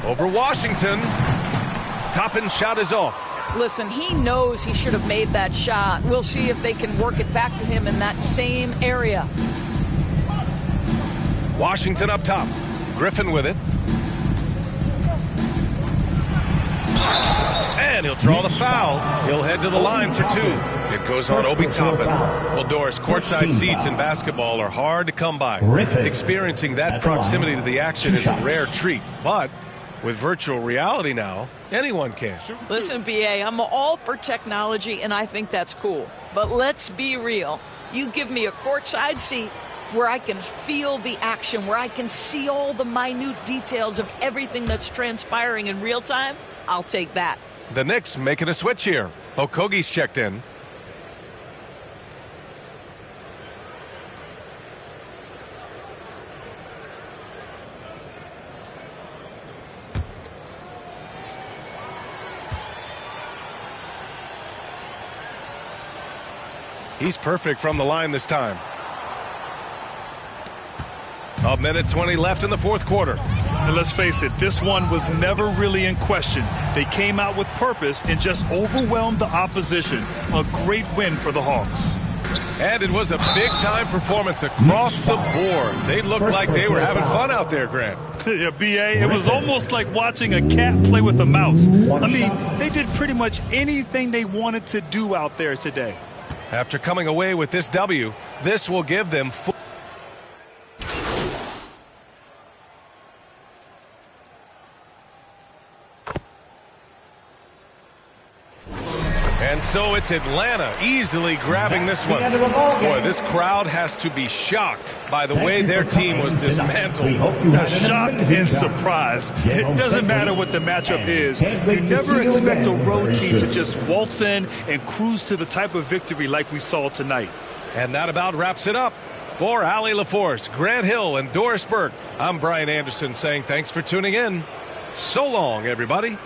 over Washington. Top-end shot is off. Listen, he knows he should have made that shot. We'll see if they can work it back to him in that same area. Washington up top. Griffin with it. And he'll draw the foul. He'll head to the line for two. It goes on Obi Toppin. Well, Doris, courtside seats in basketball are hard to come by. Experiencing that proximity to the action is a rare treat. But with virtual reality now, anyone can. Listen, BA, I'm all for technology, and I think that's cool. But let's be real. You give me a courtside seat where I can feel the action, where I can see all the minute details of everything that's transpiring in real time, I'll take that. The Knicks making a switch here. Okogie's checked in. He's perfect from the line this time. A minute 20 left in the fourth quarter. And let's face it, this one was never really in question. They came out with purpose and just overwhelmed the opposition. A great win for the Hawks. And it was a big-time performance across the board. They looked like they were having fun out there, Grant. Yeah, BA, it was almost like watching a cat play with a mouse. I mean, they did pretty much anything they wanted to do out there today. After coming away with this W, this will give them full. And so it's Atlanta easily grabbing this one. Boy, this crowd has to be shocked by the way their team was dismantled. Shocked and surprised. It doesn't matter what the matchup is. You never expect a road team to just waltz in and cruise to the type of victory like we saw tonight. And that about wraps it up. For Allie LaForce, Grant Hill, and Doris Burke, I'm Brian Anderson saying thanks for tuning in. So long, everybody.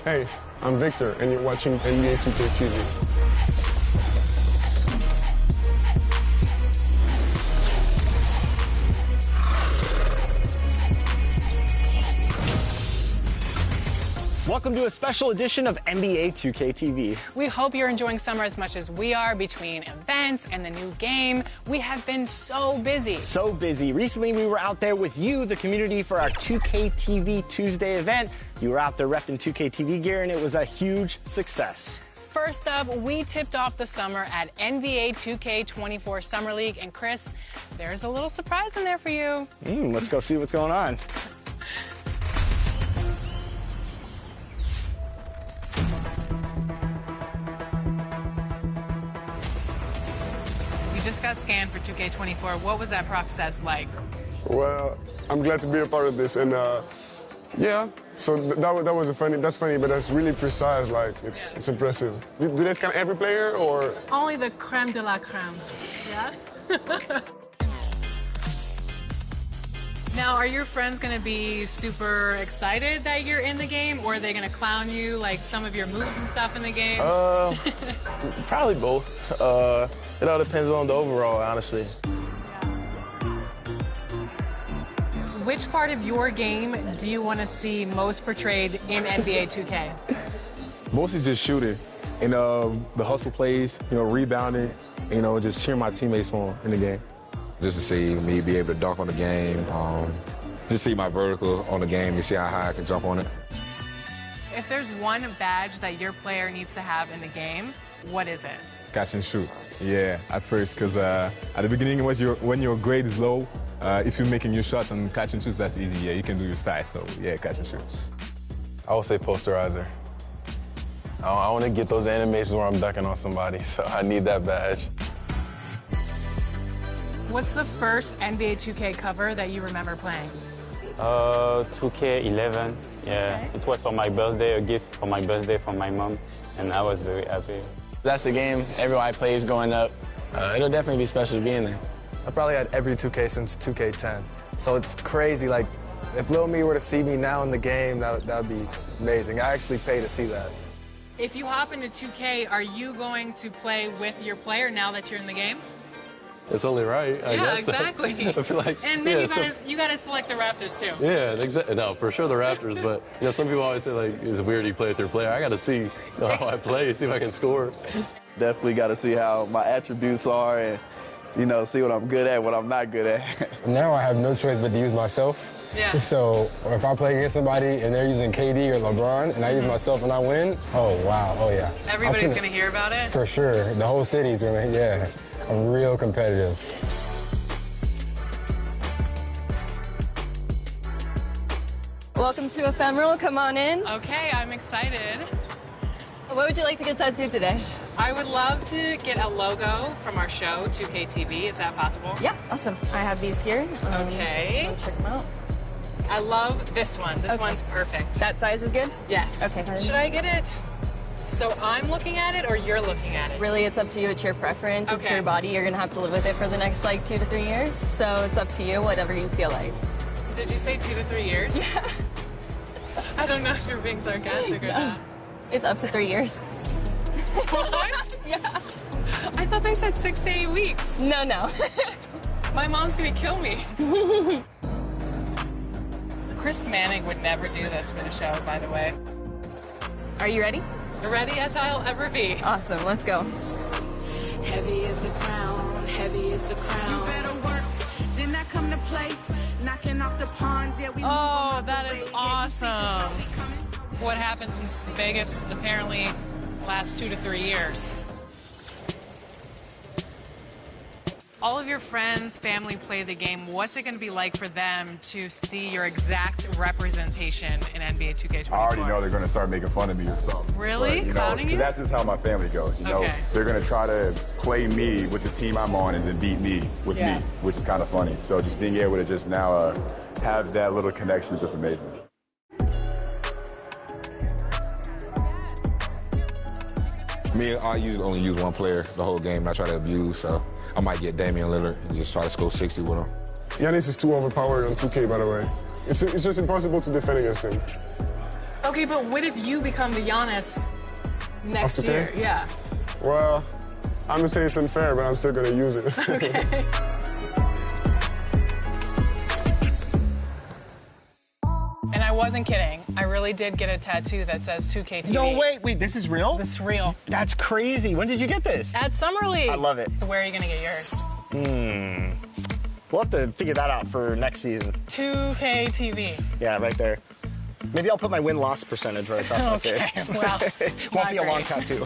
Hey, I'm Victor, and you're watching NBA 2K TV. Welcome to a special edition of NBA 2K TV. We hope you're enjoying summer as much as we are between events and the new game. We have been so busy. So busy. Recently, we were out there with you, the community, for our 2K TV Tuesday event. You were out there repping 2K TV gear, and it was a huge success. First up, we tipped off the summer at NBA 2K24 Summer League. And Chris, there's a little surprise in there for you. Let's go see what's going on. You just got scanned for 2K24. What was that process like? Well, I'm glad to be a part of this, and yeah. So that's funny, but that's really precise. Like it's impressive. Do they scan every player or? Only the creme de la creme. Yeah. Now, are your friends going to be super excited that you're in the game, or are they going to clown you, like some of your moves and stuff in the game? Probably both. It all depends on the overall, honestly. Which part of your game do you want to see most portrayed in NBA 2K? Mostly just shooting and the hustle plays, rebounding, just cheering my teammates on in the game. Just to see me be able to dunk on the game, just see my vertical on the game, you see how high I can jump on it. If there's one badge that your player needs to have in the game, what is it? Catch and shoot. Yeah, at first, because at the beginning, when your grade is low, if you're making your shots and catch and shoot, that's easy. Yeah, you can do your style, so yeah, catch and shoot. I would say posterizer. I want to get those animations where I'm dunking on somebody, so I need that badge. What's the first NBA 2K cover that you remember playing? 2K11, yeah. Okay. It was for my birthday, a gift for my birthday from my mom, and I was very happy. That's the game everyone plays growing up. It'll definitely be special to be in there. I probably had every 2K since 2K10, so it's crazy. Like, if Lil Me were to see me now in the game, that would be amazing. I actually pay to see that. If you hop into 2K, are you going to play with your player now that you're in the game? It's only right, I guess. Yeah, exactly. I feel like, and then you gotta select the Raptors too. Yeah, exactly. No, for sure the Raptors, but some people always say like, it's weird you play with your player. I gotta see how I play, see if I can score. Definitely gotta see how my attributes are and see what I'm good at, what I'm not good at. Now I have no choice but to use myself. Yeah. So if I play against somebody and they're using KD or LeBron and I use myself and I win, oh wow, oh yeah. Everybody's gonna hear about it? For sure, the whole city's gonna, yeah. I'm real competitive. Welcome to Ephemeral, come on in. Okay, I'm excited. What would you like to get tattooed today? I would love to get a logo from our show, 2K TV. Is that possible? Yeah, awesome. I have these here. Okay. Check them out. I love this one. This one's perfect. That size is good? Yes. Okay. Should I get it? So I'm looking at it or you're looking at it? Really, it's up to you. It's your preference. It's your body. You're going to have to live with it for the next, 2 to 3 years. So it's up to you, whatever you feel like. Did you say 2 to 3 years? Yeah. I don't know if you're being sarcastic or not. It's up to 3 years. What? Yeah. I thought they said 6 to 8 weeks. No. My mom's going to kill me. Chris Manning would never do this for the show, by the way. Are you ready? Ready as I'll ever be. Awesome, let's go. Heavy is the crown, heavy is the crown. You better work, didn't I come to play? Knocking off the pawns, yeah, we that is awesome. What happens in Vegas apparently lasts 2 to 3 years. All of your friends, family play the game. What's it going to be like for them to see your exact representation in NBA 2K24? I already know they're going to start making fun of me or something. Really? But, Clowning you? That's just how my family goes. They're going to try to play me with the team I'm on and then beat me with me, which is kind of funny. So just being able to just now have that little connection is just amazing. Me, I usually only use one player the whole game, and I try to abuse, so I might get Damian Lillard and just try to score 60 with him. Giannis is too overpowered on 2K, by the way. It's just impossible to defend against him. Okay, but what if you become the Giannis next year? Yeah. Well, I'm gonna say it's unfair, but I'm still gonna use it. Okay. And I wasn't kidding. I really did get a tattoo that says 2K TV. No, wait, this is real? This is real. That's crazy. When did you get this? At Summer League. I love it. So where are you gonna get yours? We'll have to figure that out for next season. 2K TV. Yeah, right there. Maybe I'll put my win-loss percentage right across my face. Okay, well, Won't be a long tattoo.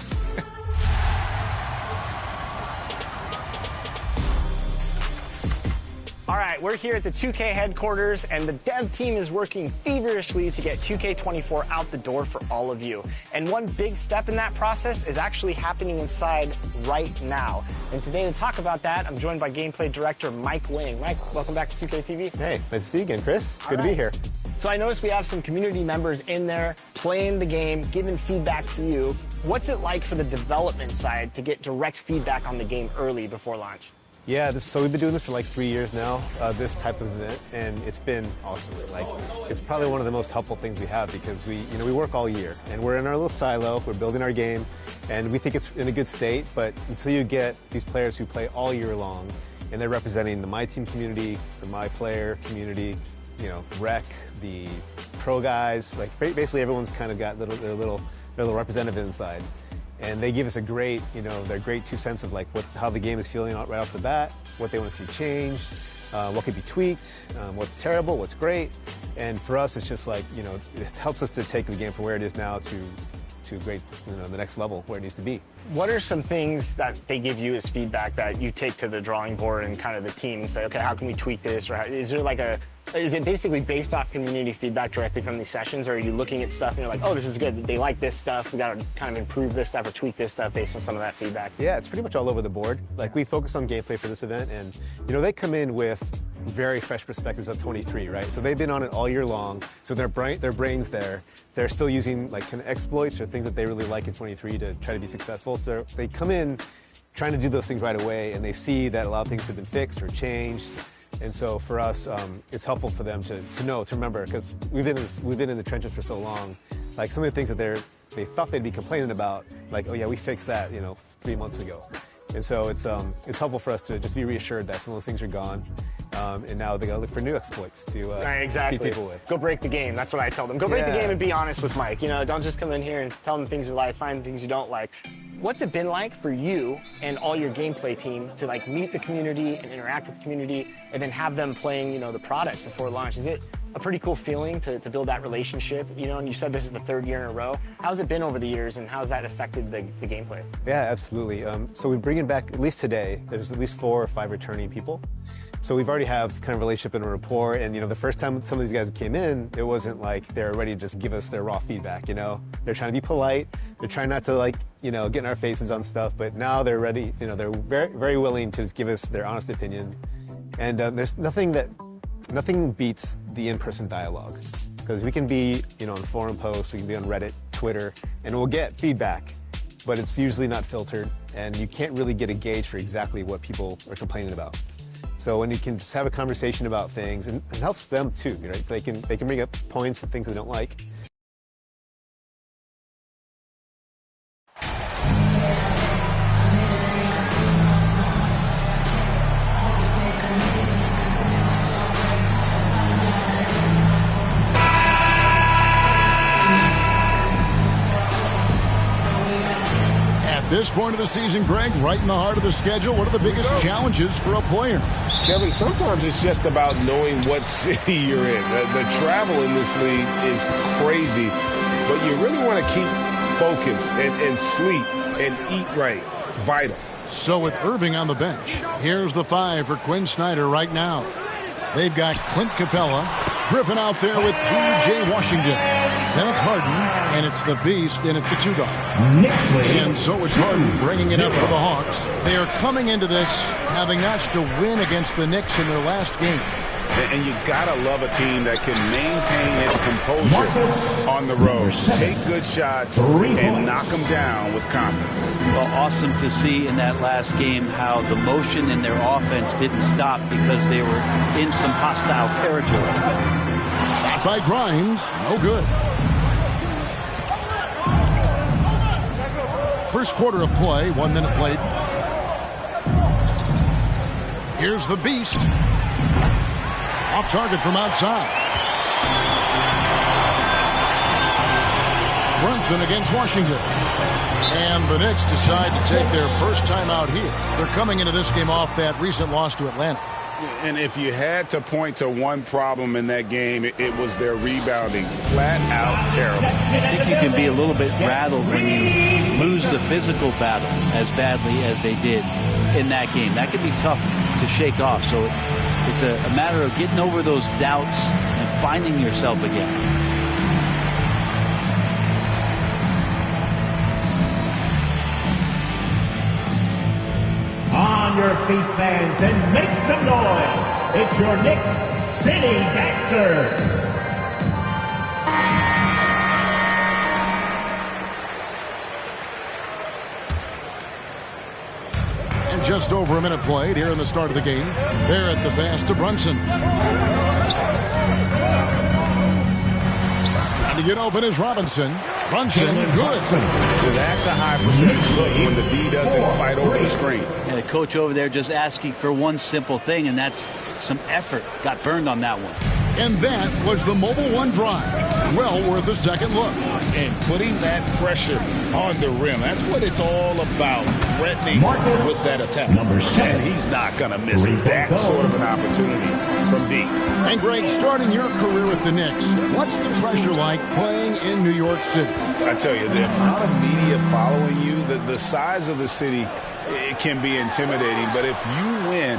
All right, we're here at the 2K headquarters, and the dev team is working feverishly to get 2K24 out the door for all of you. And one big step in that process is actually happening inside right now. And today to talk about that, I'm joined by gameplay director Mike Wing. Mike, welcome back to 2K TV. Hey, nice to see you again, Chris. Good to be here. So I noticed we have some community members in there playing the game, giving feedback to you. What's it like for the development side to get direct feedback on the game early before launch? Yeah, so we've been doing this for like 3 years now, this type of event, and it's been awesome. Like, it's probably one of the most helpful things we have because we work all year, and we're in our little silo, we're building our game, and we think it's in a good state, but until you get these players who play all year long, and they're representing the My Team community, the My Player community, Rec, the pro guys, like basically everyone's kind of got their little representative inside. And they give us a great, their great 2 cents of like how the game is feeling right off the bat, what they want to see changed, what could be tweaked, what's terrible, what's great. And for us, it's just like, it helps us to take the game from where it is now to great, the next level where it needs to be. What are some things that they give you as feedback that you take to the drawing board and kind of the team and say, okay, how can we tweak this? Or is it basically based off community feedback directly from these sessions, or are you looking at stuff and you're like, oh, this is good, they like this stuff, we got to kind of improve this stuff or tweak this stuff based on some of that feedback? Yeah, it's pretty much all over the board. Like, we focus on gameplay for this event, and they come in with very fresh perspectives of 23, right? So they've been on it all year long, so their brain's there. They're still using like kind of exploits or things that they really like in 23 to try to be successful. So they come in trying to do those things right away, and they see that a lot of things have been fixed or changed. And so for us, it's helpful for them to remember, because we've been in the trenches for so long. Like, some of the things that they thought they'd be complaining about, like, oh yeah, we fixed that, 3 months ago. And so it's helpful for us to just be reassured that some of those things are gone. And now they gotta look for new exploits to beat people with. Go break the game. That's what I tell them. Go break the game and be honest with Mike. Don't just come in here and tell them things you like, find things you don't like. What's it been like for you and all your gameplay team to like meet the community and interact with the community and then have them playing, the product before launch? Is it a pretty cool feeling to build that relationship? And you said this is the 3rd year in a row. How's it been over the years, and how's that affected the gameplay? Yeah, absolutely. So we're bringing back, at least today, there's at least 4 or 5 returning people. So we've already have kind of relationship and a rapport, and the first time some of these guys came in, it wasn't like they're ready to just give us their raw feedback. They're trying to be polite, they're trying not to get in our faces on stuff, but now they're ready. They're very, very willing to just give us their honest opinion, and there's nothing beats the in-person dialogue, because we can be on forum posts, we can be on Reddit, Twitter, and we'll get feedback, but it's usually not filtered, and you can't really get a gauge for exactly what people are complaining about. So when you can just have a conversation about things, and it helps them too, right? They can bring up points of things they don't like. This point of the season, Greg, right in the heart of the schedule, what are the biggest challenges for a player? Kevin, sometimes it's just about knowing what city you're in. The travel in this league is crazy, but you really want to keep focus and sleep and eat right. Vital. So with Irving on the bench, here's the 5 for Quinn Snyder right now. They've got Clint Capella, Griffin out there with P.J. Washington. Then it's Harden, and it's the Beast, and it's the 2-dog. And so it's Harden bringing it up for the Hawks. They are coming into this having notched a win against the Knicks in their last game. And you gotta love a team that can maintain its composure on the road, take good shots, and knock them down with confidence. Well, awesome to see in that last game how the motion in their offense didn't stop because they were in some hostile territory. Shot by Grimes, no good. First quarter of play, 1 minute played. Here's the Beast. Off target from outside. Brunson against Washington. And the Knicks decide to take their first time out here. They're coming into this game off that recent loss to Atlanta. And if you had to point to one problem in that game, it was their rebounding. Flat out terrible. I think you can be a little bit rattled when you lose the physical battle as badly as they did in that game. That can be tough to shake off. So it's a matter of getting over those doubts and finding yourself again. On your feet, fans, and make some noise. It's your Knicks City Dancers. And just over a minute played here in the start of the game. They're at the pass to Brunson. Trying to get open is Robinson. Brunson, good. So that's a high percentage look when the D doesn't fight over the screen. And the coach over there just asking for one simple thing, and that's some effort. Got burned on that one. And that was the Mobile One drive. Well worth a second look. And putting that pressure on the rim. That's what it's all about. Threatening with that attack. And he's not going to miss that sort of an opportunity from deep. And Greg, starting your career with the Knicks, what's the pressure like playing in New York City? I tell you, the amount of media following you, the size of the city, it can be intimidating. But if you win,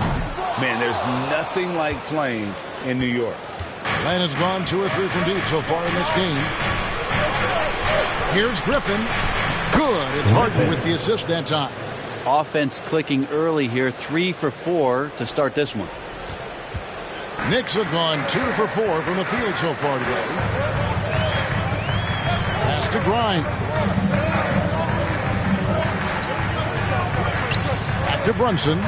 man, there's nothing like playing in New York. Atlanta's gone 2 or 3 from deep so far in this game. Here's Griffin. Good. It's Harden with the assist that time. Offense clicking early here. 3 for 4 to start this one. Knicks have gone 2 for 4 from the field so far today. Pass to Grind. Back to Brunson.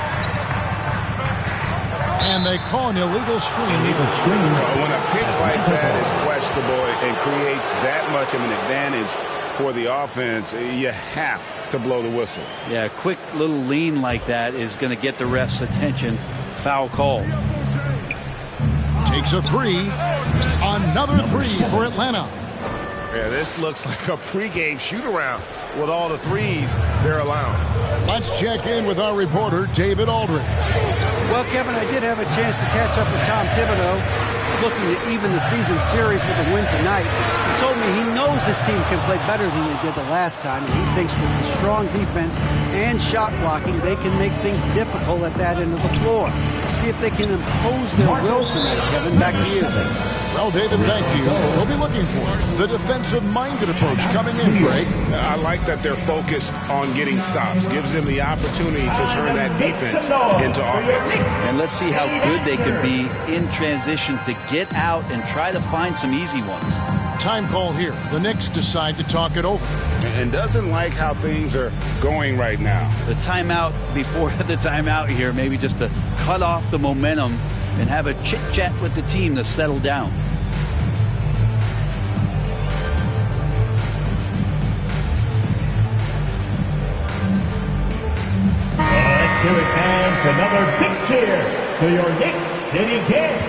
And they call an illegal screen. When a pick like that is questionable and creates that much of an advantage for the offense, you have to blow the whistle. Yeah, a quick little lean like that is going to get the ref's attention. Foul call. Takes a 3. Another 3 for Atlanta. Yeah, this looks like a pregame shoot-around with all the threes they're allowing. Let's check in with our reporter, David Aldridge. Well, Kevin, I did have a chance to catch up with Tom Thibodeau. He's looking to even the season series with a win tonight. He told me he knows his team can play better than they did the last time, and he thinks with the strong defense and shot blocking, they can make things difficult at that end of the floor. See if they can impose their will tonight, Kevin. Back to you. Well, David, thank you. We'll be looking for the defensive-minded approach coming in, Greg. I like that they're focused on getting stops. Gives them the opportunity to turn that defense into offense. And let's see how good they could be in transition to get out and try to find some easy ones. Time call here. The Knicks decide to talk it over. And doesn't like how things are going right now. The timeout before the timeout here, maybe just to cut off the momentum and have a chit-chat with the team to settle down. Let's hear it, fans. Another big cheer to your Knicks City Kings.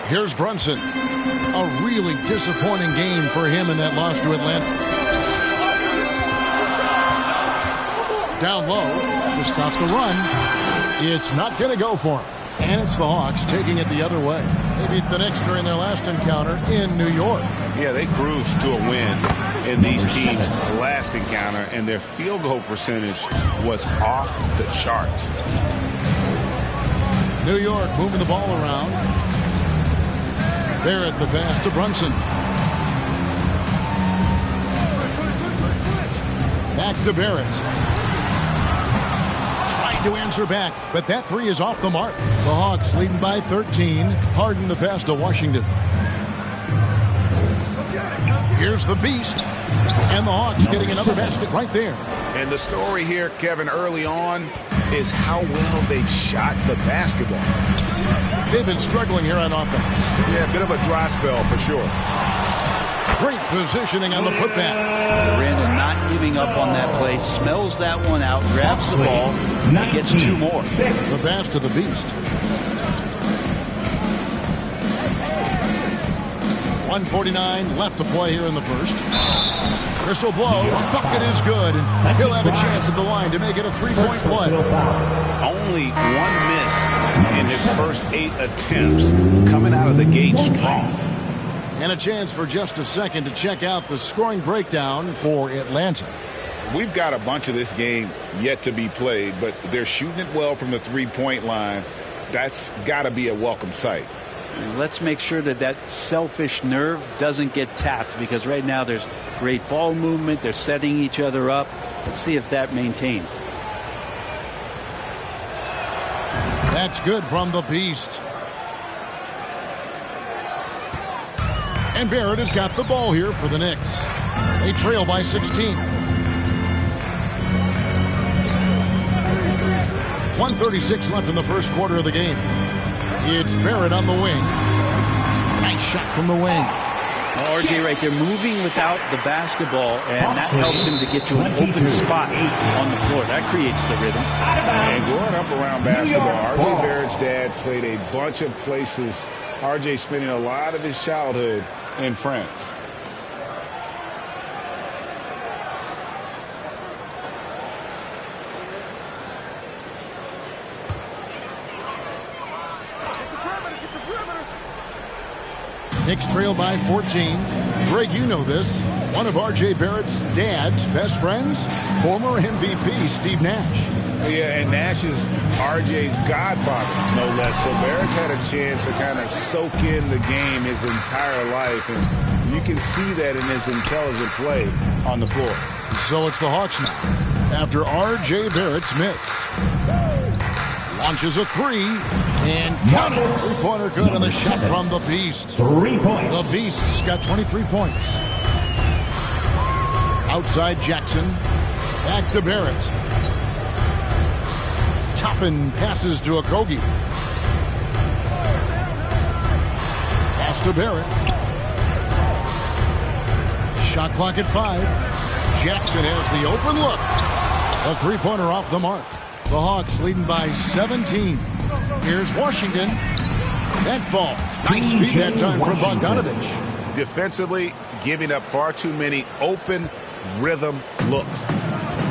Here's Brunson. A really disappointing game for him in that loss to Atlanta. Down low to stop the run. It's not going to go for him. And it's the Hawks taking it the other way. They beat the Knicks during their last encounter in New York. Yeah, they cruised to a win in these teams' last encounter, and their field goal percentage was off the charts. New York moving the ball around. They're at the pass to Brunson. Back to Barrett. Trying to answer back, but that 3 is off the mark. The Hawks leading by 13. Harden the pass to Washington. Here's the Beast. And the Hawks getting another basket right there. And the story here, Kevin, early on is how well they've shot the basketball. They've been struggling here on offense. Yeah, a bit of a dry spell for sure. Great positioning on the putback. Randall not giving up on that play, smells that one out, grabs the ball, and gets 2 more. The pass to the Beast. 1:49 left to play here in the first. Whistle blows. Bucket is good, and he'll have a chance at the line to make it a 3-point play. Only 1 miss in his first 8 attempts, coming out of the gate strong. And a chance for just a second to check out the scoring breakdown for Atlanta. We've got a bunch of this game yet to be played, but they're shooting it well from the 3-point line. That's got to be a welcome sight. Let's make sure that that selfish nerve doesn't get tapped, because right now there's great ball movement. They're setting each other up. Let's see if that maintains. That's good from the Beast. And Barrett has got the ball here for the Knicks. They trail by 16. 1:36 left in the first quarter of the game. It's Barrett on the wing. Nice shot from the wing. Well, RJ, right there, moving without the basketball, and that helps him to get to an open spot on the floor. That creates the rhythm. And growing up around basketball, RJ Barrett's dad played a bunch of places. RJ spending a lot of his childhood in France. Knicks trail by 14. Greg, you know this. One of R.J. Barrett's dad's best friends, former MVP Steve Nash. Yeah, and Nash is R.J.'s godfather, no less. So Barrett's had a chance to kind of soak in the game his entire life, and you can see that in his intelligent play on the floor. So it's the Hawks now, after R.J. Barrett's miss. Launches a 3, and got it. 3-pointer good on the shot from the Beast. 3 points. The Beast's got 23 points. Outside Jackson. Back to Barrett. Toppin passes to Okogie. Pass to Barrett. Shot clock at 5. Jackson has the open look. A 3-pointer off the mark. The Hawks leading by 17. Here's Washington. That falls. Nice feed that time from Bogdanovich. Defensively, giving up far too many open rhythm looks.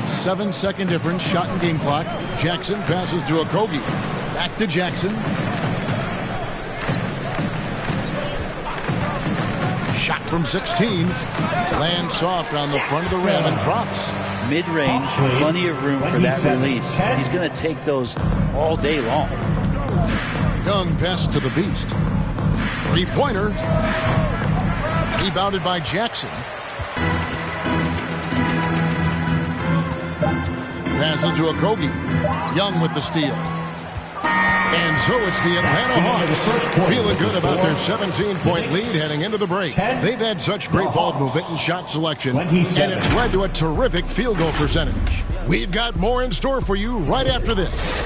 7-second difference, shot and game clock. Jackson passes to Okogie. Back to Jackson. Shot from 16. Lands soft on the front of the rim and drops. Mid-range, plenty of room for that release. He's going to take those all day long. Young pass to the Beast. 3-pointer. Rebounded by Jackson. Passes to Okogie. Young with the steal. And so it's the Atlanta Hawks feeling good about their 17-point lead heading into the break. They've had such great ball movement and shot selection, and it's led to a terrific field goal percentage. We've got more in store for you right after this.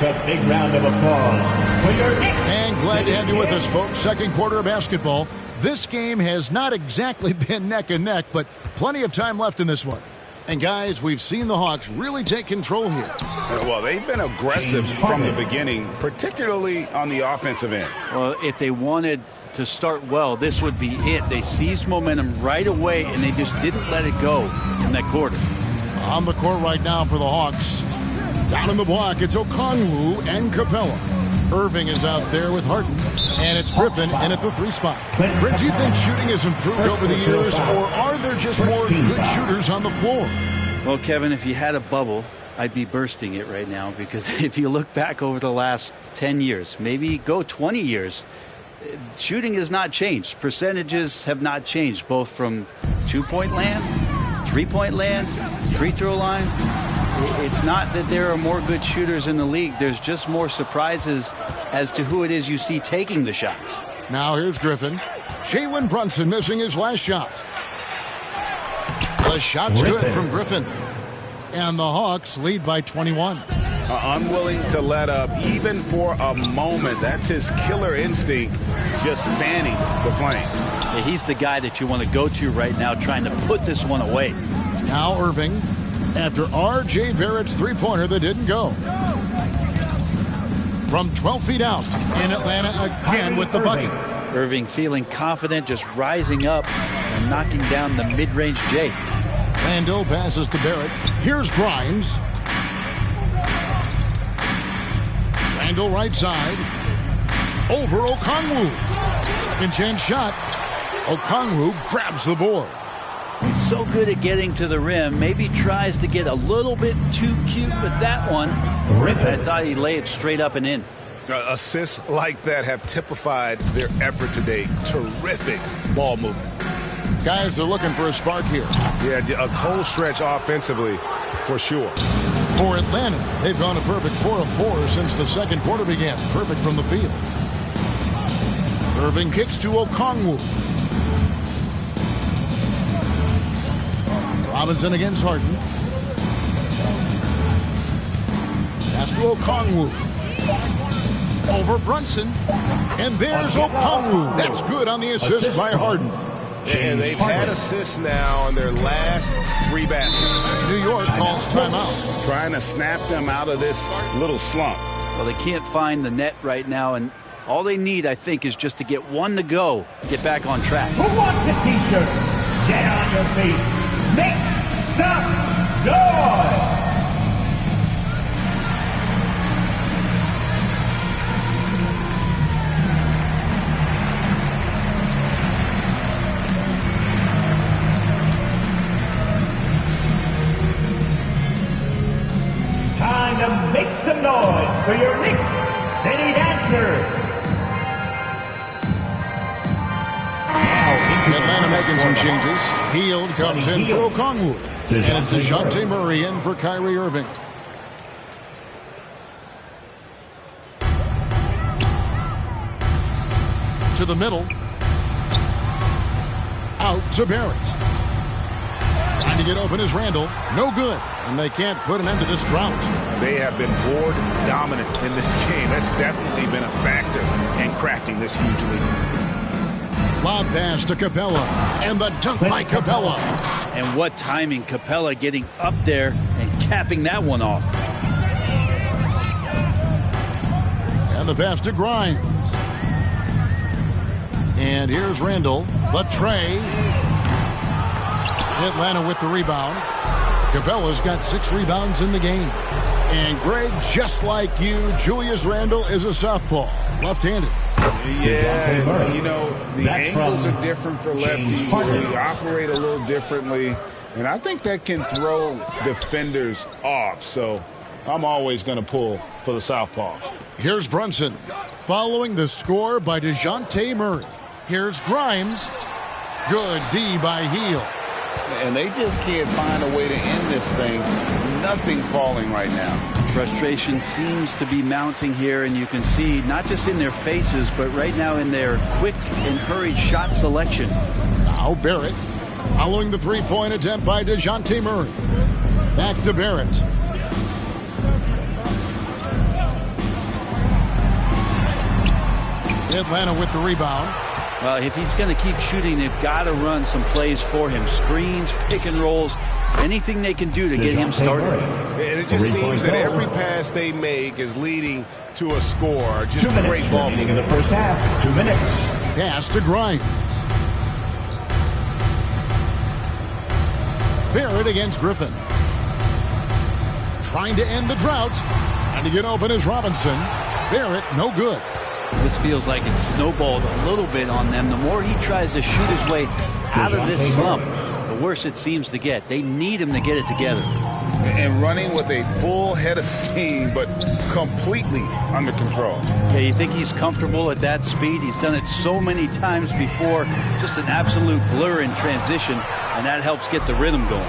A big round of applause for your Knicks. And glad to have you with us, folks. Second quarter of basketball. This game has not exactly been neck and neck, but plenty of time left in this one. And guys, we've seen the Hawks really take control here. Well, they've been aggressive from the beginning, particularly on the offensive end. Well, if they wanted to start well, this would be it. They seized momentum right away, and they just didn't let it go in that quarter. On the court right now for the Hawks. Down in the block, it's Okongwu and Capella. Irving is out there with Harden, and it's Griffin in at the 3 spot. Brent, do you think shooting has improved over the years, or are there just more good shooters on the floor? Well, Kevin, if you had a bubble, I'd be bursting it right now, because if you look back over the last 10 years, maybe go 20 years, shooting has not changed. Percentages have not changed, both from 2-point land, 3-point land, free throw line. It's not that there are more good shooters in the league. There's just more surprises as to who it is you see taking the shots. Now here's Griffin. Jalen Brunson missing his last shot. The shot's good from Griffin. And the Hawks lead by 21. Unwilling to let up even for a moment. That's his killer instinct, just fanning the flames. Yeah, he's the guy that you want to go to right now, trying to put this one away. Now Irving, after R.J. Barrett's three-pointer that didn't go. From 12 feet out in Atlanta again with the bucket. Irving feeling confident, just rising up and knocking down the mid-range J. Randall passes to Barrett. Here's Grimes. Randall right side. Over Okongwu. Second chance shot. Okongwu grabs the board. He's so good at getting to the rim. Maybe tries to get a little bit too cute with that one. I thought he'd lay it straight up and in. Assists like that have typified their effort today. Terrific ball movement. Guys are looking for a spark here. Yeah, a cold stretch offensively for sure. For Atlanta, they've gone a perfect 4 of 4 since the second quarter began. Perfect from the field. Irving kicks to Okongwu. Robinson against Harden. Pass to Okongwu. Over Brunson. And there's Okongwu. That's good on the assist by Harden. And they've had assists now on their last 3 baskets. New York calls timeout. Trying to snap them out of this little slump. Well, they can't find the net right now, and all they need, I think, is just to get one to go, get back on track. Who wants a t-shirt? Get on your feet. Make some noise. Time to make some noise for your Knicks City Dancers. Atlanta making some changes. Hield comes in for Okongwu. And it's DeJounte Murray in for Kyrie Irving. To the middle. Out to Barrett. Trying to get open is Randall. No good. And they can't put an end to this drought. They have been board dominant in this game. That's definitely been a factor in crafting this huge lead. Lob pass to Capella. And the dunk by Capella. And what timing. Capella getting up there and capping that one off. And the pass to Grimes. And here's Randall. The tray. Atlanta with the rebound. Capella's got 6 rebounds in the game. And Greg, just like you, Julius Randle is a southpaw, left-handed. Yeah, you know, the angles are different for lefties. We operate a little differently. And I think that can throw defenders off. So I'm always going to pull for the southpaw. Here's Brunson, following the score by DeJounte Murray. Here's Grimes. Good D by Hield. And they just can't find a way to end this thing. Nothing falling right now. Frustration seems to be mounting here, and you can see not just in their faces, but right now in their quick and hurried shot selection. Now Barrett, following the three-point attempt by DeJounte Murray. Back to Barrett. Atlanta with the rebound. Well, if he's going to keep shooting, they've got to run some plays for him. Screens, pick and rolls, anything they can do to get him started. And it just seems that every pass they make is leading to a score. Just great ball movement. In the first half, 2 minutes. Pass to Grimes. Barrett against Griffin. Trying to end the drought. Trying to get open is Robinson. Barrett, no good. This feels like it's snowballed a little bit on them. The more he tries to shoot his way out of this slump, the worse it seems to get. They need him to get it together. And running with a full head of steam, but completely under control. Yeah, you think he's comfortable at that speed? He's done it so many times before. Just an absolute blur in transition, and that helps get the rhythm going.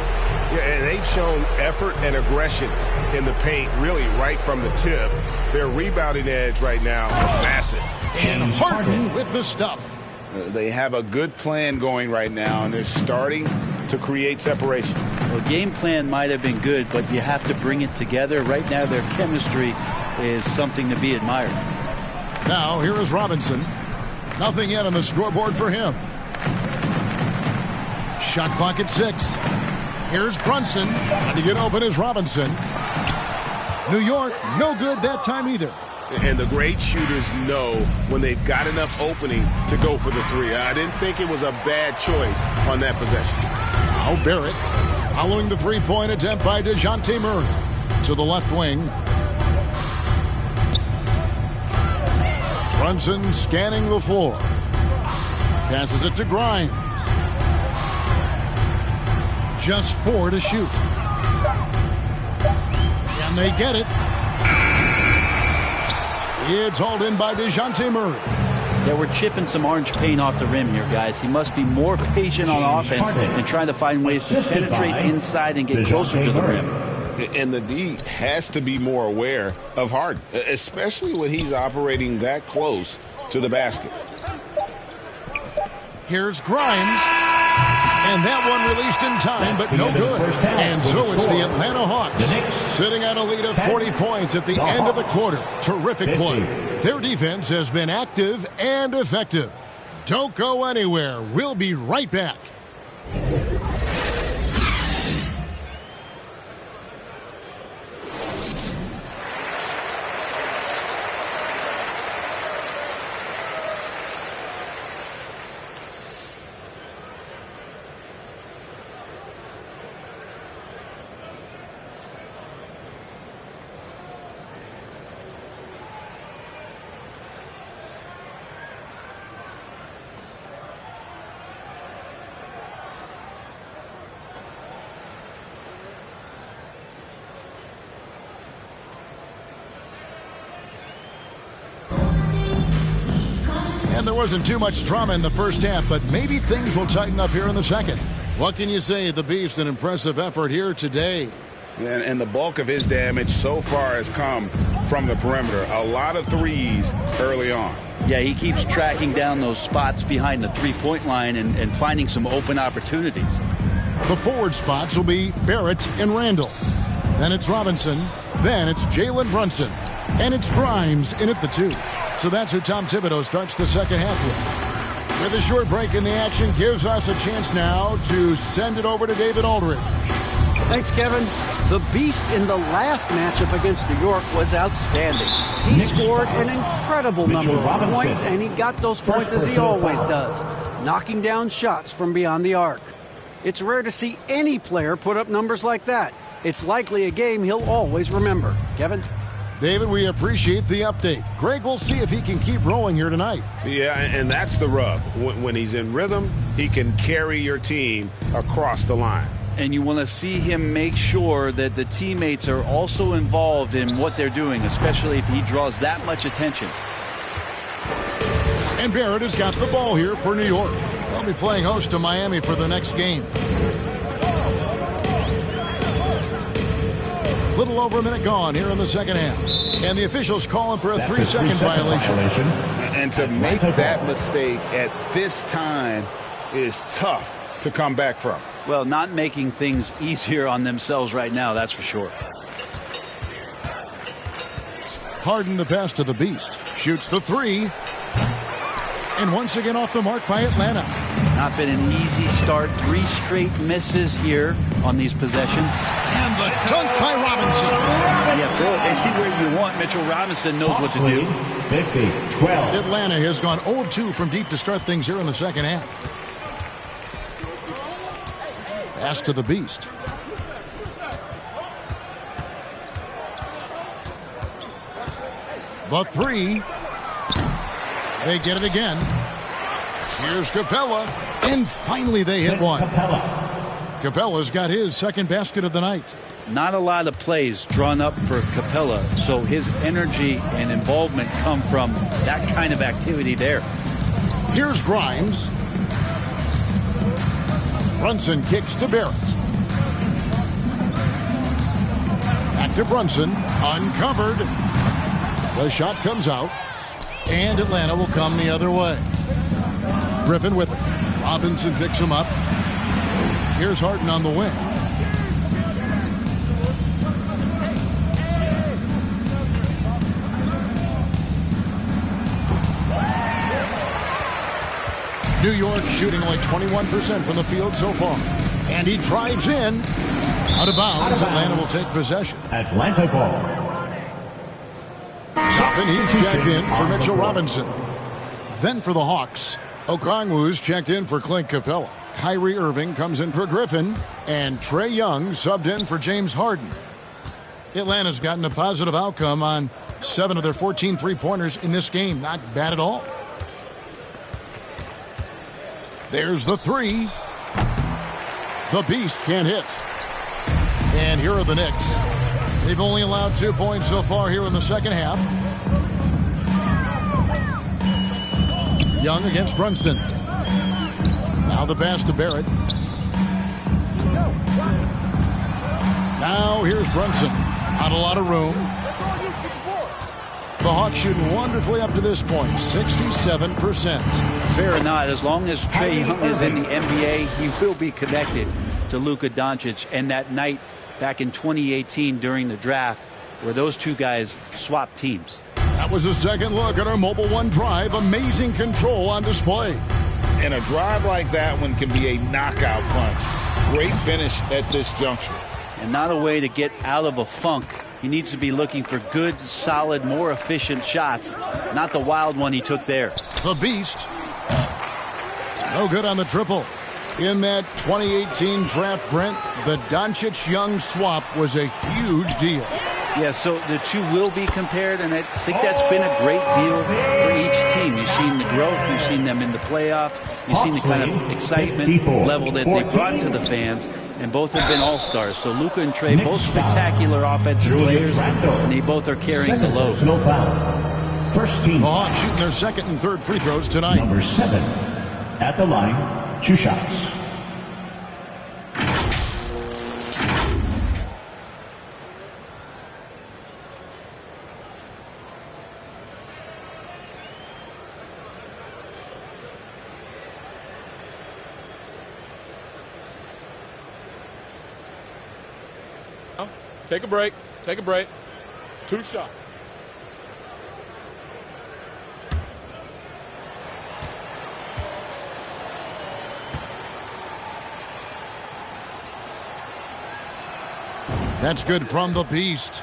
Yeah, and they've shown effort and aggression in the paint, really right from the tip. Their rebounding edge right now is massive. And Harden with the stuff. They have a good plan going right now, and they're starting to create separation. Well, game plan might have been good, but you have to bring it together. Right now, their chemistry is something to be admired. Now, here is Robinson. Nothing yet on the scoreboard for him. Shot clock at 6. Here's Brunson. Trying to get open is Robinson. New York, no good that time either. And the great shooters know when they've got enough opening to go for the three. I didn't think it was a bad choice on that possession. Now Barrett following the three-point attempt by DeJounte Murray to the left wing. Brunson scanning the floor. Passes it to Grimes. Just 4 to shoot. And they get it. It's hauled in by DeJounte Murray. Yeah, we're chipping some orange paint off the rim here, guys. He must be more patient on offense and trying to find ways to penetrate inside and get closer to the rim. And the D has to be more aware of Harden, especially when he's operating that close to the basket. Here's Grimes. And that one released in time, but no good. And so it's the Atlanta Hawks sitting on a lead of 40 points at the end of the quarter. Terrific play. Their defense has been active and effective. Don't go anywhere. We'll be right back. And there wasn't too much drama in the first half, but maybe things will tighten up here in the second. What can you say? The Beast, an impressive effort here today. And the bulk of his damage so far has come from the perimeter. A lot of threes early on. Yeah, he keeps tracking down those spots behind the three-point line and finding some open opportunities. The forward spots will be Barrett and Randall. Then it's Robinson. Then it's Jalen Brunson. And it's Grimes in at the 2. So that's who Tom Thibodeau starts the second half with. With a short break in the action, gives us a chance now to send it over to David Aldridge. Thanks, Kevin. The Beast in the last matchup against New York was outstanding. He scored an incredible number of points, and he got those points as he always does, knocking down shots from beyond the arc. It's rare to see any player put up numbers like that. It's likely a game he'll always remember. Kevin? David, we appreciate the update. Greg will see if he can keep rolling here tonight. Yeah, and that's the rub. When he's in rhythm, he can carry your team across the line. And you want to see him make sure that the teammates are also involved in what they're doing, especially if he draws that much attention. And Barrett has got the ball here for New York. They'll be playing host to Miami for the next game. Little over a minute gone here in the second half. And the officials calling for a 3-second violation. And to make that mistake at this time is tough to come back from. Well, not making things easier on themselves right now, that's for sure. Harden the pass to the Beast. Shoots the 3. And once again off the mark by Atlanta. Not been an easy start. 3 straight misses here on these possessions. And the dunk by Robinson. Yeah, throw it anywhere you want. Mitchell Robinson knows what to do. 50-12. Atlanta has gone 0-2 from deep to start things here in the second half. Pass to the Beast. The 3. They get it again. Here's Capella. And finally they hit one. Capella's got his second basket of the night. Not a lot of plays drawn up for Capella, so his energy and involvement come from that kind of activity there. Here's Grimes. Brunson kicks to Barrett. Back to Brunson. Uncovered. The shot comes out. And Atlanta will come the other way. Griffin with it. Robinson picks him up. Here's Harden on the wing. New York shooting only 21% from the field so far. And he drives in. Out of bounds. Atlanta will take possession. Atlanta ball. And he's checked in for Mitchell Robinson. Then for the Hawks, Okongwu's checked in for Clint Capella. Kyrie Irving comes in for Griffin. And Trae Young subbed in for James Harden. Atlanta's gotten a positive outcome on 7 of their 14 three-pointers in this game. Not bad at all. There's the three. The Beast can't hit. And here are the Knicks. They've only allowed 2 points so far here in the second half. Young against Brunson. Now the pass to Barrett. Now here's Brunson. Not a lot of room. The Hawks shooting wonderfully up to this point, 67%. Fair or not, as long as Trae Young is in the NBA, he will be connected to Luka Doncic. And that night back in 2018 during the draft where those two guys swapped teams. That was a second look at our Mobile One drive. Amazing control on display. And a drive like that one can be a knockout punch. Great finish at this juncture. And not a way to get out of a funk. He needs to be looking for good, solid, more efficient shots. Not the wild one he took there. The Beast. No good on the triple. In that 2018 draft, Brent, the Doncic-Young swap was a huge deal. Yeah, so the two will be compared, and I think that's been a great deal for each team. You've seen the growth. You've seen them in the playoff. You've seen the kind of excitement level that they brought to the fans, and both have been all-stars. So Luka and Trae, both spectacular offensive players, and they both are carrying the load. No foul. First team. The Hawks shooting their second and third free throws tonight. Number 7 at the line, 2 shots. Take a break. Take a break. 2 shots. That's good from the Beast.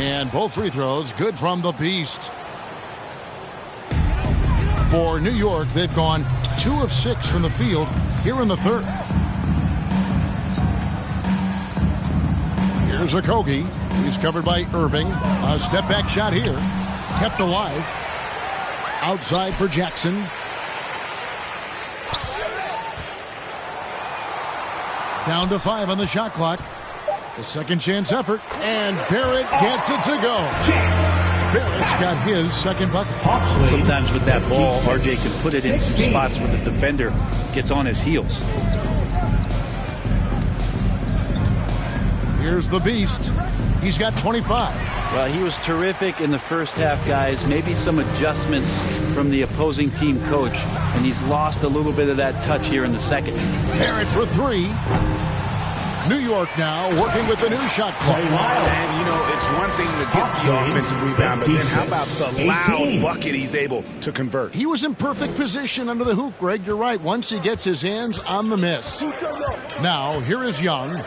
And both free throws good from the Beast. For New York, they've gone 2 of 6 from the field here in the third. Here's Okogie. He's covered by Irving. A step-back shot here. Kept alive. Outside for Jackson. Down to 5 on the shot clock. A second chance effort. And Barrett gets it to go. Barrett's got his second bucket. Sometimes with that ball, RJ can put it in some spots where the defender gets on his heels. Here's the Beast. He's got 25. Well, he was terrific in the first half, guys. Maybe some adjustments from the opposing team coach, and he's lost a little bit of that touch here in the second. Barrett for 3. New York now working with the new shot clock. And, you know, it's one thing to get the offensive rebound, but then how about the loud bucket he's able to convert? He was in perfect position under the hoop, Greg. You're right. Once he gets his hands on the miss. Now, here is Young.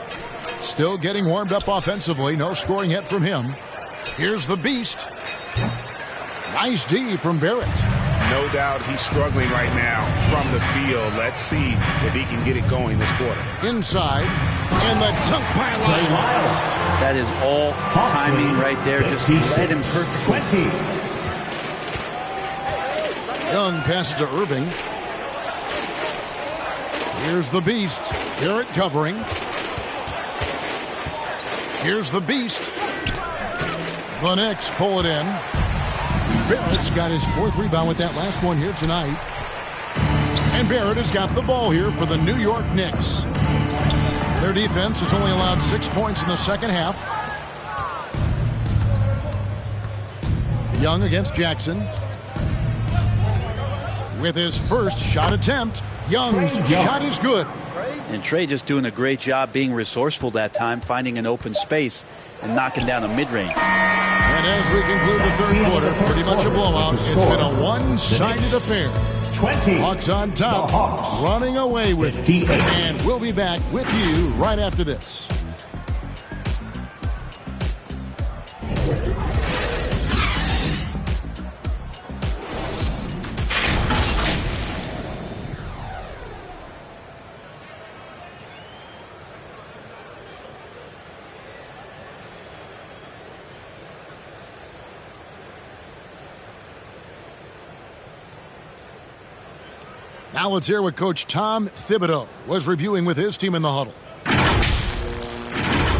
Still getting warmed up offensively. No scoring yet from him. Here's the Beast. Nice D from Barrett. No doubt he's struggling right now from the field. Let's see if he can get it going this quarter. Inside. And the dunk pile line. That is all timing right there. Just read him perfectly. Young passes to Irving. Here's the Beast. Garrett covering. Here's the Beast. The Knicks pull it in. Barrett's got his 4th rebound with that last one here tonight. And Barrett has got the ball here for the New York Knicks. Their defense has only allowed 6 points in the second half. Young against Jackson. With his first shot attempt, Young's shot is good. And Trey just doing a great job being resourceful that time, finding an open space and knocking down a mid-range. And as we conclude the third quarter, pretty much a blowout. It's been a one-sided affair. Hawks on top, running away with it. And we'll be back with you right after this. Now let's hear what Coach Tom Thibodeau was reviewing with his team in the huddle.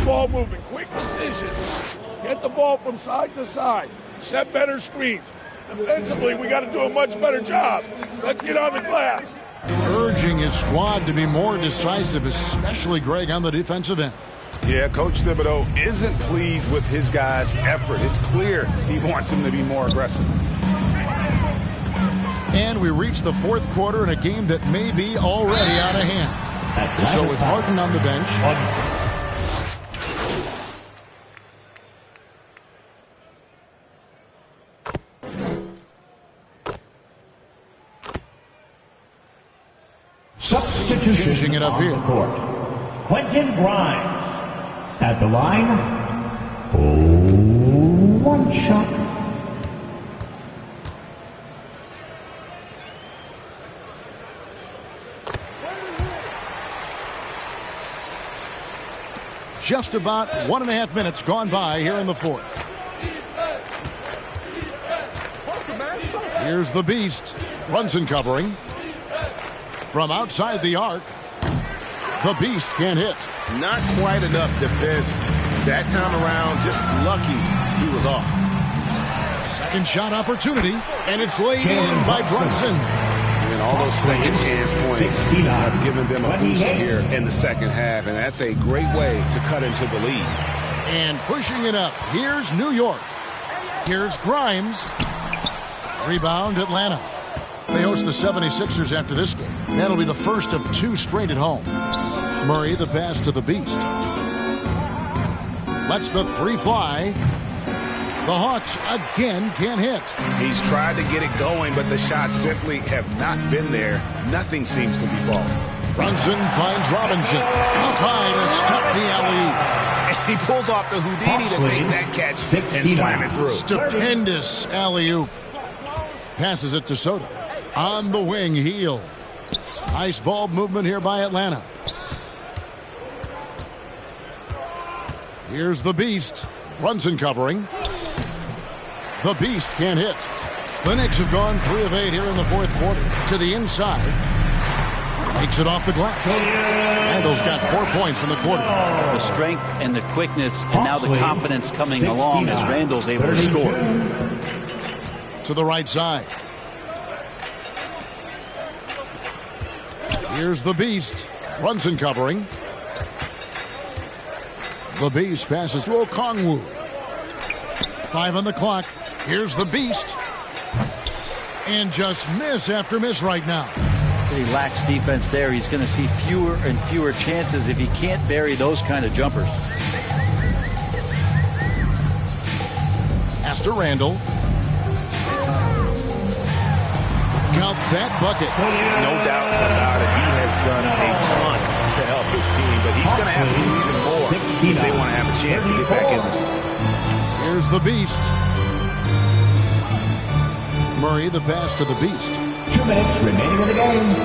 Ball moving, quick decisions. Get the ball from side to side. Set better screens. Defensively, we got to do a much better job. Let's get on the glass. Urging his squad to be more decisive, especially Greg on the defensive end. Yeah, Coach Thibodeau isn't pleased with his guys' effort. It's clear he wants them to be more aggressive. And we reach the fourth quarter in a game that may be already out of hand. So with Harden on the bench, substitution changing it up on here. The court. Quentin Grimes at the line. One shot. Just about 1.5 minutes gone by here in the fourth. Here's the Beast. Brunson covering. From outside the arc, the Beast can't hit. Not quite enough defense that time around. Just lucky he was off. Second shot opportunity, and it's laid in by Brunson. And all those second chance points have given them a boost here in the second half, and that's a great way to cut into the lead. And pushing it up, here's New York. Here's Grimes. Rebound, Atlanta. They host the 76ers after this game. That'll be the first of 2 straight at home. Murray, the pass to the Beast. Lets the 3 fly. The Hawks again can't hit. He's tried to get it going, but the shots simply have not been there. Nothing seems to be falling. Brunson finds Robinson. Up high to stop the alley-oop. And he pulls off the Houdini to make that catch and slam it through. Stupendous alley-oop. Passes it to Soto. On the wing, heel. Nice ball movement here by Atlanta. Here's the Beast. Brunson covering. The Beast can't hit. The Knicks have gone 3 of 8 here in the fourth quarter. To the inside. Makes it off the glass. Randall's got 4 points in the quarter. The strength and the quickness and now the confidence coming along as Randall's able to score. To the right side. Here's the Beast. Brunson covering. The Beast passes to Okongwu. 5 on the clock. Here's the Beast. And just miss after miss right now. He lacks defense there. He's going to see fewer and fewer chances if he can't bury those kind of jumpers. Pass to Randall. Count that bucket. No doubt about it. He has done a ton to help his team, but he's going to have to do even more if they want to have a chance to get back in this. Here's the Beast. Murray, the pass to the Beast. 2 minutes remaining in the game.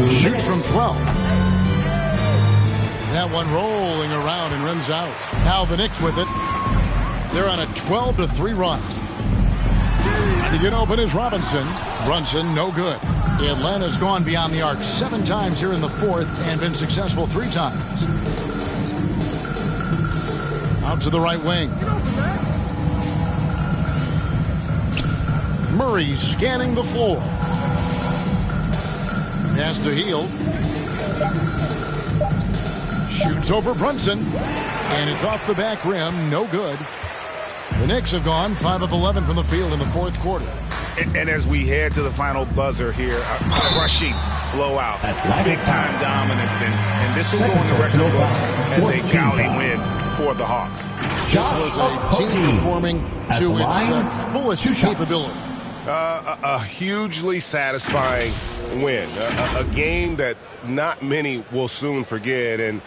Shoots from 12. That one rolling around and runs out. Now the Knicks with it. They're on a 12-3 run. To get open is Robinson. Brunson, no good. Atlanta's gone beyond the arc 7 times here in the fourth and been successful 3 times. Out to the right wing. Murray scanning the floor. Pass to Heel. Shoots over Brunson. And it's off the back rim. No good. The Knicks have gone 5 of 11 from the field in the fourth quarter. And as we head to the final buzzer here, a crushing blowout. Big-time dominance. And this will go in the record books as a Cali win for the Hawks. This was a team performing to its fullest capability. A hugely satisfying win. A game that not many will soon forget. And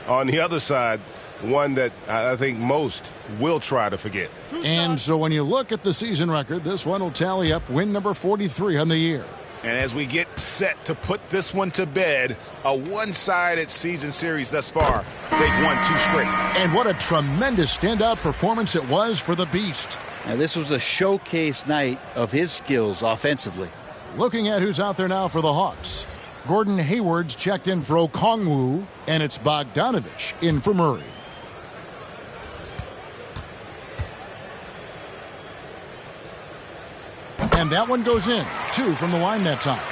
on the other side, one that I think most will try to forget. And so when you look at the season record, this one will tally up win number 43 on the year. And as we get set to put this one to bed, a one-sided season series thus far, they've won 2 straight. And what a tremendous standout performance it was for the Beast. Now, this was a showcase night of his skills offensively. Looking at who's out there now for the Hawks. Gordon Hayward's checked in for Okongwu, and it's Bogdanovich in for Murray. And that one goes in. 2 from the line that time.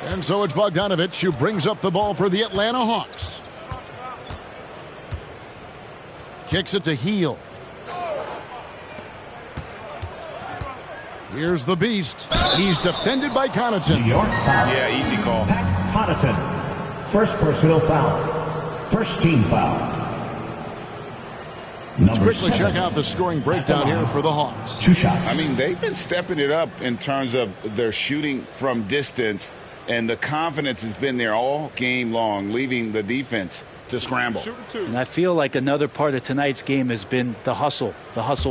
And so it's Bogdanovich who brings up the ball for the Atlanta Hawks. Kicks it to Heel. Here's the Beast. He's defended by Connaughton. New York foul. Yeah, easy call. Pat Connaughton. First personal foul. First team foul. Let's quickly check out the scoring breakdown here for the Hawks. 2 shots. I mean, they've been stepping it up in terms of their shooting from distance, and the confidence has been there all game long, leaving the defense to scramble. And I feel like another part of tonight's game has been the hustle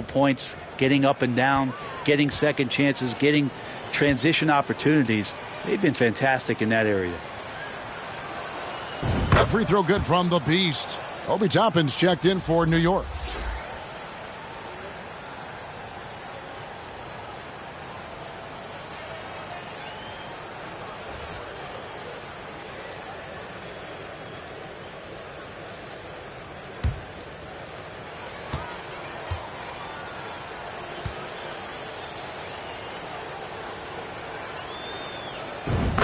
points, getting up and down, getting second chances, getting transition opportunities. They've been fantastic in that area. A free throw good from the Beast. Obi Toppin's checked in for New York.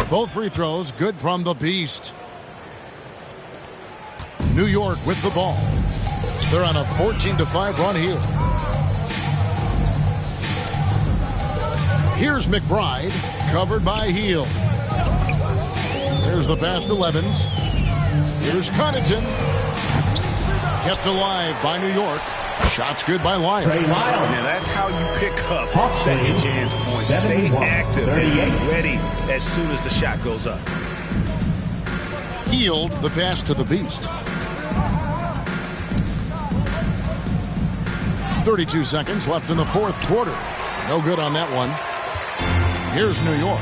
Both free throws good from the Beast. New York with the ball. They're on a 14-5 run here. Here's McBride, covered by Heel. There's the pass to Levens. Here's Connaughton. Kept alive by New York. Shots good by Lyons. Now that's how you pick up second chance points. Stay active and ready as soon as the shot goes up. Healed the pass to the Beast. 32 seconds left in the fourth quarter. No good on that one. Here's New York.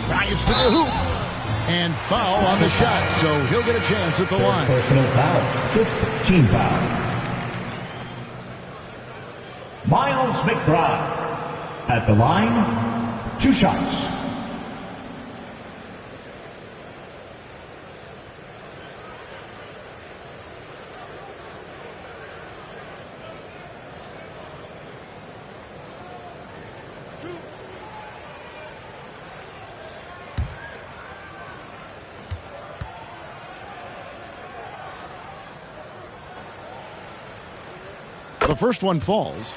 Drives to the hoop. And foul on the shot, so he'll get a chance at the line. Personal foul. Fifth team foul. Miles McBride at the line. 2 shots. The first one falls.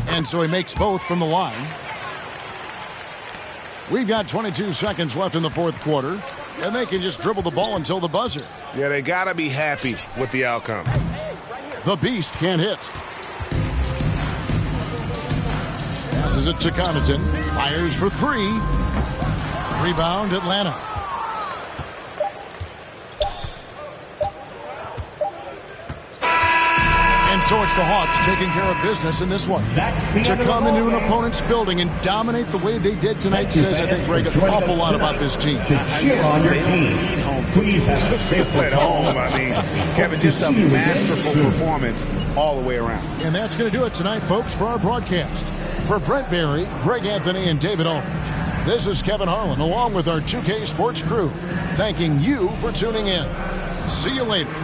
And so he makes both from the line. We've got 22 seconds left in the fourth quarter. And they can just dribble the ball until the buzzer. Yeah, they got to be happy with the outcome. The Beast can't hit. Passes it to Connaughton. Fires for 3. Rebound, Atlanta. So it's the Hawks taking care of business in this one. To come into an opponent's building and dominate the way they did tonight says, I think, Greg, an awful lot about this team. On your team, please have a Feel at home. I mean, Kevin, just a masterful performance all the way around. And that's going to do it tonight, folks, for our broadcast. For Brent Berry, Greg Anthony, and David Aldridge, this is Kevin Harlan, along with our 2K Sports crew, thanking you for tuning in. See you later.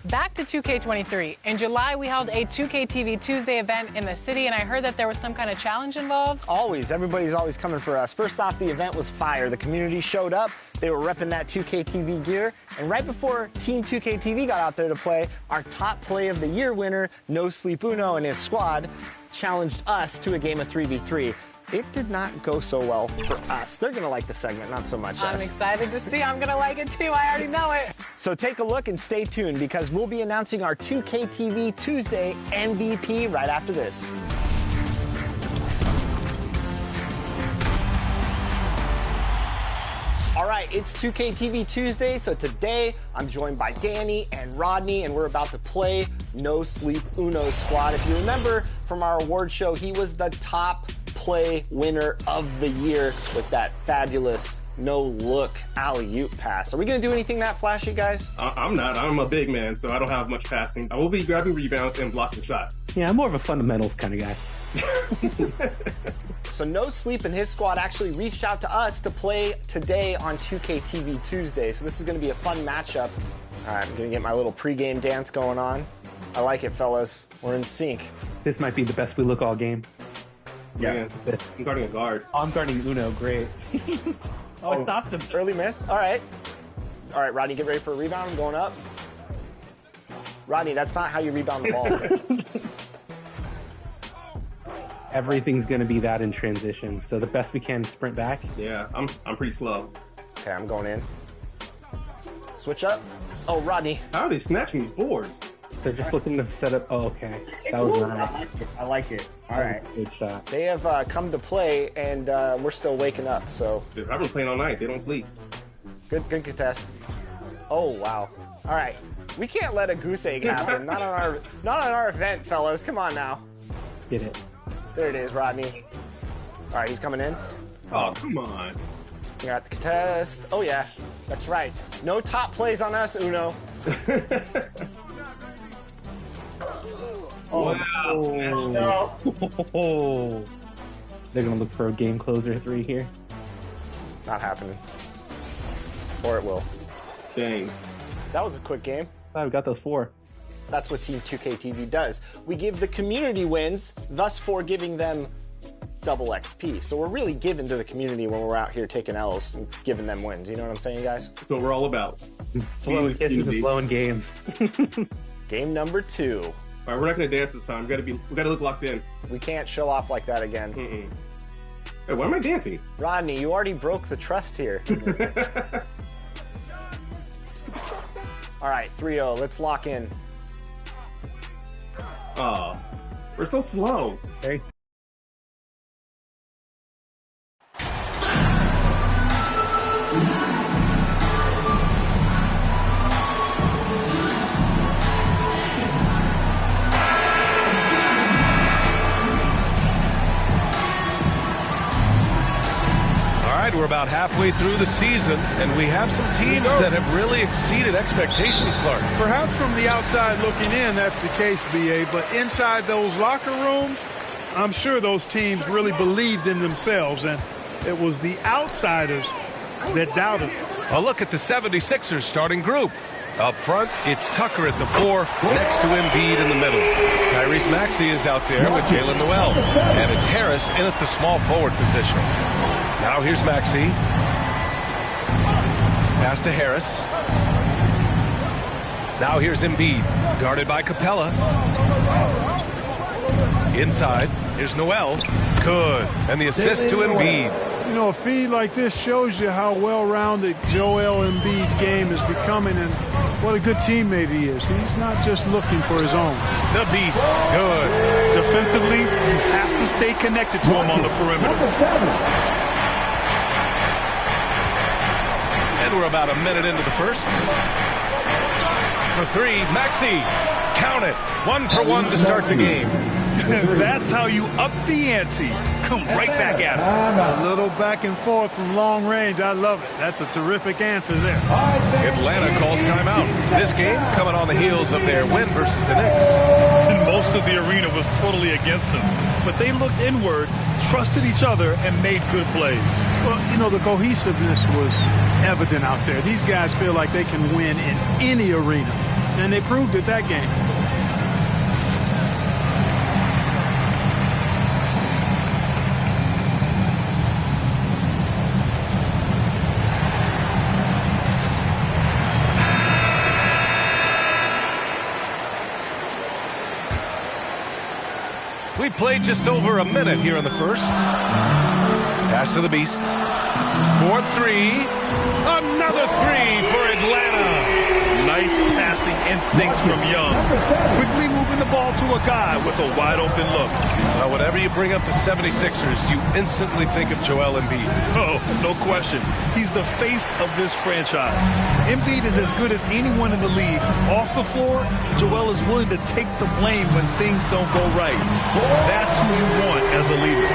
Back to 2K23. In July, we held a 2K TV Tuesday event in the city, and I heard that there was some kind of challenge involved. Always. Everybody's always coming for us. First off, the event was fire. The community showed up. They were repping that 2K TV gear. And right before Team 2K TV got out there to play, our top play of the year winner, No Sleep Uno and his squad, challenged us to a game of 3v3. It did not go so well for us. They're going to like the segment, not so much I'm us. excited to see. I'm going to like it too. I already know it. So take a look and stay tuned because we'll be announcing our 2K TV Tuesday MVP right after this. All right, it's 2K TV Tuesday, so today I'm joined by Danny and Rodney, and we're about to play No Sleep Uno Squad. If you remember from our award show, he was the top play winner of the year with that fabulous no-look alley-oop pass. Are we going to do anything that flashy, guys? I'm not. I'm a big man, so I don't have much passing. I will be grabbing rebounds and blocking shots. Yeah, I'm more of a fundamentals kind of guy. So No Sleep and his squad actually reached out to us to play today on 2K TV Tuesday. So this is going to be a fun matchup. All right, I'm going to get my little pregame dance going on. I like it, fellas. We're in sync. This might be the best we look all game. Yeah. I'm guarding a guard. I'm guarding Uno. Great. I stopped him. Early miss. All right. All right, Rodney, get ready for a rebound. I'm going up. Rodney, that's not how you rebound the ball. Everything's going to be that in transition. So the best we can sprint back. Yeah, I'm pretty slow. Okay, I'm going in. Switch up. Oh, Rodney. How are they snatching these boards? They're just looking to set up. Oh, okay. That was nice. I like it. All right. Good shot. They have come to play, and we're still waking up, so. I've been playing all night. They don't sleep. Good contest. Oh, wow. All right. We can't let a goose egg happen. Not on our event, fellas. Come on now. Get it. There it is, Rodney. All right, he's coming in. Oh, come on. We got the contest. Oh, yeah. That's right. No top plays on us, Uno. Oh, wow. Oh. They're going to look for a game closer 3 here. Not happening. Or it will. Dang. That was a quick game. Oh, we got those 4. That's what Team 2K TV does. We give the community wins, thus for giving them double XP. So we're really giving to the community when we're out here taking L's and giving them wins. You know what I'm saying, guys? That's what we're all about. Blowing kisses and blowing games. Game number 2. All right, we're not going to dance this time. We got to look locked in. We can't show off like that again. Hey, why am I dancing? Rodney, you already broke the trust here. All right, 3-0. Let's lock in. Oh, we're so slow. Very we're about halfway through the season, and we have some teams that have really exceeded expectations, Clark. Perhaps from the outside looking in, that's the case, B.A., but inside those locker rooms, I'm sure those teams really believed in themselves, and it was the outsiders that doubted. A look at the 76ers starting group. Up front, it's Tucker at the 4, next to Embiid in the middle. Tyrese Maxey is out there with Jalen Noel. And it's Harris in at the small forward position. Now here's Maxey. Pass to Harris. Now here's Embiid, guarded by Capella. Inside, here's Noel. Good. And the assist to Embiid. You know, a feed like this shows you how well-rounded Joel Embiid's game is becoming and what a good teammate he is. He's not just looking for his own. The beast. Good. Defensively, you have to stay connected to him on the perimeter. And we're about a minute into the first. For 3, Maxey. Count it. 1 for 1 to start the game. That's how you up the ante. Come right back at him. A little back and forth from long range. I love it. That's a terrific answer there. Atlanta calls timeout. This game coming on the heels of their win versus the Knicks. And most of the arena was totally against them. But they looked inward, trusted each other, and made good plays. Well, you know, the cohesiveness was evident out there. These guys feel like they can win in any arena. And they proved it that game. We played just over a minute here in the first. Pass to the Beast. 4-3. Another 3 for Atlanta. Nice passing instincts from Young. Quickly moving the ball to a guy with a wide-open look. Well, whenever you bring up the 76ers, you instantly think of Joel Embiid. Oh, no question. He's the face of this franchise. Embiid is as good as anyone in the league. Off the floor, Joel is willing to take the blame when things don't go right. That's who you want as a leader.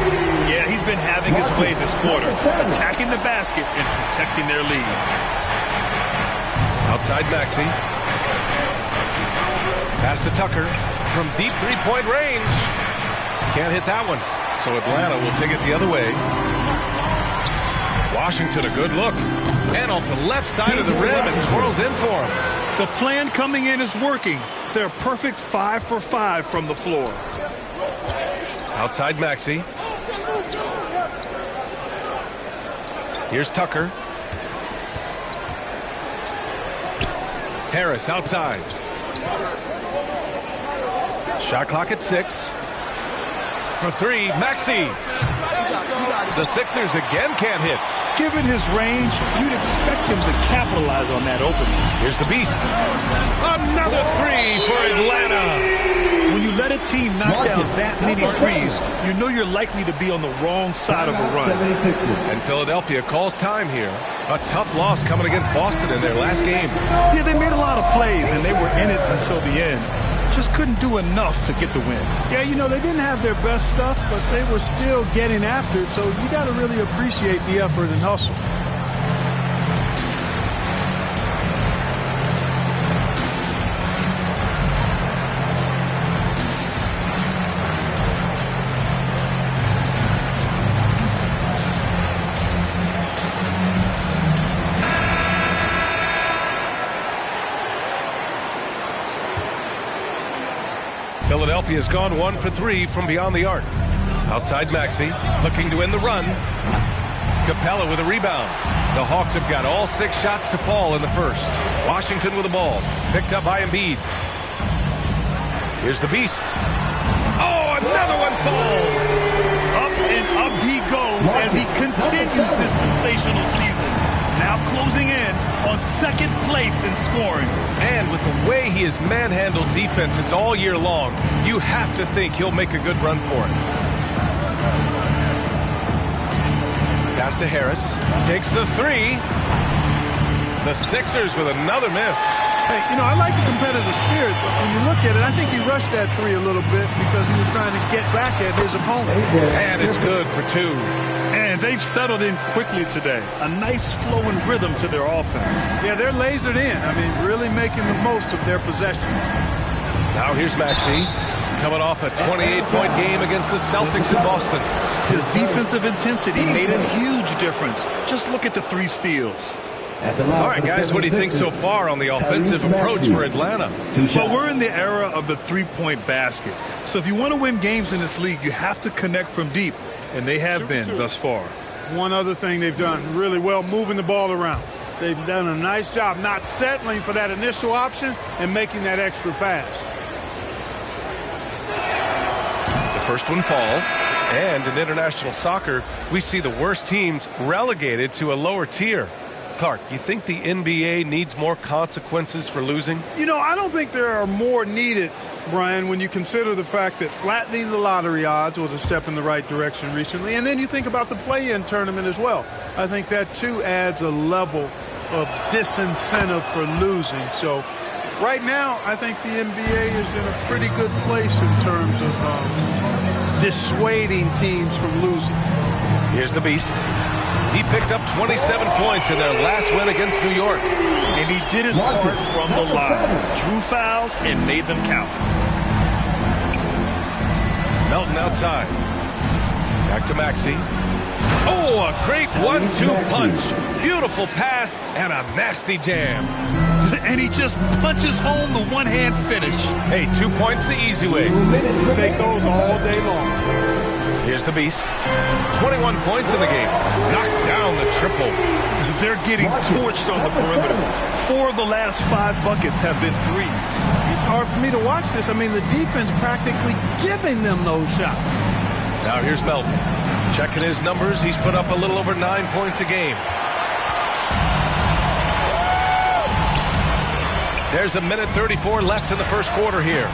Yeah, he's been having his way this quarter, attacking the basket and protecting their lead. Outside Maxey. Pass to Tucker from deep three-point range. Can't hit that one. So Atlanta will take it the other way. Washington, a good look. And off the left side of the rim, it swirls in for him. The plan coming in is working. They're perfect 5 for 5 from the floor. Outside Maxey. Here's Tucker. Harris outside. Shot clock at 6. For 3, Maxey. The Sixers again can't hit. Given his range, you'd expect him to capitalize on that opening. Here's the Beast. Another 3 for Atlanta. When you let a team knock down that many threes, you know you're likely to be on the wrong side of a run. And Philadelphia calls time here. A tough loss coming against Boston in their last game. Yeah, they made a lot of plays, and they were in it until the end. Just couldn't do enough to get the win. Yeah, you know, they didn't have their best stuff, but they were still getting after it, so you got to really appreciate the effort and hustle. Philadelphia's gone 1 for 3 from beyond the arc. Outside Maxey, looking to end the run. Capella with a rebound. The Hawks have got all 6 shots to fall in the first. Washington with the ball, picked up by Embiid. Here's the Beast. Oh, another one falls. Up and up he goes as he continues this sensational season. Now closing in on second place in scoring. And with the way he has manhandled defenses all year long, you have to think he'll make a good run for it. Pass to Harris. Takes the 3. The Sixers with another miss. Hey, I like the competitive spirit, but when you look at it, I think he rushed that 3 a little bit because he was trying to get back at his opponent. And it's good for 2. And they've settled in quickly today. A nice flowing rhythm to their offense. Yeah, they're lasered in. Really making the most of their possessions. Now here's Maxey, coming off a 28-point game against the Celtics in Boston. His defensive intensity made a huge difference. Just look at the 3 steals. All right, guys, what do you think so far on the offensive approach for Atlanta? Well, we're in the era of the 3-point basket. So if you want to win games in this league, you have to connect from deep, and they have been thus far. One other thing they've done really well, moving the ball around. They've done a nice job not settling for that initial option and making that extra pass. The first one falls, and in international soccer, we see the worst teams relegated to a lower tier. Clark, you think the NBA needs more consequences for losing? I don't think there are more needed, Brian, when you consider the fact that flattening the lottery odds was a step in the right direction recently. And then you think about the play-in tournament as well. I think that, too, adds a level of disincentive for losing. So right now, I think the NBA is in a pretty good place in terms of dissuading teams from losing. Here's the Beast. He picked up 27 points in their last win against New York. And he did his part from the line. Drew fouls and made them count. Melton outside. Back to Maxey. Oh, a great 1-2 punch. Beautiful pass and a nasty jam. And he just punches home the one-hand finish. Hey, 2 points the easy way. You take those all day long. Here's the Beast. 21 points in the game. Knocks down the triple. They're getting torched on the perimeter. 4 of the last 5 buckets have been threes. It's hard for me to watch this. The defense practically giving them those shots. Now here's Melton. Checking his numbers. He's put up a little over 9 points a game. There's a minute 34 left in the first quarter here.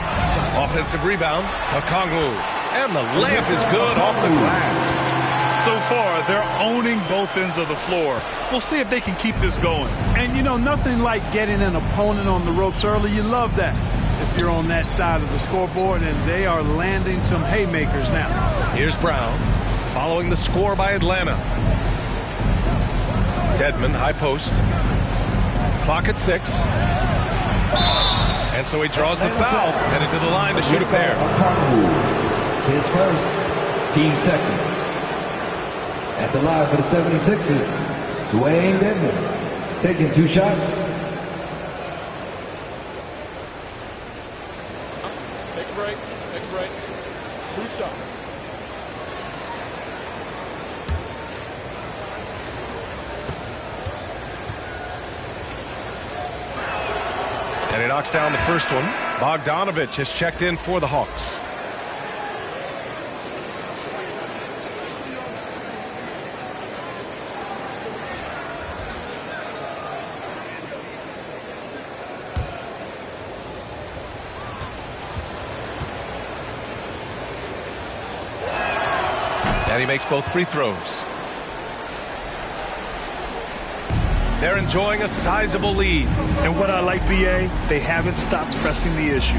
Offensive rebound. Okongwu. And the layup is good off the glass. So far, they're owning both ends of the floor. We'll see if they can keep this going. And, nothing like getting an opponent on the ropes early. You love that if you're on that side of the scoreboard, and they are landing some haymakers now. Here's Brown, following the score by Atlanta. Dedman, high post. Clock at 6. And so he draws the foul, headed to the line to shoot a pair. His first, team second. At the line for the 76ers, Dwayne Dedman, taking 2 shots. Take a break. 2 shots. And he knocks down the first one. Bogdanovich has checked in for the Hawks. And he makes both free throws. They're enjoying a sizable lead. And what I like, BA, they haven't stopped pressing the issue.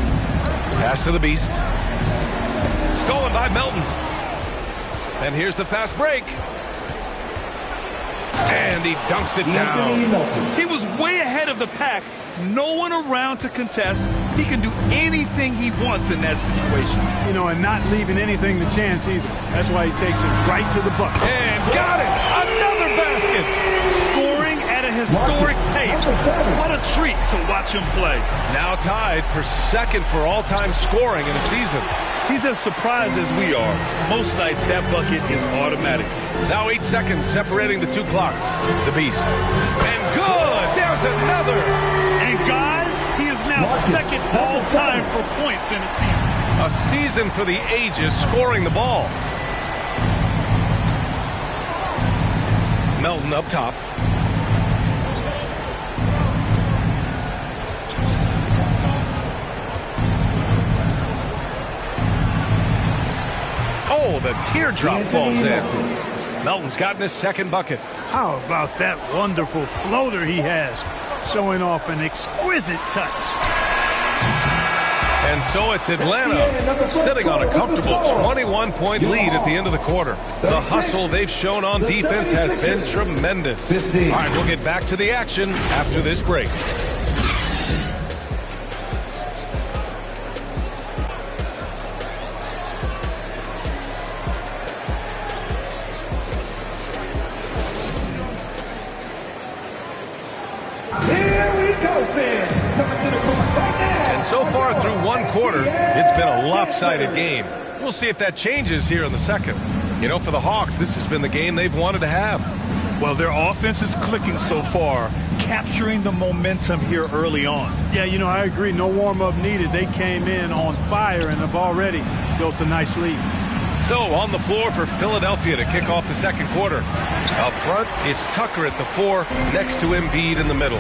Pass to the Beast. Stolen by Melton. And here's the fast break. And he dunks it down. He was way ahead of the pack. No one around to contest. He can do anything he wants in that situation. And not leaving anything to chance either. That's why he takes it right to the bucket. And got it! Another basket! Scoring at a historic pace. What a treat to watch him play. Now tied for second for all-time scoring in a season. He's as surprised as we are. Most nights, that bucket is automatic. Now 8 seconds separating the 2 clocks. The Beast. And good! There's another! And guys, he is now second all-time for points in a season. A season for the ages, scoring the ball. Melton up top. Oh, the teardrop falls in. Melton's gotten his second bucket. How about that wonderful floater he has? showing off an exquisite touch. And so it's Atlanta sitting on a comfortable 21-point lead at the end of the quarter. The hustle they've shown on defense has been tremendous. All right, we'll get back to the action after this break. So far through one quarter, it's been a lopsided game. We'll see if that changes here in the second. You know, for the Hawks, this has been the game they've wanted to have. Well, their offense is clicking so far, capturing the momentum here early on. Yeah, you know, I agree. No warm-up needed. They came in on fire and have already built a nice lead. So, on the floor for Philadelphia to kick off the second quarter. Up front, it's Tucker at the 4, next to Embiid in the middle.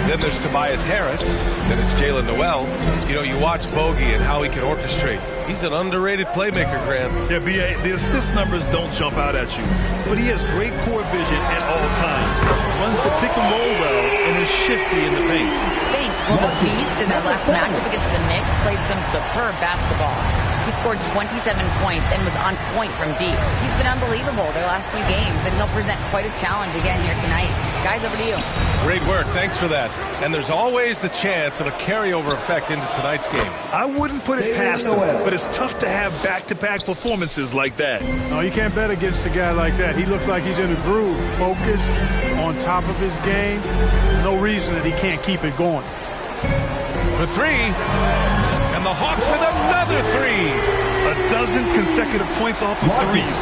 Then there's Tobias Harris. Then it's Jalen Noel. You know, you watch Bogey and how he can orchestrate. He's an underrated playmaker, Graham. Yeah, B.A., the assist numbers don't jump out at you, but he has great court vision at all times. Runs the pick and roll well and is shifty in the paint. Thanks. Well, the Beast in their last matchup against the Knicks played some superb basketball. He scored 27 points and was on point from deep. He's been unbelievable their last few games, and he'll present quite a challenge again here tonight. Guys, over to you. Great work. Thanks for that. And there's always the chance of a carryover effect into tonight's game. I wouldn't put it past him, but it's tough to have back-to-back performances like that. No, you can't bet against a guy like that. He looks like he's in a groove, focused, on top of his game. No reason that he can't keep it going. For 3. And the Hawks with another 3. A dozen consecutive points off of threes.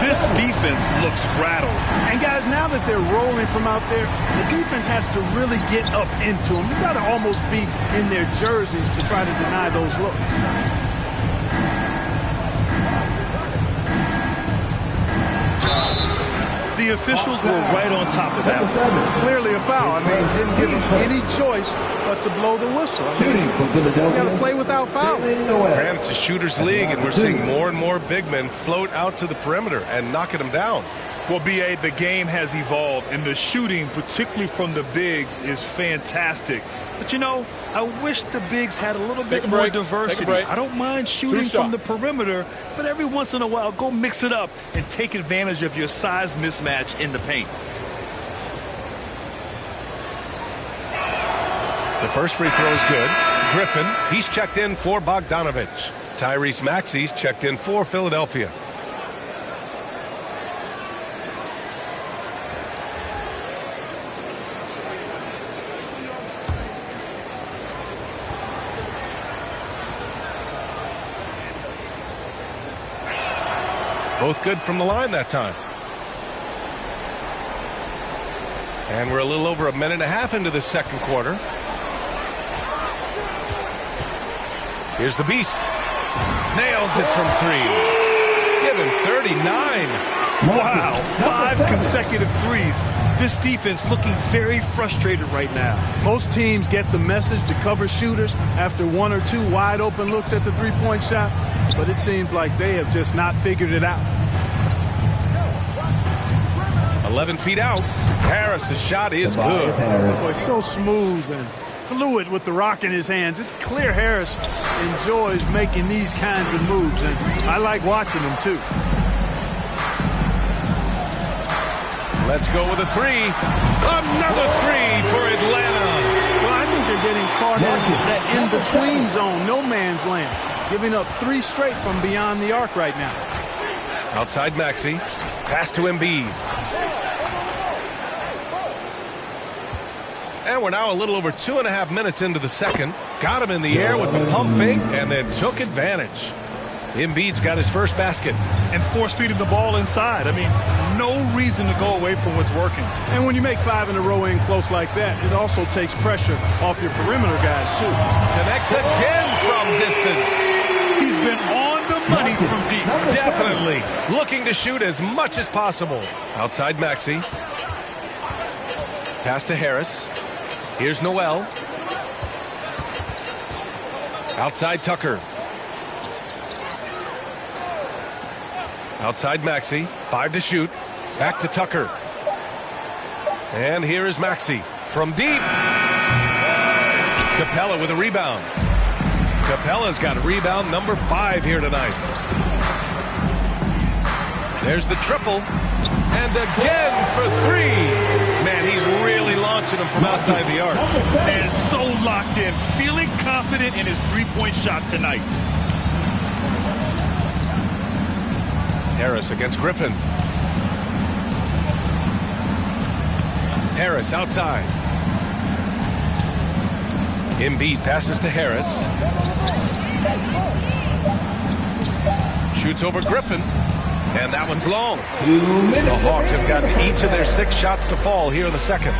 This defense looks rattled. And guys, now that they're rolling from out there, the defense has to really get up into them. You got to almost be in their jerseys to try to deny those looks. The officials were right on top of that. Clearly a foul. I mean, didn't give them any choice but to blow the whistle. I mean, you got to play without foul. Graham, it's a shooter's league, and we're seeing more and more big men float out to the perimeter and knocking them down. Well, B.A., the game has evolved, and the shooting, particularly from the bigs, is fantastic. But, you know, I wish the bigs had a little bit more diversity. I don't mind shooting from the perimeter, but every once in a while, go mix it up and take advantage of your size mismatch in the paint. The first free throw is good. Griffin, he's checked in for Bogdanovich. Tyrese Maxey's checked in for Philadelphia. Both good from the line that time. And we're a little over a minute and a half into the second quarter. Here's the Beast. Nails it from 3. Give him 39. Wow, 5 consecutive threes. This defense looking very frustrated right now. Most teams get the message to cover shooters after 1 or 2 wide open looks at the three-point shot, but it seems like they have just not figured it out. 11 feet out. Harris's shot is good. Boy, so smooth and fluid with the rock in his hands. It's clear Harris enjoys making these kinds of moves, and I like watching him too. Let's go with a 3. Another 3 for Atlanta. Well, I think they're getting caught in that in-between zone, no man's land, giving up 3 straight from beyond the arc right now. Outside Maxey. Pass to Embiid. And we're now a little over 2.5 minutes into the second. Got him in the air with the pump fake and then took advantage. Embiid's got his first basket. And force-feeding the ball inside. I mean, no reason to go away from what's working. And when you make 5 in a row in close like that, it also takes pressure off your perimeter guys, too. Connects again from distance. He's been on the money from deep. Definitely. Looking to shoot as much as possible. Outside Maxey. Pass to Harris. Here's Noel. Outside Tucker. Outside Maxey. 5 to shoot. Back to Tucker. And here is Maxey from deep. Capella with a rebound. Capella's got rebound number 5 here tonight. There's the triple. And again for 3. Man, he's really launching them from outside the arc. And so locked in, feeling confident in his three-point shot tonight. Harris against Griffin. Harris outside. Embiid passes to Harris. Shoots over Griffin. And that one's long. The Hawks have gotten each of their 6 shots to fall here in the second.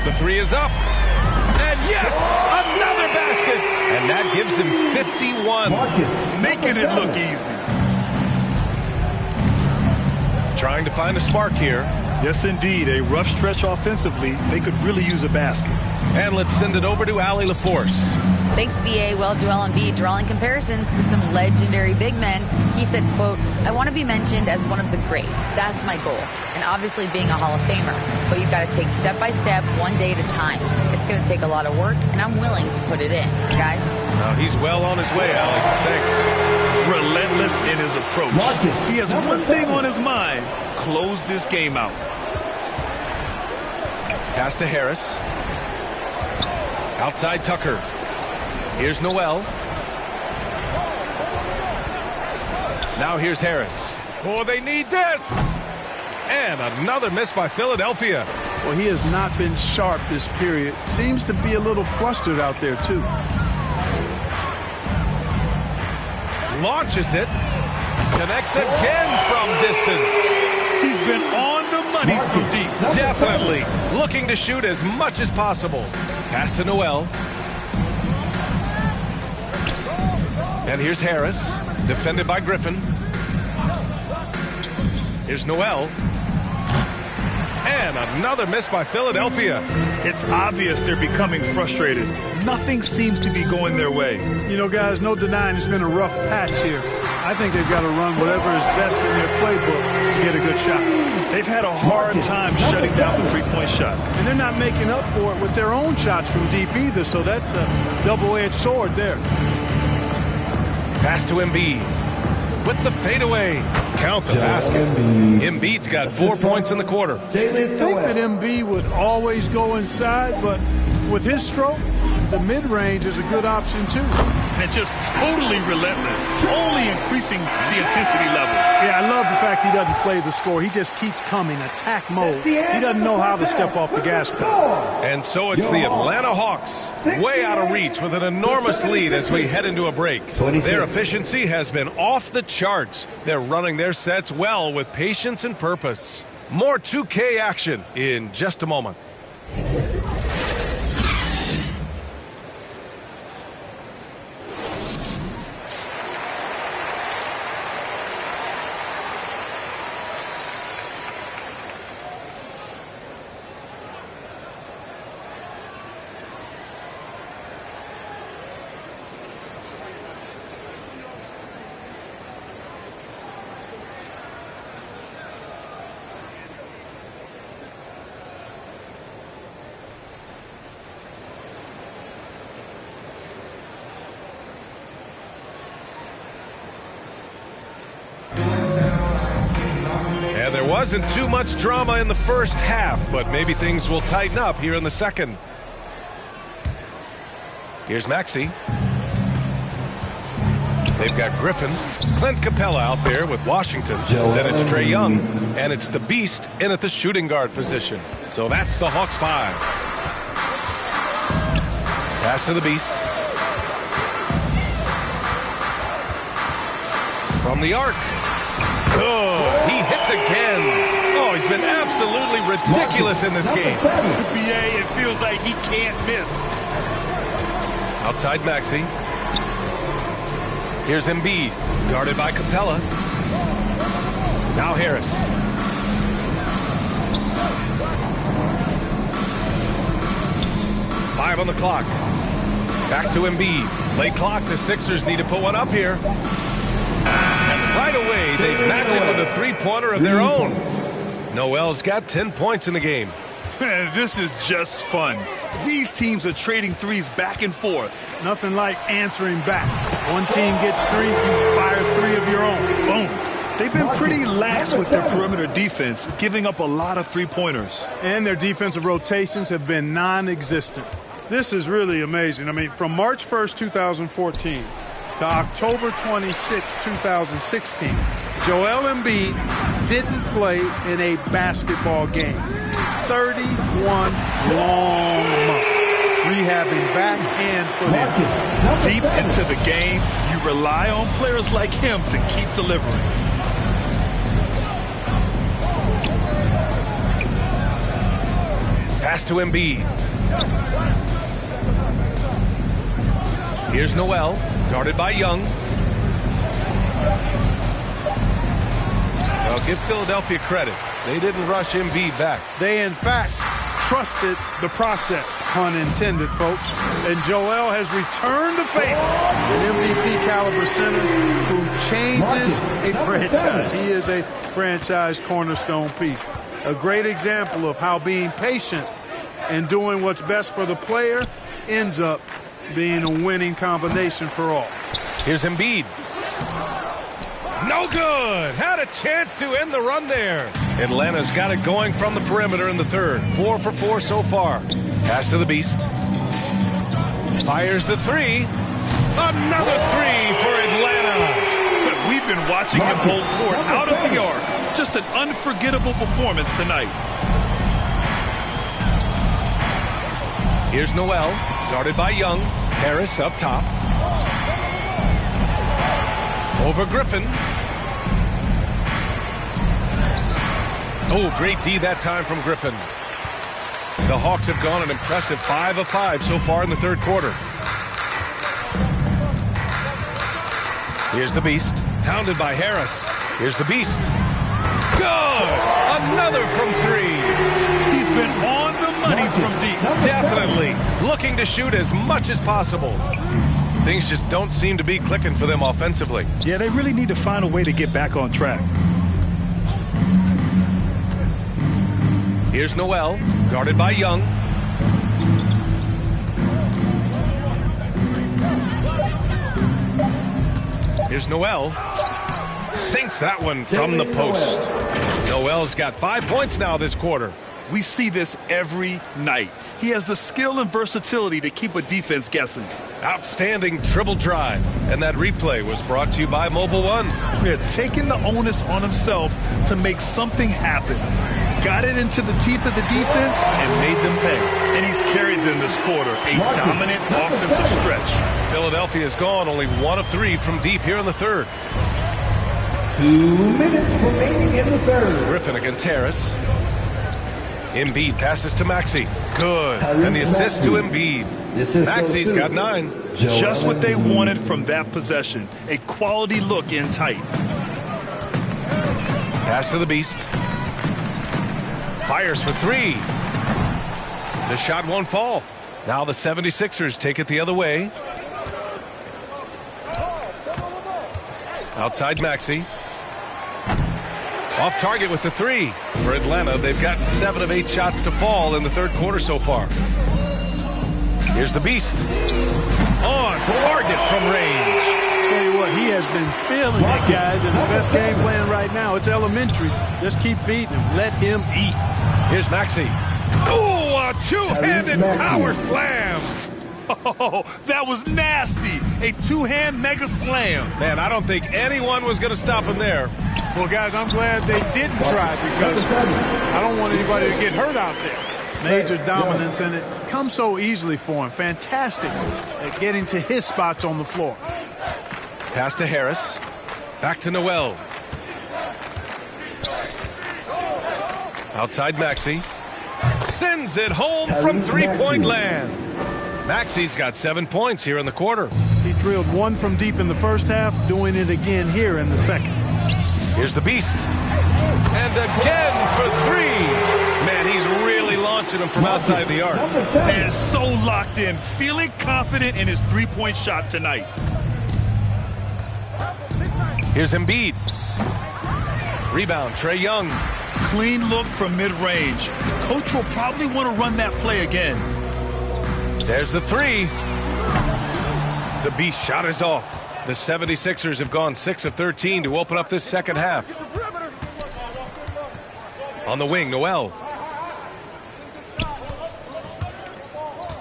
The 3 is up. And yes, another basket. And that gives him 51. Making it look easy. Trying to find a spark here. Yes, indeed. A rough stretch offensively. They could really use a basket. And let's send it over to Allie LaForce. Thanks, BA. Well, Joel Embiid drawing comparisons to some legendary big men. He said, quote, I want to be mentioned as one of the greats. That's my goal. And obviously being a Hall of Famer. But you've got to take step by step, one day at a time. It's going to take a lot of work, and I'm willing to put it in. Guys? He's well on his way, Allie. Thanks. Relentless in his approach. He has one thing on his mind. Close this game out. Pass to Harris. Outside Tucker. Here's Noel. Now here's Harris. Oh, they need this! And another miss by Philadelphia. Well, he has not been sharp this period. Seems to be a little flustered out there, too. Launches it. Connects again from distance. He's been on the money from deep. Definitely. Looking to shoot as much as possible. Pass to Noel. And here's Harris, defended by Griffin. Here's Noel. And another miss by Philadelphia. It's obvious they're becoming frustrated. Nothing seems to be going their way. You know, guys, no denying it's been a rough patch here. I think they've got to run whatever is best in their playbook to get a good shot. They've had a hard time shutting down the three-point shot. And they're not making up for it with their own shots from deep either, so that's a double-edged sword there. Pass to Embiid with the fadeaway. Count the basket. Embiid's got 4 points in the quarter. I think that Embiid would always go inside, but with his stroke, the mid-range is a good option too. And just totally relentless, only increasing the intensity level. Yeah, I love the fact he doesn't play the score. He just keeps coming, attack mode. He doesn't know how to step off the gas pedal. And so it's the Atlanta Hawks, way out of reach with an enormous lead as we head into a break. Their efficiency has been off the charts. They're running their sets well with patience and purpose. More 2K action in just a moment. There wasn't too much drama in the first half, but maybe things will tighten up here in the second. Here's Maxey. They've got Griffin, Clint Capella out there with Washington. Then it's Trae Young, and it's the Beast in at the shooting guard position. So that's the Hawks 5. Pass to the Beast. From the arc. Good. He hits again. Oh, he's been absolutely ridiculous in this game. BA, it feels like he can't miss. Outside Maxey. Here's Embiid, guarded by Capella. Now Harris. Five on the clock. Back to Embiid. Late clock. The Sixers need to put one up here. And right away, they match it with a three-pointer of their own. Noel's got 10 points in the game. This is just fun. These teams are trading threes back and forth. Nothing like answering back. One team gets 3, you fire 3 of your own. Boom. They've been pretty lax with their perimeter defense, giving up a lot of three-pointers. And their defensive rotations have been non-existent. This is really amazing. I mean, from March 1st, 2014 to October 26, 2016, Joel Embiid didn't play in a basketball game. 31 long months, rehabbing back and foot Deep into the game, you rely on players like him to keep delivering. Pass to Embiid. Here's Noel, guarded by Young. Well, give Philadelphia credit. They didn't rush Embiid back. They, in fact, trusted the process, pun intended, folks. And Joel has returned the favor. An MVP caliber center who changes a franchise. He is a franchise cornerstone piece. A great example of how being patient and doing what's best for the player ends up being a winning combination for all. Here's Embiid. No good. Had a chance to end the run there. Atlanta's got it going from the perimeter in the third. 4 for 4 so far. Pass to the Beast. Fires the 3. Another 3 for Atlanta. We've been watching him hold court out of the arc. Just an unforgettable performance tonight. Here's Noel, guarded by Young. Harris up top. Over Griffin. Oh, great D that time from Griffin. The Hawks have gone an impressive 5 of 5 so far in the third quarter. Here's the Beast, hounded by Harris. Here's the Beast. Good! Another from 3. He's been on the money from deep. Definitely. Looking to shoot as much as possible. Things just don't seem to be clicking for them offensively. Yeah, they really need to find a way to get back on track. Here's Noel, guarded by Young. Here's Noel. Sinks that one from the post. Noel's got 5 points now this quarter. We see this every night. He has the skill and versatility to keep a defense guessing. Outstanding dribble drive. And that replay was brought to you by Mobile One. They're taking the onus on himself to make something happen. Got it into the teeth of the defense and made them pay. And he's carried them this quarter. A dominant offensive stretch. Philadelphia's gone only 1 of 3 from deep here in the third. 2 minutes remaining in the third. Griffin against Harris. Embiid passes to Maxey. Good. And the assist to Embiid. Maxey's got 9. Just what they wanted from that possession. A quality look in tight. Pass to the Beast. Fires for 3. The shot won't fall. Now the 76ers take it the other way. Outside Maxey. Off target with the 3. For Atlanta, they've gotten 7 of 8 shots to fall in the third quarter so far. Here's the Beast. On target from range. Tell you what, he has been feeling it, guys, and the best game plan right now, it's elementary. Just keep feeding him. Let him eat. Here's Maxey. Oh, a two-handed power slam. Oh, that was nasty. A two-hand mega slam. Man, I don't think anyone was going to stop him there. Well, guys, I'm glad they didn't try because I don't want anybody to get hurt out there. Major dominance, and it comes so easily for him. Fantastic at getting to his spots on the floor. Pass to Harris. Back to Noel. Outside Maxey. Sends it home from three-point land. Maxey's got 7 points here in the quarter. He drilled 1 from deep in the first half, doing it again here in the second. Here's the Beast. And again for 3. Man, he's really launching him from outside the arc. And so locked in, feeling confident in his three-point shot tonight. Here's Embiid. Rebound, Trae Young. Clean look from mid-range. Coach will probably want to run that play again. There's the three. The beast shot is off. The 76ers have gone 6 of 13 to open up this second half. On the wing, Noel.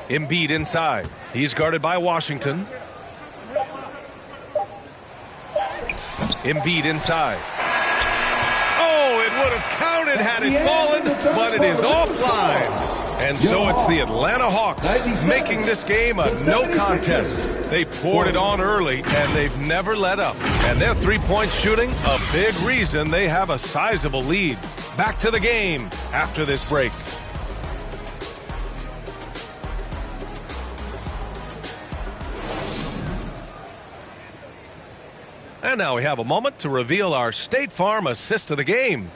Embiid inside. He's guarded by Washington. Embiid inside. Oh, it would have counted had it fallen, but it is offline. And so it's the Atlanta Hawks making this game a no contest. They poured it on early, and they've never let up. And their three-point shooting, a big reason they have a sizable lead. Back to the game after this break. And now we have a moment to reveal our State Farm assist of the game.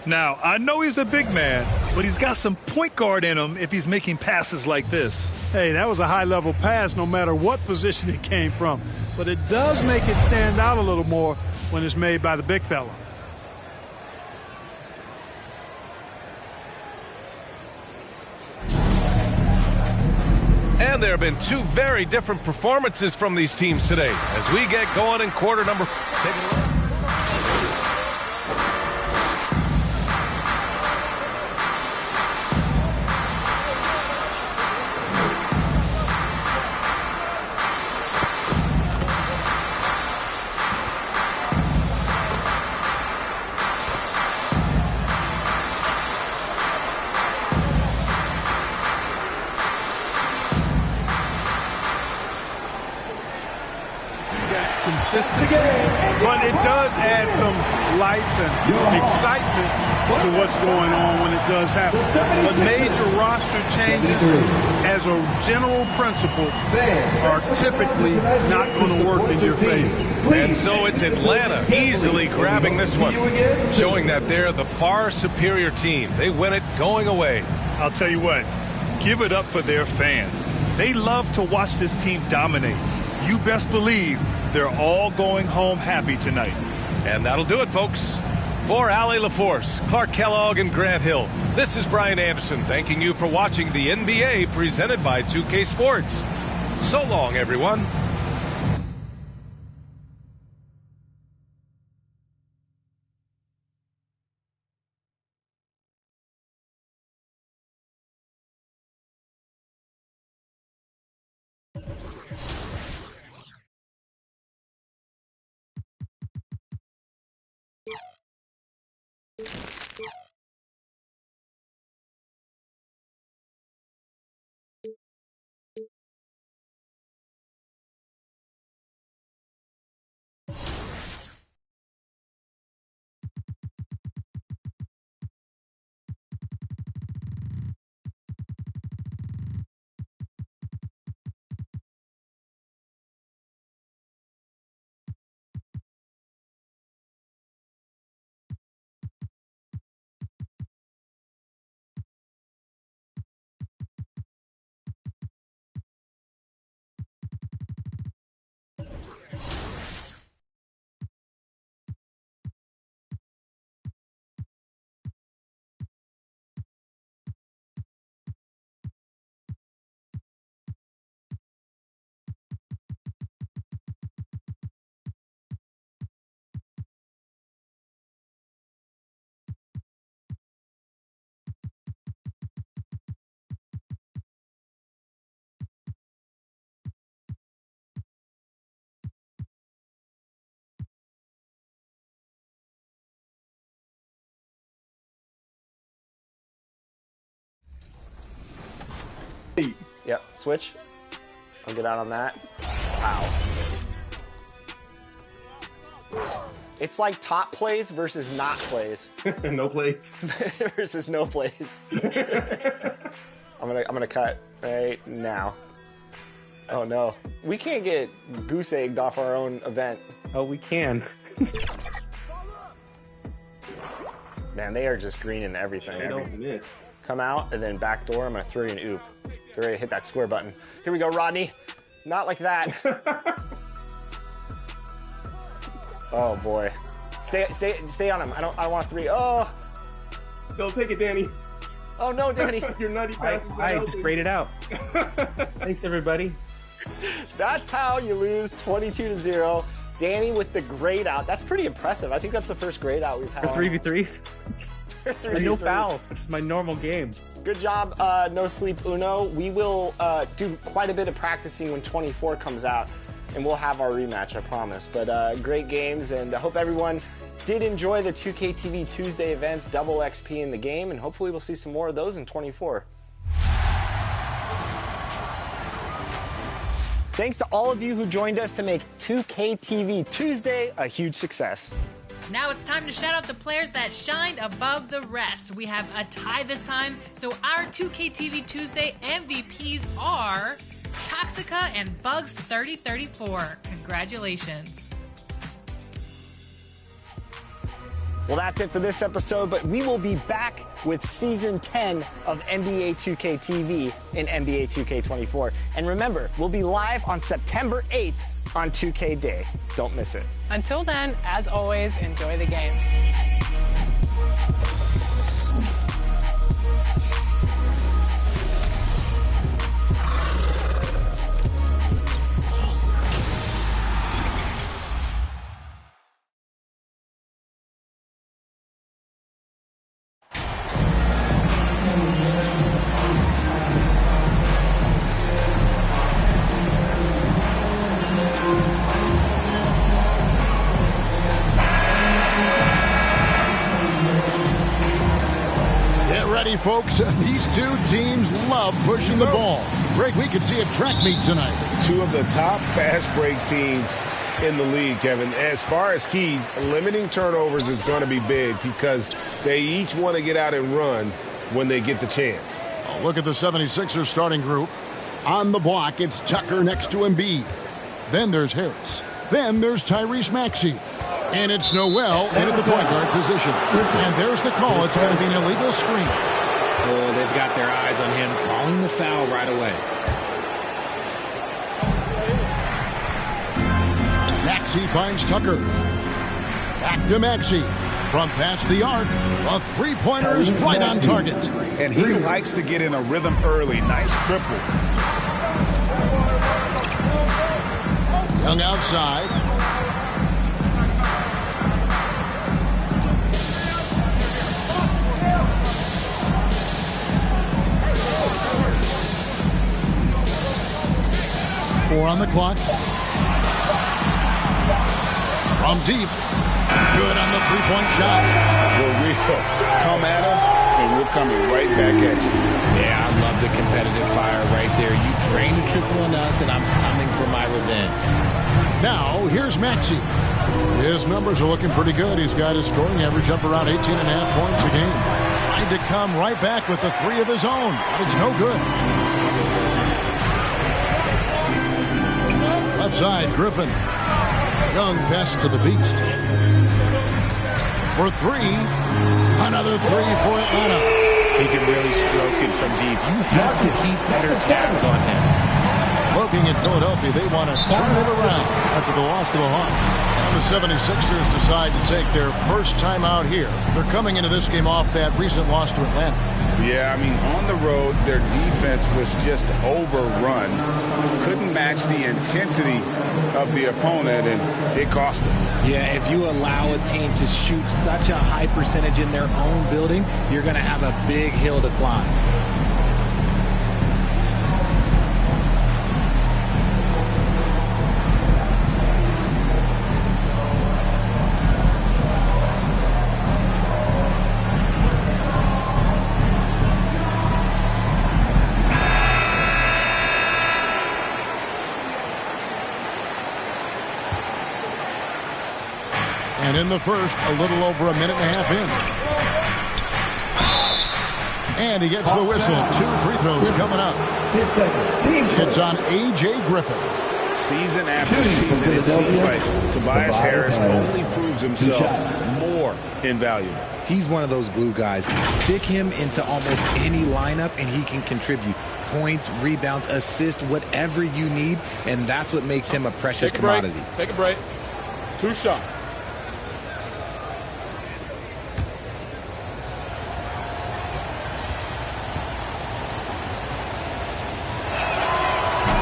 Now, I know he's a big man, but he's got some point guard in him if he's making passes like this. Hey, that was a high-level pass no matter what position it came from. But it does make it stand out a little more when it's made by the big fella. And there have been two very different performances from these teams today as we get going in quarter number. Consistent, but it does add some life and excitement to what's going on when it does happen. But major roster changes, as a general principle, are typically not going to work in your favor. And so it's Atlanta easily grabbing this one, showing that they're the far superior team. They win it going away. I'll tell you what, give it up for their fans. They love to watch this team dominate. You best believe they're all going home happy tonight. And that'll do it, folks. For Allie LaForce, Clark Kellogg, and Grant Hill, this is Brian Anderson thanking you for watching the NBA presented by 2K Sports. So long, everyone. Yep, switch. I'll get out on that. Wow. It's like top plays versus not plays. No plays. Versus no plays. I'm gonna cut right now. Oh no. We can't get goose egged off our own event. Oh, we can. Man, they are just greening everything. They don't miss. Come out and then back door. I'm gonna throw you an oop. Get ready to hit that square button. Here we go, Rodney. Not like that. Oh boy. Stay on him. I don't want three. Oh. Don't take it, Danny. Oh no, Danny. You're nutty. I just sprayed it out. Thanks, everybody. That's how you lose 22-0. Danny with the grade out. That's pretty impressive. I think that's the first grade out we've had. For 3v3s? And no fouls, which is my normal game. Good job, No Sleep Uno. We will do quite a bit of practicing when 24 comes out, and we'll have our rematch, I promise. But great games, and I hope everyone did enjoy the 2K TV Tuesday events, double XP in the game, and hopefully we'll see some more of those in 24. Thanks to all of you who joined us to make 2K TV Tuesday a huge success. Now it's time to shout out the players that shined above the rest. We have a tie this time, so our 2K TV Tuesday MVPs are Toxica and Bugs3034. Congratulations. Well, that's it for this episode, but we will be back with Season 10 of NBA 2K TV in NBA 2K24. And remember, we'll be live on September 8th on 2K Day. Don't miss it. Until then, as always, enjoy the game. Folks, these two teams love pushing the ball. Greg, we could see a track meet tonight. Two of the top fast break teams in the league, Kevin. As far as keys, limiting turnovers is going to be big because they each want to get out and run when they get the chance. Oh, look at the 76ers starting group. On the block, it's Tucker next to Embiid. Then there's Harris. Then there's Tyrese Maxey. And it's Noel in at the point guard position. And there's the call. It's going to be an illegal screen. Oh, they've got their eyes on him, calling the foul right away. Maxey finds Tucker. Back to Maxey. From past the arc, a three-pointer is right on target. And he likes to get in a rhythm early. Nice triple. Young outside. Four on the clock. From deep. Good on the three-point shot. Well, we'll come at us, and we're coming right back at you. Yeah, I love the competitive fire right there. You drain a triple on us, and I'm coming for my revenge. Now, here's Maxey. His numbers are looking pretty good. He's got his scoring average up around 18.5 points a game. Trying to come right back with the three of his own, but it's no good. Left side, Griffin. Young pass to the Beast. For three. Another three for Atlanta. He can really stroke it from deep. You have to keep better tabs on him. Looking at Philadelphia, they want to turn it around after the loss to the Hawks. The 76ers decide to take their first time out here. They're coming into this game off that recent loss to Atlanta. Yeah, I mean, on the road, their defense was just overrun. Couldn't match the intensity of the opponent, and it cost them. Yeah, if you allow a team to shoot such a high percentage in their own building, you're going to have a big hill to climb. And in the first, a little over a minute and a half in. And he gets the whistle. 2 free throws coming up. It's on A.J. Griffin. Season after season, it seems like Tobias Harris only proves himself more invaluable. He's one of those glue guys. Stick him into almost any lineup, and he can contribute. Points, rebounds, assists, whatever you need, and that's what makes him a precious commodity. Take a break. 2 shots.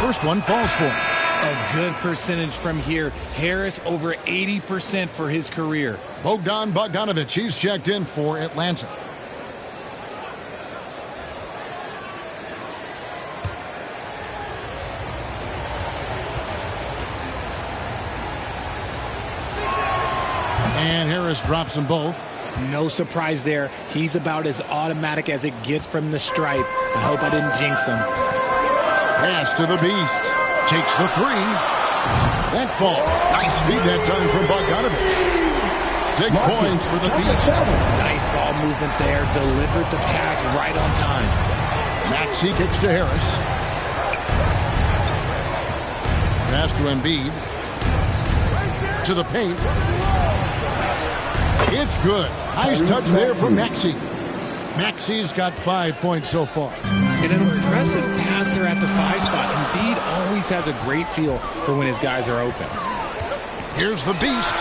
First one falls for him. A good percentage from here. Harris over 80% for his career. Bogdan Bogdanovic, he's checked in for Atlanta. And Harris drops them both. No surprise there. He's about as automatic as it gets from the stripe. I hope I didn't jinx him. Pass to the Beast. Takes the three. That falls. Nice feed that time from Bogdanovic. 6 points for the Beast. Nice ball movement there. Delivered the pass right on time. Maxey kicks to Harris. Pass to Embiid. To the paint. It's good. Nice touch there from Maxey. Maxey's got 5 points so far. And an impressive passer at the 5 spot. Embiid always has a great feel for when his guys are open. Here's the Beast.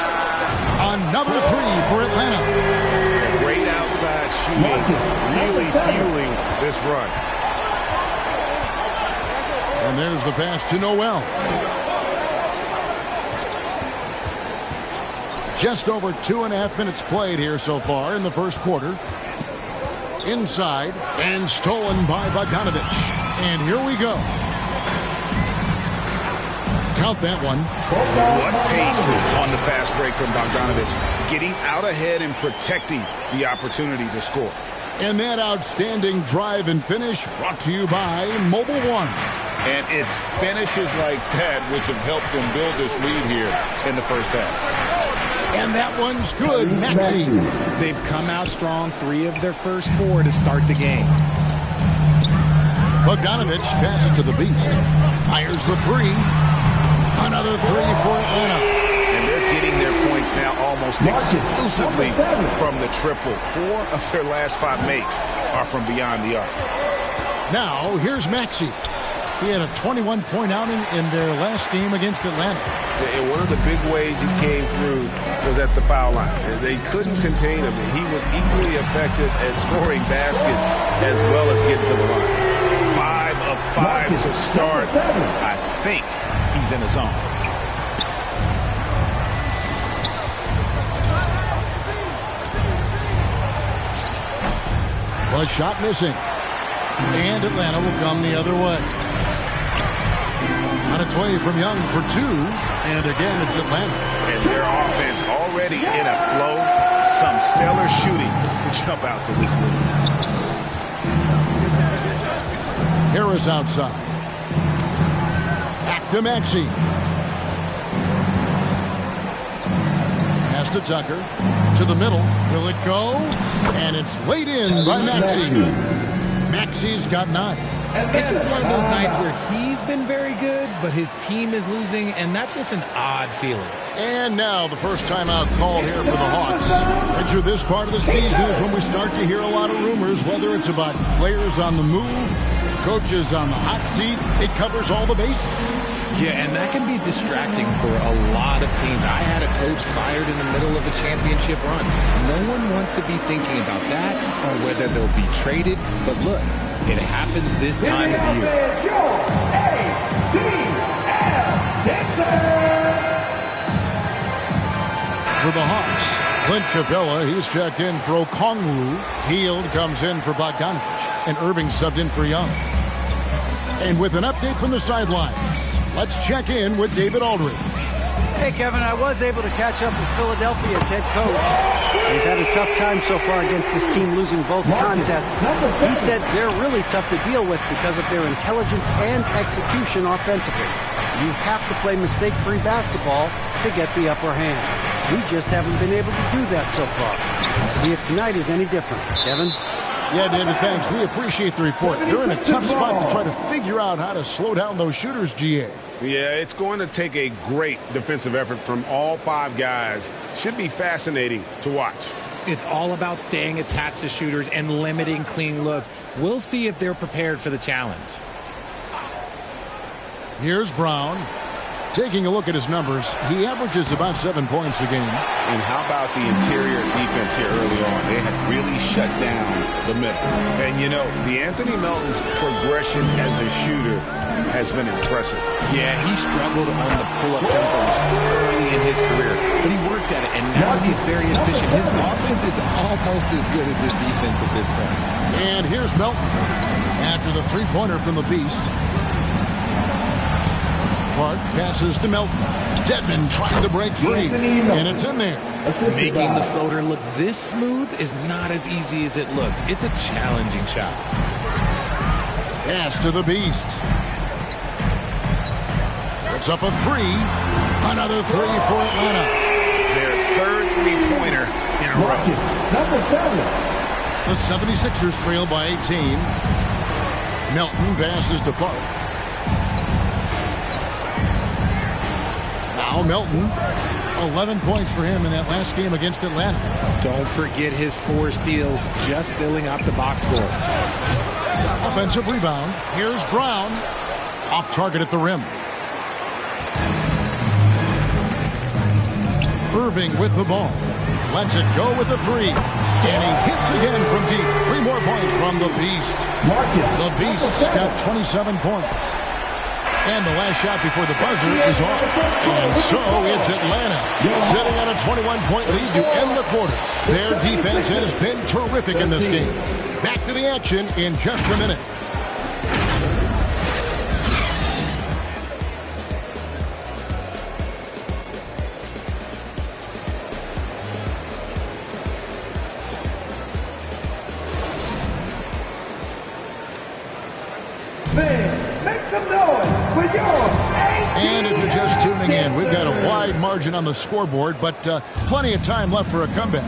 Another three for Atlanta. Great outside shooting. Really fueling this run. And there's the pass to Noel. Just over 2.5 minutes played here so far in the first quarter. Inside and stolen by Bogdanovic. And here we go. Count that one. What pace on the fast break from Bogdanovic. Getting out ahead and protecting the opportunity to score. And that outstanding drive and finish brought to you by Mobile One. And it's finishes like that which have helped them build this lead here in the first half. And that one's good. Maxey. They've come out strong 3 of their first 4 to start the game. Bogdanovic passes to the Beast. Fires the 3. Another 3 for Atlanta. And they're getting their points now almost exclusively from the triple. 4 of their last 5 makes are from beyond the arc. Now, here's Maxey. He had a 21-point outing in their last game against Atlanta. And one of the big ways he came through was at the foul line. They couldn't contain him. He was equally effective at scoring baskets as well as getting to the line. 5 of 5 to start. I think he's in his zone. Was shot missing. And Atlanta will come the other way. On its way from Young for 2. And again, it's Atlanta. And their offense already in a flow. Some stellar shooting to jump out to this lead. Harris outside. Back to Maxey. Pass to Tucker. To the middle. Will it go? And it's laid in by Maxey. Maxey's got 9. This is one of those nights where he's been very good, but his team is losing, and that's just an odd feeling. And now the first timeout called here for the Hawks. Enter this part of the season is when we start to hear a lot of rumors, whether it's about players on the move, coaches on the hot seat. It covers all the bases. Yeah, and that can be distracting for a lot of teams. I had a coach fired in the middle of a championship run. No one wants to be thinking about that or whether they'll be traded. But look, it happens this time of year. For the Hawks, Clint Capella, he's checked in for Okongwu. Hield comes in for Bogdanovic. And Irving subbed in for Young. And with an update from the sidelines, let's check in with David Aldridge. Hey, Kevin, I was able to catch up with Philadelphia's head coach. They've had a tough time so far against this team, losing both contests. He said they're really tough to deal with because of their intelligence and execution offensively. You have to play mistake-free basketball to get the upper hand. We just haven't been able to do that so far. We'll see if tonight is any different. Kevin? Yeah, David, thanks. We appreciate the report. They're in a tough spot to try to figure out how to slow down those shooters, GA. Yeah, it's going to take a great defensive effort from all 5 guys. Should be fascinating to watch. It's all about staying attached to shooters and limiting clean looks. We'll see if they're prepared for the challenge. Here's Brown. Taking a look at his numbers, he averages about 7 points a game. And how about the interior defense here early on? They have really shut down the middle. And, you know, the Anthony Melton's progression as a shooter has been impressive. Yeah, he struggled on the pull-up jumpers early in his career, but he worked at it, and now he's very efficient. His offense is almost as good as his defense at this point. And here's Melton after the three-pointer from the Beast. Kart passes to Melton. Dedmon trying to break free, and it's in there. Making the floater look this smooth is not as easy as it looked. It's a challenging shot. Pass to the Beast. Puts up a three. Another three for Atlanta. Their third three-pointer in a row. Number 7. The 76ers trail by 18. Melton passes to Park. Now Melton, 11 points for him in that last game against Atlanta. Don't forget his 4 steals, just filling up the box score. Offensive rebound. Here's Brown. Off target at the rim. Irving with the ball. Lets it go with the three. And he hits again from deep. 3 more points from the Beast. The Beast's got 27 points. And the last shot before the buzzer is off. And so it's Atlanta sitting on a 21-point lead to end the quarter. Their defense has been terrific in this game. Back to the action in just a minute. Make some noise for your And if you're just tuning in, we've got a wide margin on the scoreboard, but plenty of time left for a comeback.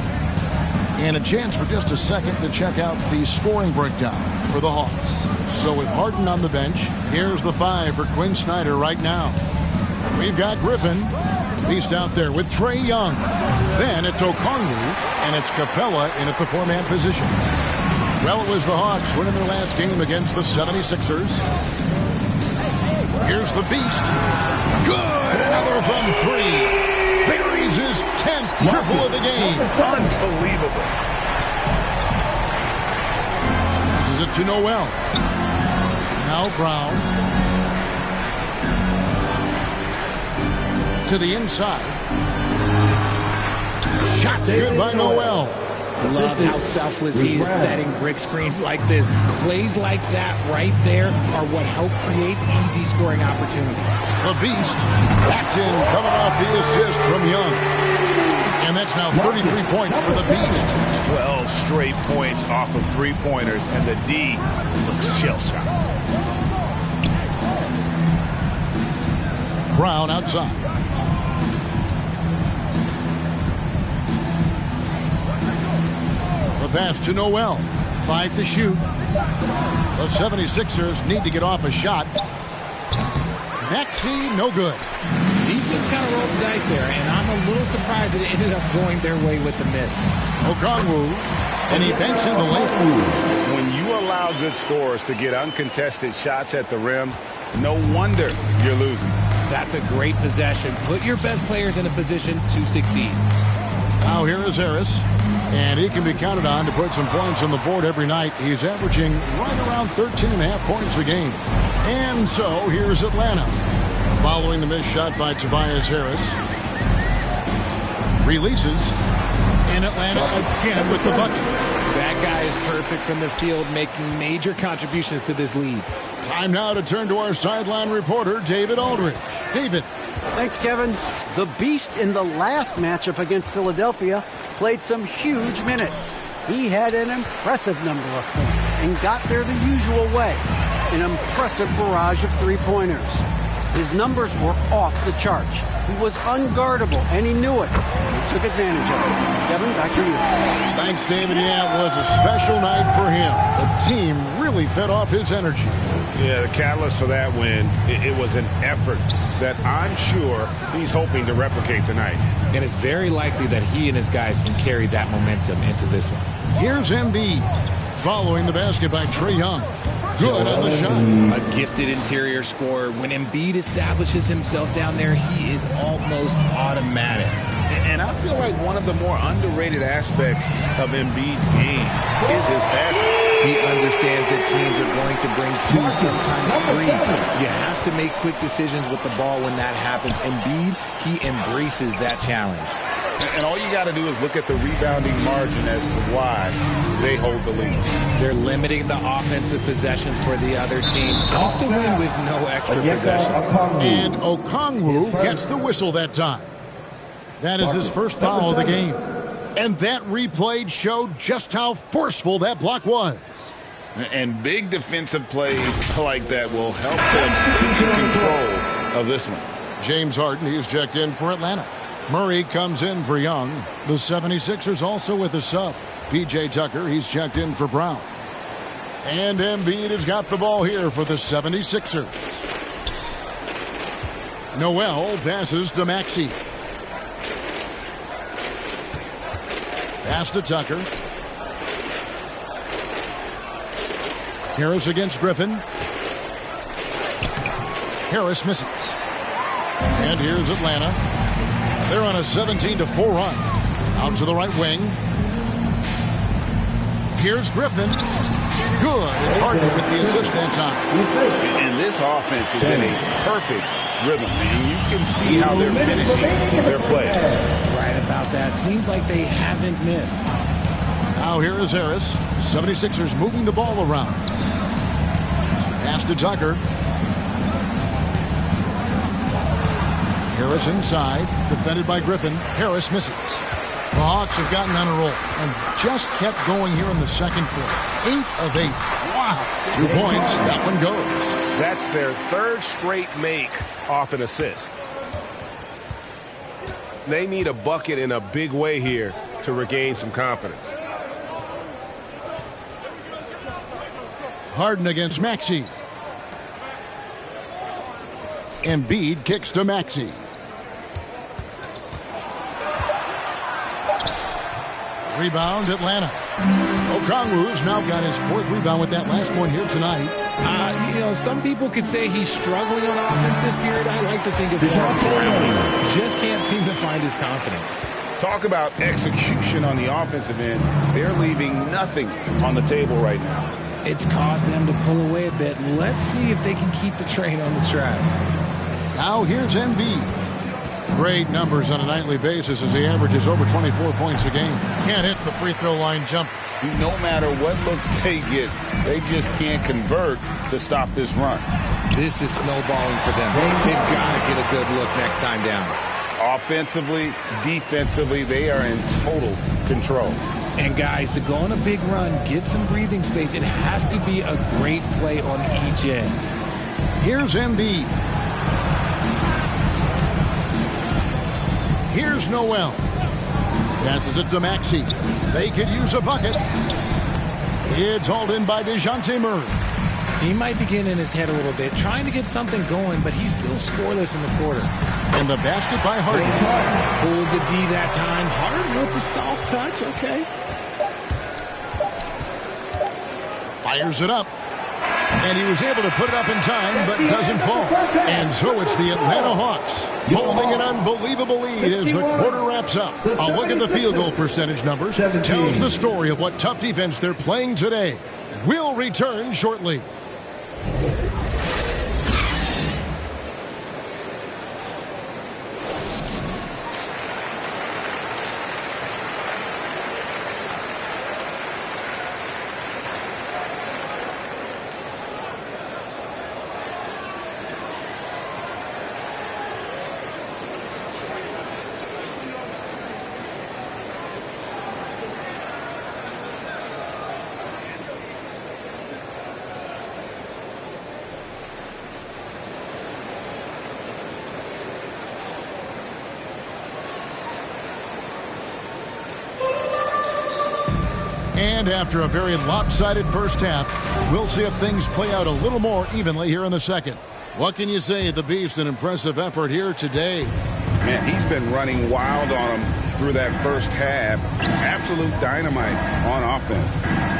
And a chance for just a second to check out the scoring breakdown for the Hawks. So with Harden on the bench, here's the 5 for Quinn Snyder right now. We've got Griffin. Beast out there with Trae Young. Then it's Okongwu, and it's Capella in at the 4-man position. Well, it was the Hawks winning their last game against the 76ers. Here's the Beast. Good! Another from 3. Buries his 10th triple of the game. Unbelievable. This is it to Noel. Now Brown. To the inside. Shots good by Noel. Love how selfless he is setting brick screens like this. Plays like that right there are what help create easy scoring opportunities. The Beast backs in, coming off the assist from Young. And that's now 33 points for the Beast. 12 straight points off of three-pointers, and the D looks shell-shocked. Brown outside. Pass to Noel. 5 to shoot. The 76ers need to get off a shot. Maxey, no good. Defense kind of rolled the dice there, and I'm a little surprised it ended up going their way with the miss. Okongwu, and he banks in the lane. When you allow good scorers to get uncontested shots at the rim, no wonder you're losing. That's a great possession. Put your best players in a position to succeed. Now here is Harris. And he can be counted on to put some points on the board every night. He's averaging right around 13.5 points a game. And so here's Atlanta. Following the missed shot by Tobias Harris. Releases. And Atlanta again with the bucket. That guy is perfect from the field, making major contributions to this lead. Time now to turn to our sideline reporter, David Aldridge. David. Thanks, Kevin. The Beast in the last matchup against Philadelphia played some huge minutes. He had an impressive number of points and got there the usual way. An impressive barrage of three-pointers. His numbers were off the charts. He was unguardable, and he knew it. He took advantage of it. Kevin, back to you. Thanks, David. Yeah, it was a special night for him. The team really fed off his energy. Yeah, the catalyst for that win, it was an effort that I'm sure he's hoping to replicate tonight. And it's very likely that he and his guys can carry that momentum into this one. Here's Embiid, following the basket by Trae Young. Good on the shot. A gifted interior scorer. When Embiid establishes himself down there, he is almost automatic. And I feel like one of the more underrated aspects of Embiid's game is his passing. He understands that teams are going to bring 2, sometimes 3. You have to make quick decisions with the ball when that happens. Embiid, he embraces that challenge. And all you got to do is look at the rebounding margin as to why they hold the lead. They're limiting the offensive possessions for the other team. Tough to win with no extra possessions. And Okongwu gets the whistle that time. That is his first foul of the game. And that replay showed just how forceful that block was. And big defensive plays like that will help them stay in control of this one. James Harden, he's checked in for Atlanta. Murray comes in for Young. The 76ers also with a sub. P.J. Tucker, he's checked in for Brown. And Embiid has got the ball here for the 76ers. Noel passes to Maxey. Pass to Tucker. Harris against Griffin. Harris misses. And here's Atlanta. They're on a 17-4 run. Out to the right wing. Here's Griffin. Good. It's Harden with the assist that time. And this offense is in a perfect rhythm, man. You can see how they're finishing their play. Right about that. Seems like they haven't missed. Now here is Harris. 76ers moving the ball around. Pass to Tucker. Harris inside, defended by Griffin. Harris misses. The Hawks have gotten on a roll and just kept going here in the second quarter. 8 of 8. Wow. 2 points. That one goes. That's their third straight make off an assist. They need a bucket in a big way here to regain some confidence. Harden against Maxey. Embiid kicks to Maxey. Rebound, Atlanta. Okongwu's now got his 4th rebound with that last one here tonight. Some people could say he's struggling on offense this period. I like to think of him drowning. Just can't seem to find his confidence. Talk about execution on the offensive end. They're leaving nothing on the table right now. It's caused them to pull away a bit. Let's see if they can keep the train on the tracks. Now here's Embiid. Great numbers on a nightly basis as he averages over 24 points a game. Can't hit the free throw line jump. No matter what looks they get, they just can't convert to stop this run. This is snowballing for them. They've got to get a good look next time down. Offensively, defensively, they are in total control. And guys, to go on a big run, get some breathing space, it has to be a great play on each end. Here's Embiid. Here's Noel. Passes it to Maxey. They could use a bucket. It's hauled in by DeJounte Murray. He might be getting in his head a little bit, trying to get something going, but he's still scoreless in the quarter. And the basket by Harden. Pulled the D that time. Harden with the soft touch, okay. Fires it up. And he was able to put it up in time, but doesn't fall. And so it's the Atlanta Hawks holding an unbelievable lead as the quarter wraps up. A look at the field goal percentage numbers tells the story of what tough defense they're playing today. We'll return shortly. And after a very lopsided first half, we'll see if things play out a little more evenly here in the second. What can you say? The Beast, an impressive effort here today. Man, he's been running wild on them through that first half. Absolute dynamite on offense.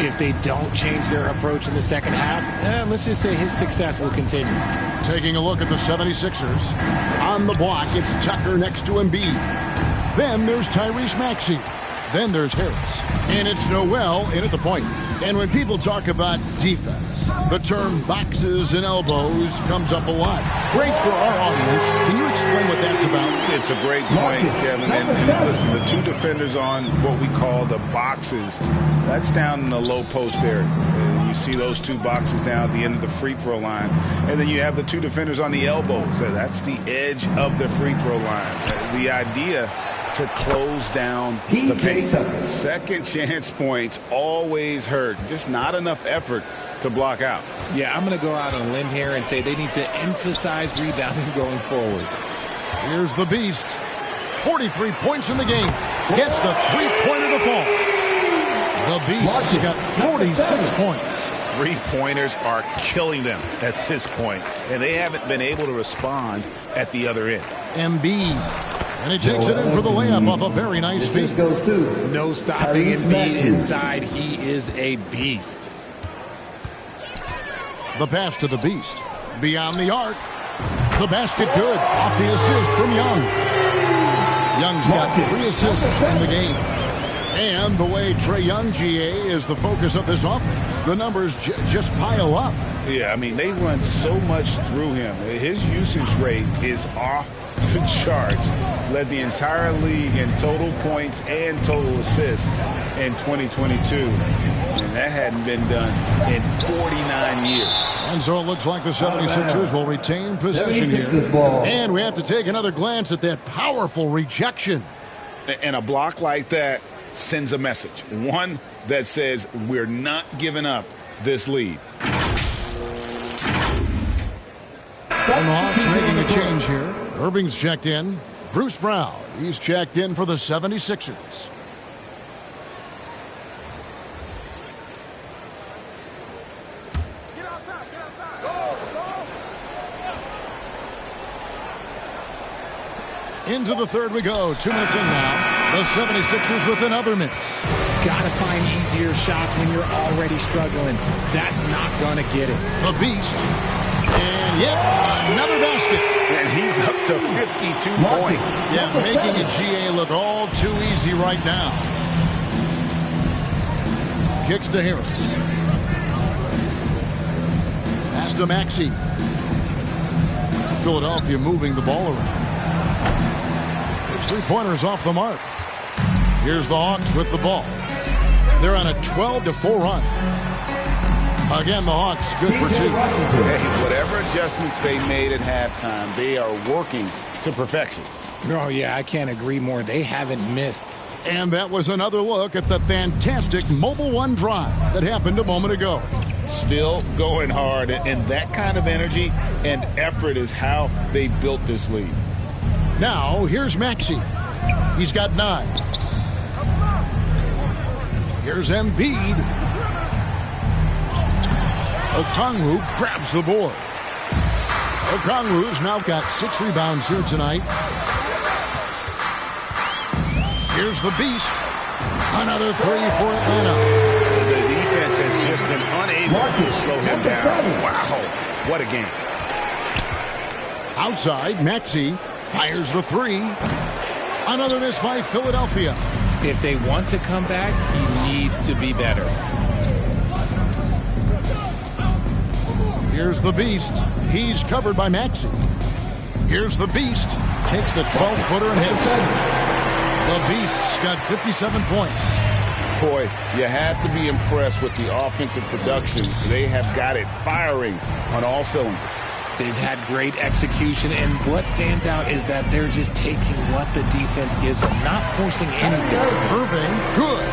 If they don't change their approach in the second half, let's just say his success will continue. Taking a look at the 76ers. On the block, it's Tucker next to Embiid. Then there's Tyrese Maxey. Then there's Harris. And it's Noel in at the point. And when people talk about defense, the term boxes and elbows comes up a lot. Great for our audience. Can you explain what that's about? It's a great point, Kevin. And listen, the two defenders on what we call the boxes, that's down in the low post area. You see those two boxes down at the end of the free throw line. And then you have the two defenders on the elbows. That's the edge of the free throw line. The idea to close down the paint. Second chance points always hurt. Just not enough effort to block out. Yeah, I'm going to go out on a limb here and say they need to emphasize rebounding going forward. Here's the Beast. 43 points in the game. Gets the three-pointer to fall. The Beast's got 46 points. Three-pointers are killing them at this point, and they haven't been able to respond at the other end. Embiid. And he takes it in for the layup off a very nice feed. No stopping Embiid inside. He is a beast. The pass to the Beast. Beyond the arc. The basket good. Off the assist from Young. Young's got 3 assists in the game. And the way Trae Young, GA, is the focus of this offense, the numbers just pile up. Yeah, I mean, they run so much through him. His usage rate is off the charts. Led the entire league in total points and total assists in 2022. And that hadn't been done in 49 years. And so it looks like the 76ers will retain possession here. And we have to take another glance at that powerful rejection. And a block like that sends a message. One that says we're not giving up this lead. And the Hawks making a change here. Irving's checked in. Bruce Brown, he's checked in for the 76ers. Into the third we go. 2 minutes in now. The 76ers with another miss. Gotta find easier shots when you're already struggling. That's not gonna get it. The Beast. And yep, another basket. And he's up to 52 points. Yeah, making a GA look all too easy right now. Kicks to Harris. Pass to Maxey. Philadelphia moving the ball around. His three-pointers off the mark. Here's the Hawks with the ball. They're on a 12-4 run. Again, the Hawks good for 2. Hey, whatever adjustments they made at halftime, they are working to perfection. Oh, yeah, I can't agree more. They haven't missed. And that was another look at the fantastic Mobile One drive that happened a moment ago. Still going hard, and that kind of energy and effort is how they built this lead. Now, here's Maxey. He's got 9. Here's Embiid. Okongwu grabs the board. Okongwu's now got 6 rebounds here tonight. Here's the Beast. Another 3 for Atlanta. The defense has just been unable to slow him down. Wow, what a game. Outside, Maxey fires the 3. Another miss by Philadelphia. If they want to come back, he needs to be better. Here's the Beast. He's covered by Maxey. Here's the Beast. Takes the 12-footer and hits. The Beast's got 57 points. Boy, you have to be impressed with the offensive production. They have got it firing on all cylinders. They've had great execution, and what stands out is that they're just taking what the defense gives them, not forcing anything. Irving, good.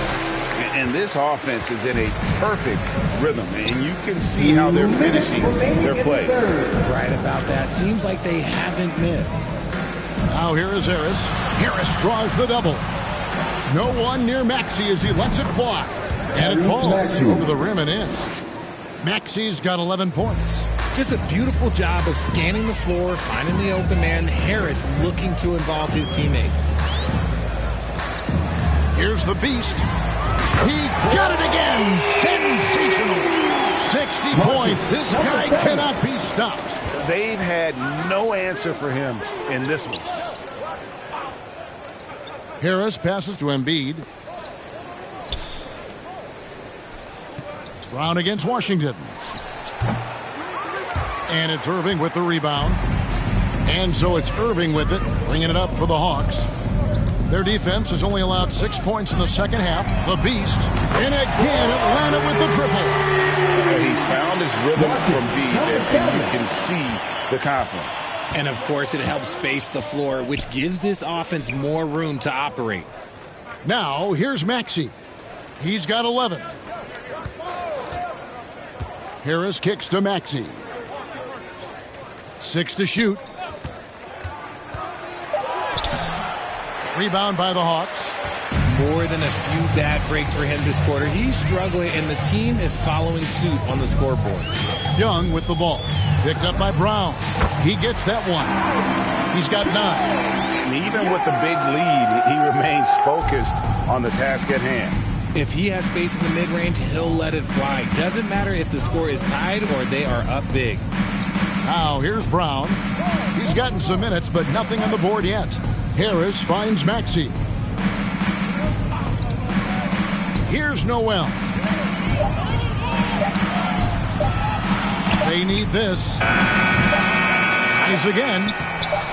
And this offense is in a perfect rhythm, and you can see how they're finishing their play. Right about that. Seems like they haven't missed. Now here is Harris. Harris draws the double. No one near Maxey as he lets it fly. And it falls over the rim and in. Maxey's got 11 points. Just a beautiful job of scanning the floor, finding the open man. Harris looking to involve his teammates. Here's the Beast. He got it again. Sensational. 60 points. This guy cannot be stopped. They've had no answer for him in this one. Harris passes to Embiid. Brown against Washington. And it's Irving with the rebound. And so it's Irving with it, bringing it up for the Hawks. Their defense has only allowed 6 points in the second half. The Beast. And again, Atlanta with the triple. He's found his rhythm from deep, and you can see the confidence. And, of course, it helps space the floor, which gives this offense more room to operate. Now, here's Maxey. He's got 11. Harris kicks to Maxey. 6 to shoot. Rebound by the Hawks. More than a few bad breaks for him this quarter. He's struggling, and the team is following suit on the scoreboard. Young with the ball. Picked up by Brown. He gets that one. He's got 9. And even with the big lead, he remains focused on the task at hand. If he has space in the mid-range, he'll let it fly. Doesn't matter if the score is tied or they are up big. Now, here's Brown. He's gotten some minutes, but nothing on the board yet. Harris finds Maxey. Here's Noel. They need this. Tries again.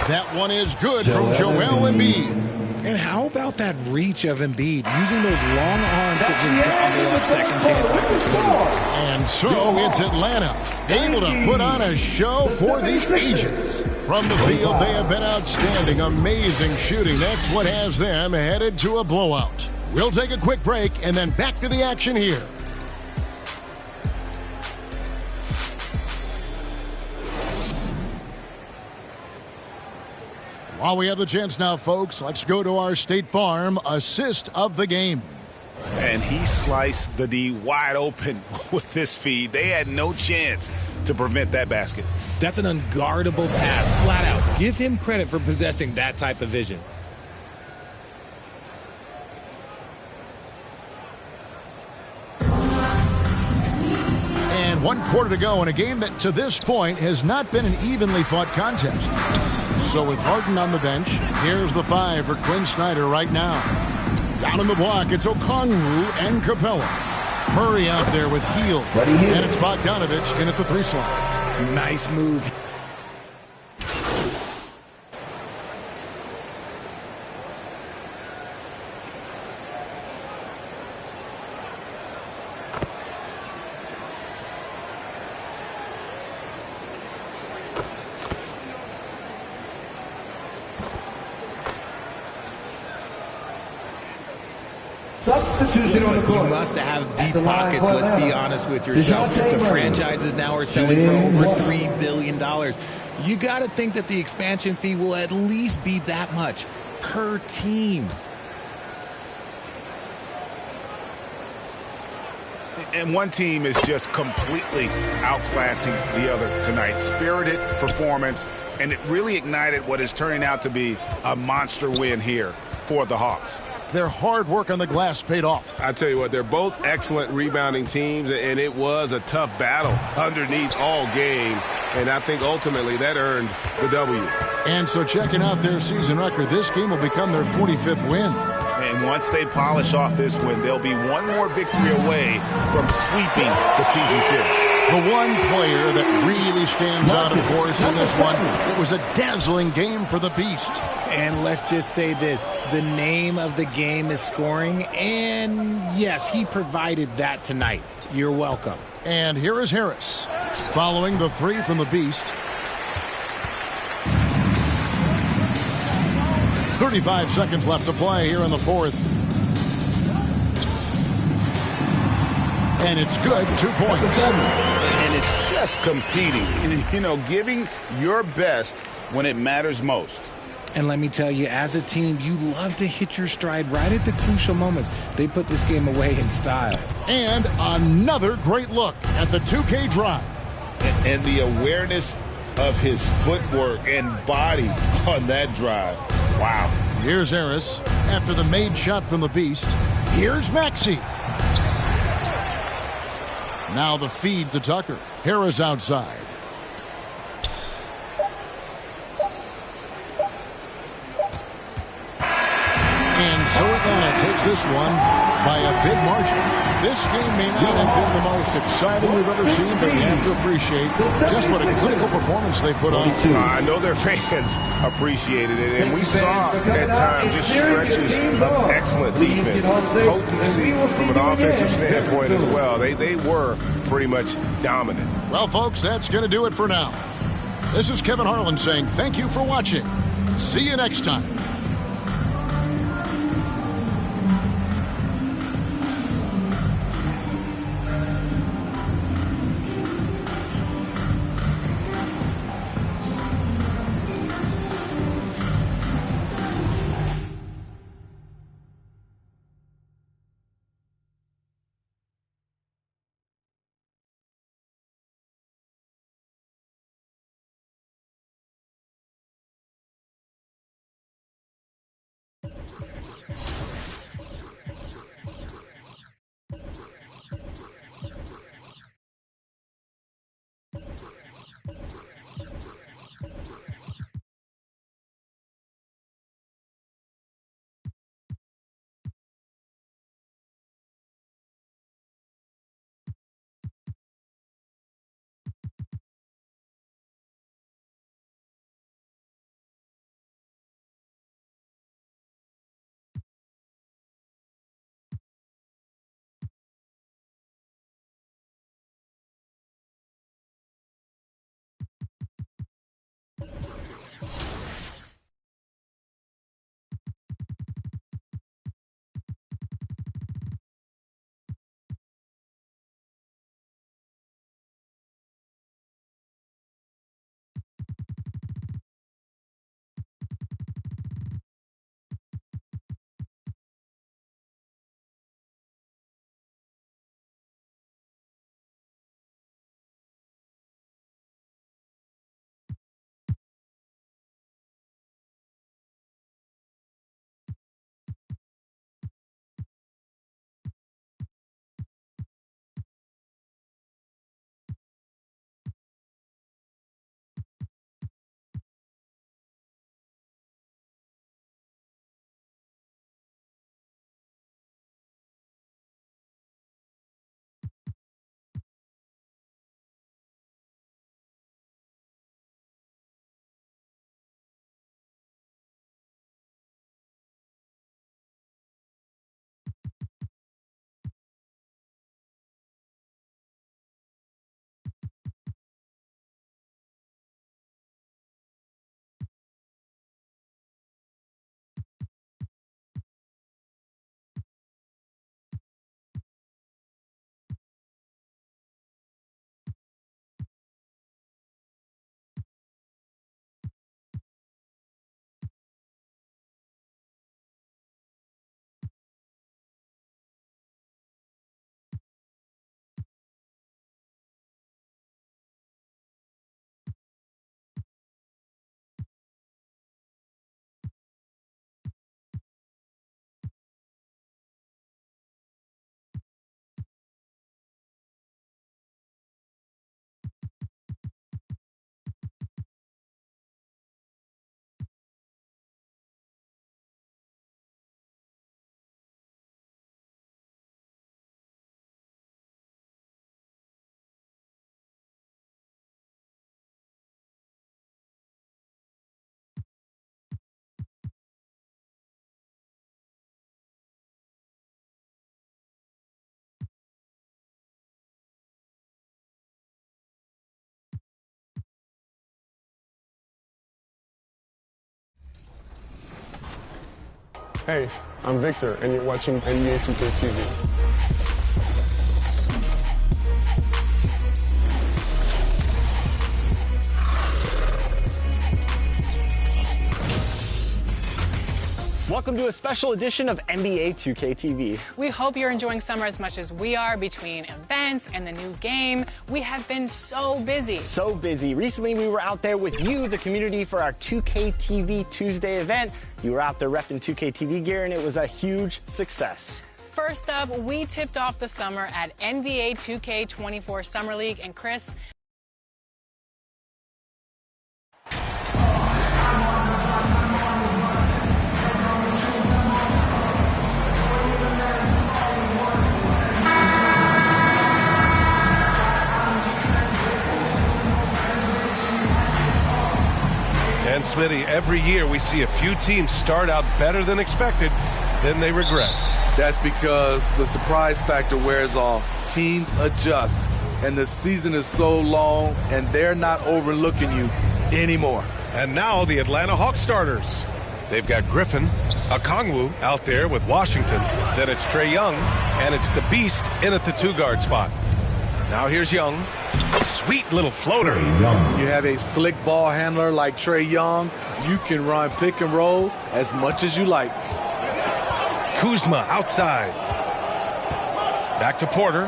That one is good from Joel Embiid. And how about that reach of Embiid, using those long arms to just gobble up second chance opportunities. And so it's Atlanta, able to put on a show for the Asians. From the field, they have been outstanding, amazing shooting. That's what has them headed to a blowout. We'll take a quick break and then back to the action here. While we have the chance now, folks, let's go to our State Farm assist of the game. And he sliced the D wide open with this feed. They had no chance to prevent that basket. That's an unguardable pass, flat out. Give him credit for possessing that type of vision. And 1 quarter to go in a game that to this point has not been an evenly fought contest. So with Harden on the bench, here's the 5 for Quinn Snyder right now. Down in the block, it's Okongwu and Capella. Murray out there with Heel. And it's Bogdanovich in at the 3 slot. Nice move. Substitution on the court. You must have deep pockets, let's be honest with yourself. The franchises now are selling for over $3 billion. You got to think that the expansion fee will at least be that much per team. And one team is just completely outclassing the other tonight. Spirited performance, and it really ignited what is turning out to be a monster win here for the Hawks. Their hard work on the glass paid off. I tell you what, they're both excellent rebounding teams, and it was a tough battle underneath all game. And I think ultimately that earned the W. And so checking out their season record, this game will become their 45th win. And once they polish off this win, they'll be one more victory away from sweeping the season series. The one player that really stands out, of course, in this one, it was a dazzling game for the Beast. And let's just say this, the name of the game is scoring, and yes, he provided that tonight. You're welcome. And here is Harris, following the 3 from the Beast. 35 seconds left to play here in the 4th. And it's good, 2 points. And it's just competing, you know, giving your best when it matters most. And let me tell you, as a team, you love to hit your stride right at the crucial moments. They put this game away in style. And another great look at the 2K drive. And the awareness of his footwork and body on that drive. Wow. Here's Harris after the made shot from the Beast. Here's Maxey. Now the feed to Tucker. Harris outside. And so Atlanta takes this one by a big margin. This game may not have been the most exciting we've ever seen, but you have to appreciate just what a clinical performance they put on. I know their fans appreciated it, and we saw at times just stretches of excellent defense, potency from an offensive standpoint as well. They were pretty much dominant. Well, folks, that's going to do it for now. This is Kevin Harlan saying thank you for watching. See you next time. Hey, I'm Victor, and you're watching NBA 2K TV. Welcome to a special edition of NBA 2K TV. We hope you're enjoying summer as much as we are between events and the new game. We have been so busy. So busy. Recently, we were out there with you, the community, for our 2K TV Tuesday event. You were out there repping 2K TV gear, and it was a huge success. First up, we tipped off the summer at NBA 2K24 Summer League. And Chris, And Smitty, every year we see a few teams start out better than expected, then they regress. That's because the surprise factor wears off. Teams adjust, and the season is so long, and they're not overlooking you anymore. And now the Atlanta Hawks starters. They've got Griffin, Okongwu out there with Washington. Then it's Trae Young, and it's the Beast in at the 2-guard spot. Now here's Young. Sweet little floater. You have a slick ball handler like Trae Young. You can run pick and roll as much as you like. Kuzma outside. Back to Porter.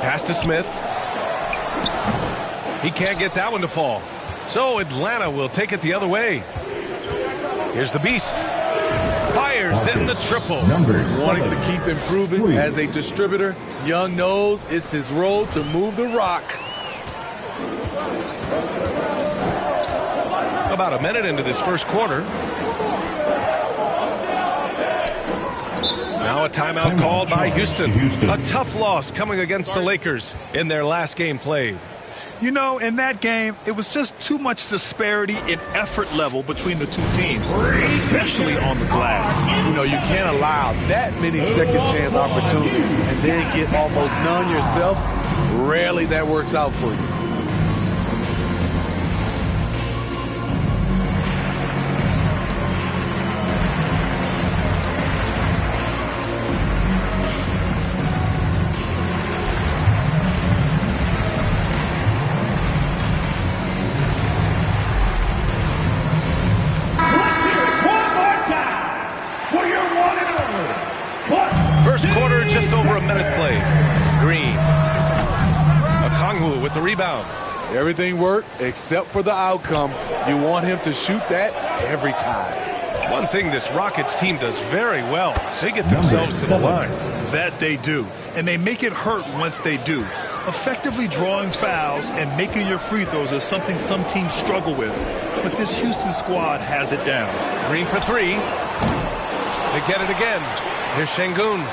Pass to Smith. He can't get that one to fall. So Atlanta will take it the other way. Here's the Beast. Fires in the triple. Wanting to keep improving as a distributor, Young knows it's his role to move the rock. About a minute into this first quarter. Now a timeout called by Houston. A tough loss coming against the Lakers in their last game played. You know, in that game, it was just too much disparity in effort level between the two teams, especially on the glass. You know, you can't allow that many second chance opportunities and then get almost none yourself. Rarely that works out for you. Rebound. Everything worked except for the outcome. You want him to shoot that every time. One thing this Rockets team does very well, they get themselves to the line. That they do. And they make it hurt once they do. Effectively drawing fouls and making your free throws is something some teams struggle with. But this Houston squad has it down. Green for three. They get it again. Here's Şengün.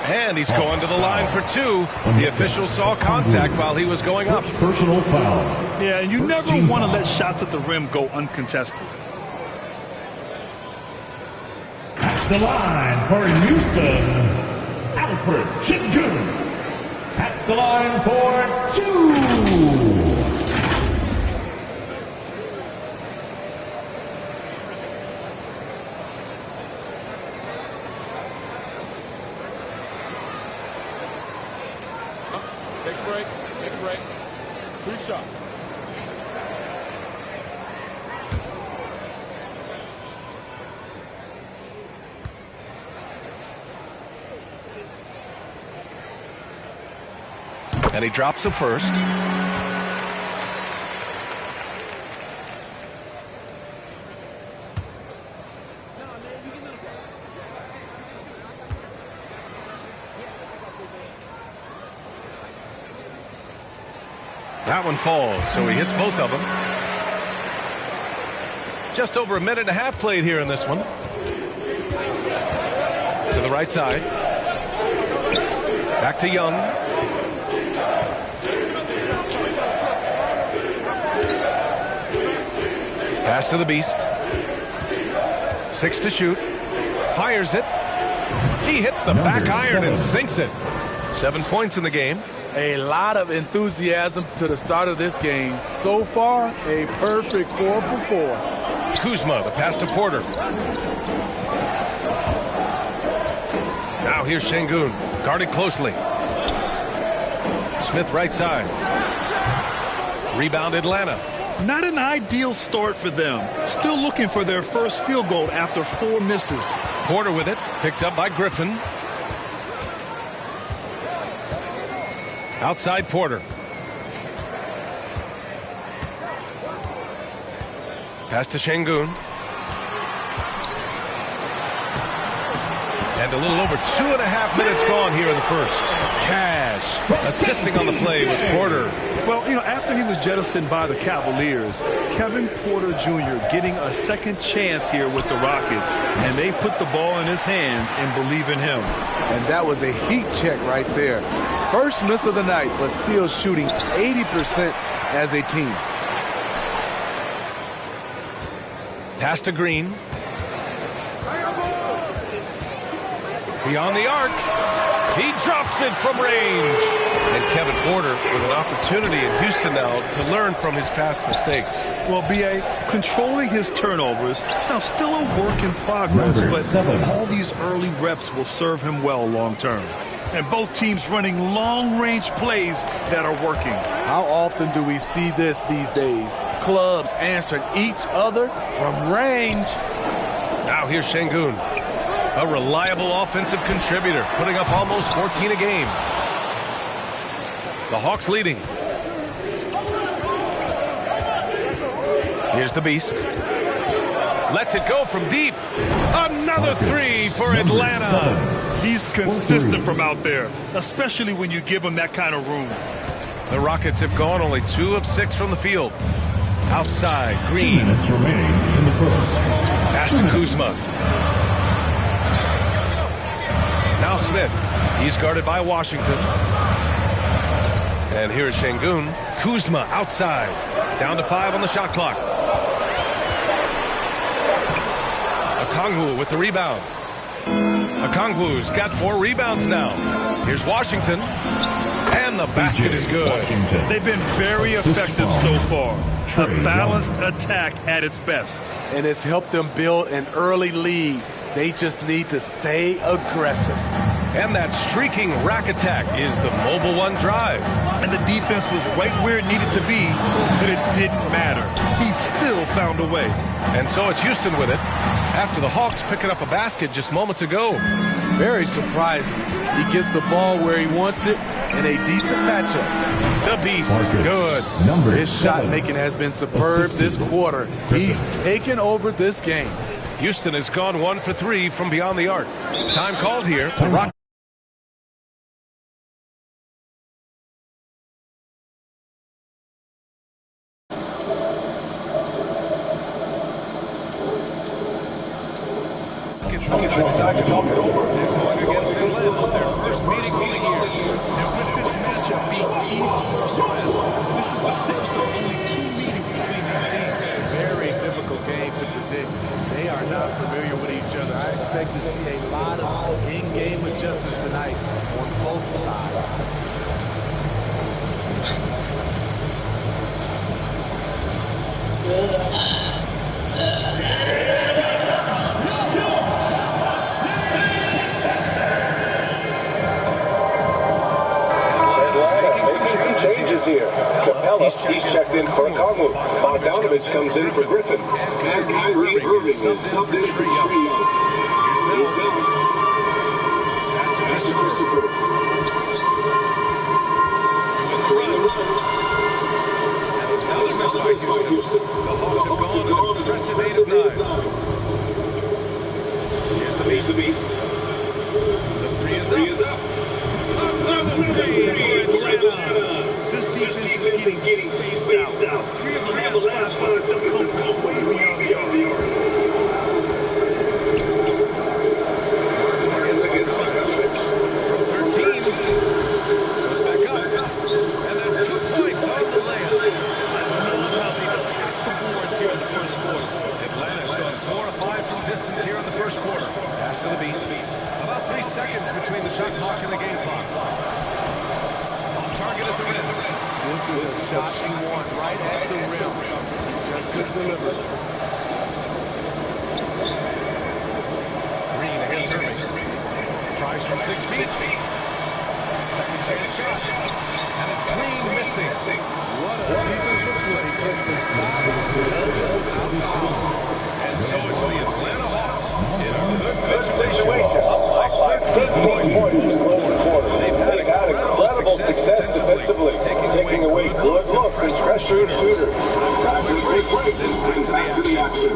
And he's going to the line for two. The official saw contact while he was going up. Personal foul. Yeah, and you never want to let shots at the rim go uncontested. At the line for Houston, Alfred Şengün. At the line for two. Take a break. 2 shots. And he drops the first. That one falls, so he hits both of them. Just over a minute and a half played here in this one. To the right side. Back to Young. Pass to the Beast. 6 to shoot. Fires it. He hits the back iron and sinks it. 7 points in the game. A lot of enthusiasm to the start of this game. So far, a perfect 4 for 4. Kuzma, the pass to Porter. Now here's Şengün, guarded closely. Smith right side. Rebound Atlanta. Not an ideal start for them. Still looking for their first field goal after 4 misses. Porter with it, picked up by Griffin. Outside Porter. Pass to Şengün. And a little over 2.5 minutes gone here in the first. Cash assisting on the play was Porter. Well, after he was jettisoned by the Cavaliers, Kevin Porter Jr. getting a second chance here with the Rockets, and they've put the ball in his hands and believe in him. And that was a heat check right there. First miss of the night, but still shooting 80% as a team. Pass to Green. Beyond the arc. He drops it from range. And Kevin Porter with an opportunity in Houston now to learn from his past mistakes. Well, B.A., controlling his turnovers, now still a work in progress, but all these early reps will serve him well long term. And both teams running long-range plays that are working. How often do we see this these days? Clubs answering each other from range. Now here's Şengün. A reliable offensive contributor, putting up almost 14 a game. The Hawks leading. Here's the Beast. Lets it go from deep. Another three for Atlanta. He's consistent from out there, especially when you give him that kind of room. The Rockets have gone only 2 of 6 from the field. Outside, Green. 2 minutes remaining in the first. Pass to Kuzma. Now Smith. He's guarded by Washington. And here's Şengün. Kuzma outside. Down to 5 on the shot clock. Okongwu with the rebound. Okongwu's got 4 rebounds now. Here's Washington. And the basket is good. They've been very effective so far. A balanced attack at its best. And it's helped them build an early lead. They just need to stay aggressive. And that streaking rack attack is the Mobile One drive. And the defense was right where it needed to be, but it didn't matter. He still found a way. And so it's Houston with it, after the Hawks picking up a basket just moments ago. Very surprising. He gets the ball where he wants it in a decent matchup. The Beast, good. His shot making has been superb this quarter. He's taken over this game. Houston has gone 1 for 3 from beyond the arc. Time called here. The Rock. Very difficult game to predict. They are not familiar with each other. I expect to see a lot of in-game adjustments tonight on both sides. Changes here. Capella, he's checked in for Okongwu. Bogdanovich comes in for Griffin. And Kyrie Irving is subbed in for Tree. Here's Bill. Pass to Christopher. Doing the run. Another miss by Houston. The Hawks have gone an impressive 8 of 9. Here's the Beast. The 3 is up. Another 3 for Atlanta. This defense is getting spaced out. 3 of the last 5 shots have come way beyond the arc. Against Bogdanovich. From 13. Goes back up. And that's 2 points on the layup. I love how they attack the boards here in the first quarter. Atlanta's gone 4 of 5 from distance here in the first quarter. Pass to the Beast. About 3 seconds between the shot clock and the game clock. Off target at the rim. This is a shot he won right at the rim. He just couldn't deliver. Green against Irving. Tries from 6 feet. Second chance shot. And it's Green missing. What a defensive play. But the stop doesn't outfoul. And so it's the Atlanta Hawks in a good situation. Up by 13 points in the quarter. They've had incredible success defensively, taking away good looks and pressure shooters. break, then back to the action.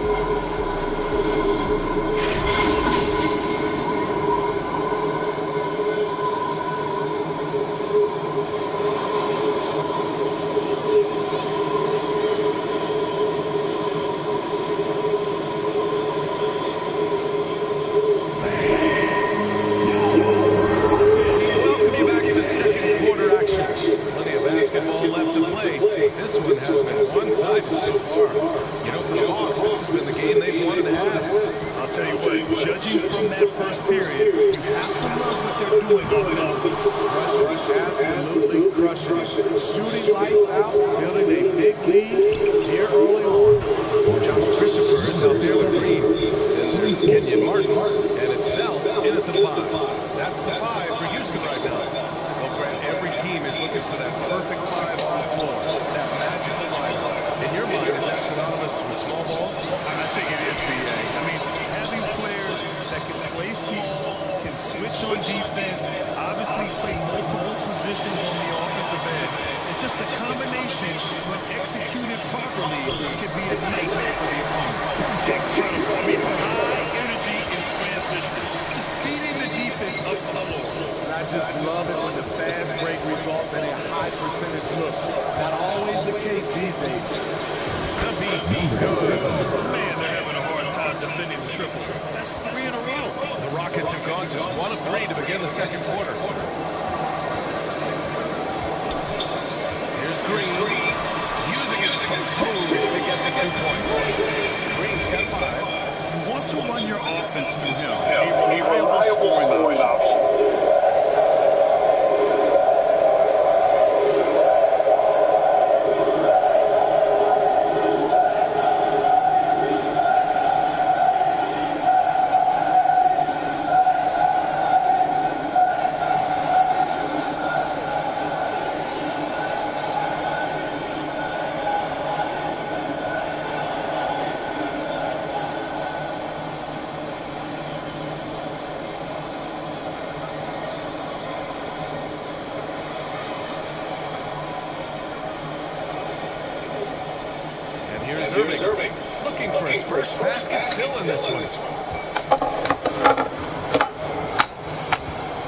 Looking for his first basket still in this one.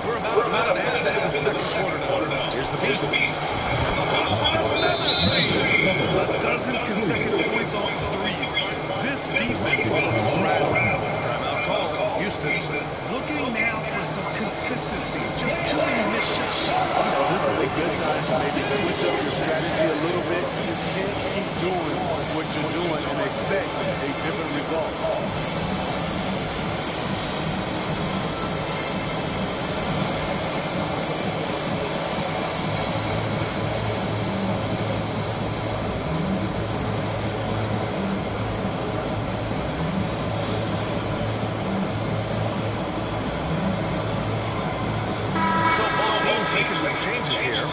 We're about a minute and a half into the second quarter now. Here's the beast. A dozen consecutive points off the threes. This defense looks rad. Timeout call. Houston. Looking now for some consistency. Just too many missed shots. This is a good time to maybe switch up your strategy a little bit. You can't keep doing what you're doing and expect a different result. So both teams making some changes here.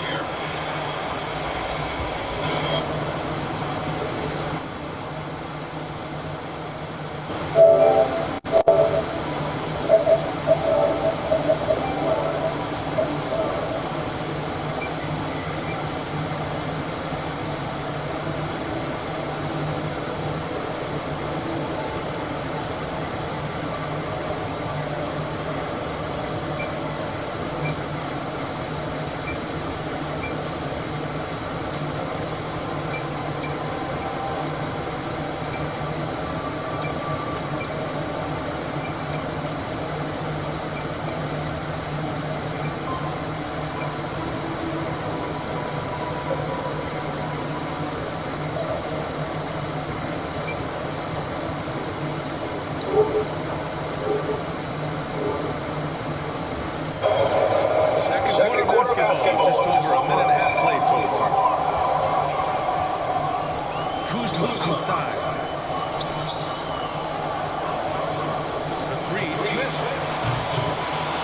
Second quarter basketball. Just over a minute and a half played so far. Kuzma's inside. The three, Smith.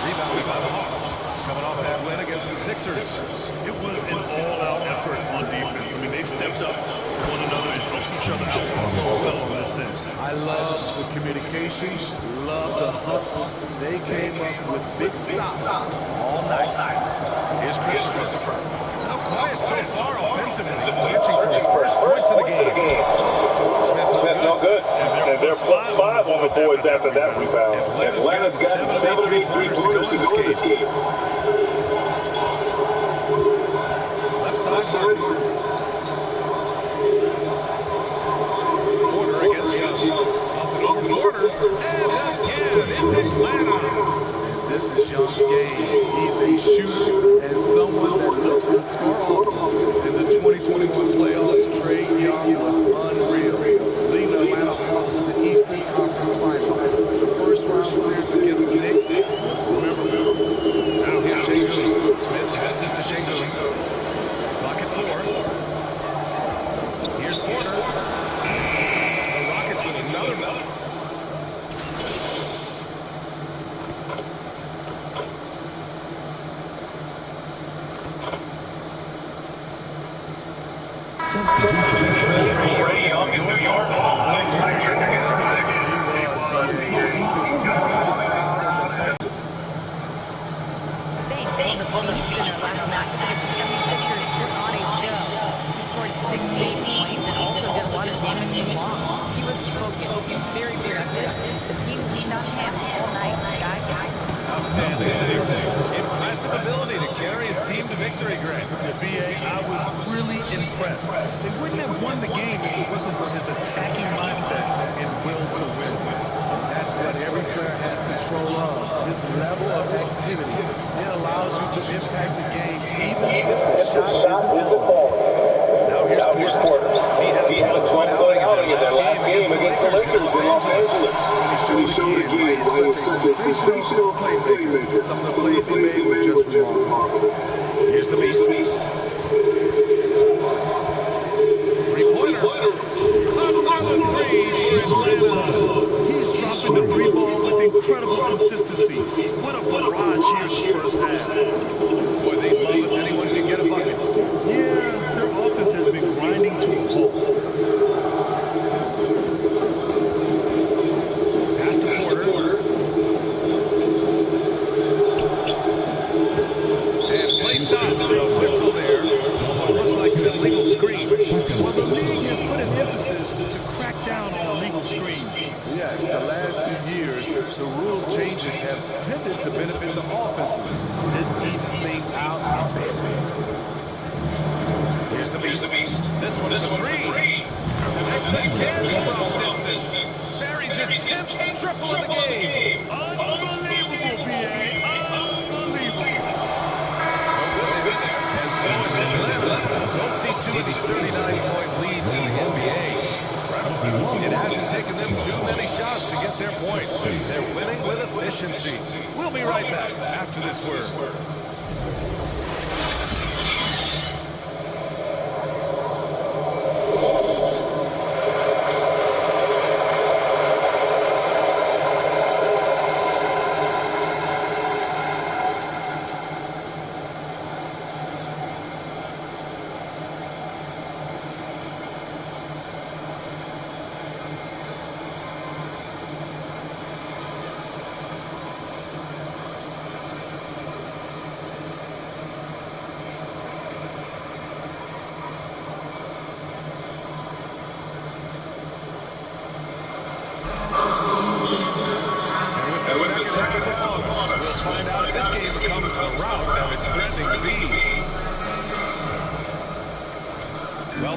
Rebounded by the Hawks. Coming off that win against the Sixers. It was an all-out effort on defense. I mean, they stepped up to one another and helped each other out so well on this end. I love the communication, love the hustle. They came up with big stops all night. Here's Christopher. Now quiet so far offensively. Switching for his first points of the game. no good. And they're +5 on the boards after that rebound. Atlanta's got 7 of 8 three-pointers to go in this game. Left side. Porter against Young. Up and over Porter. And again, it's Atlanta. This is Young's game. He's a shooter and someone that looks to score often. In the 2021 playoffs, Trae Young was unreal, leading the Atlanta Hawks to the Eastern Conference Finals. The first round series against the Knicks was memorable. Now here's Şengün. Smith passes to Şengün. Clock at 4. Here's Porter. The Rockets with another ball. Trae Young in New York. Thanks on the Houston last night. Put on a show. He scored 68 points and also did a lot of damage in the ball. He was focused. He was very productive. The team did not have all night, guys. Outstanding. Impressive ability to carry his team to victory, Greg. BA, I was really impressed. They wouldn't have won the game if it wasn't for his attacking mindset and will to win. And that's what every player has control of. This level of activity, it allows you to impact the game even if the shot isn't falling. Now here's Porter. He had a 12-point outing in their last game against the Lakers in Los Angeles. And he showed again why he was such a sensational playmaker. Some of the plays he made were just remarkable. Here's the Beast. Three-pointer. Another three for Atlanta. He's dropping the three ball with incredible consistency. What a barrage here in the first half. Boy, they'd love if anyone could get a bucket. Yeah, their offense has been grinding to a halt. Pass to Porter. And play stops. A whistle there. Looks like an illegal screen. Well, the league has put an emphasis to crack down on illegal screens. Yes, the last few years, the rules changes have tended to benefit the offenses. This evens things out a bit. Here's the Beast. This one is a three. Next thing from distance. Buries his 10th triple of the game. Unbelievable, BA. Unbelievable. And so it's Atlanta. Don't see too many 39-point leads in the NBA. It hasn't taken them too many shots to get their points. They're winning with efficiency. We'll be right back after this word.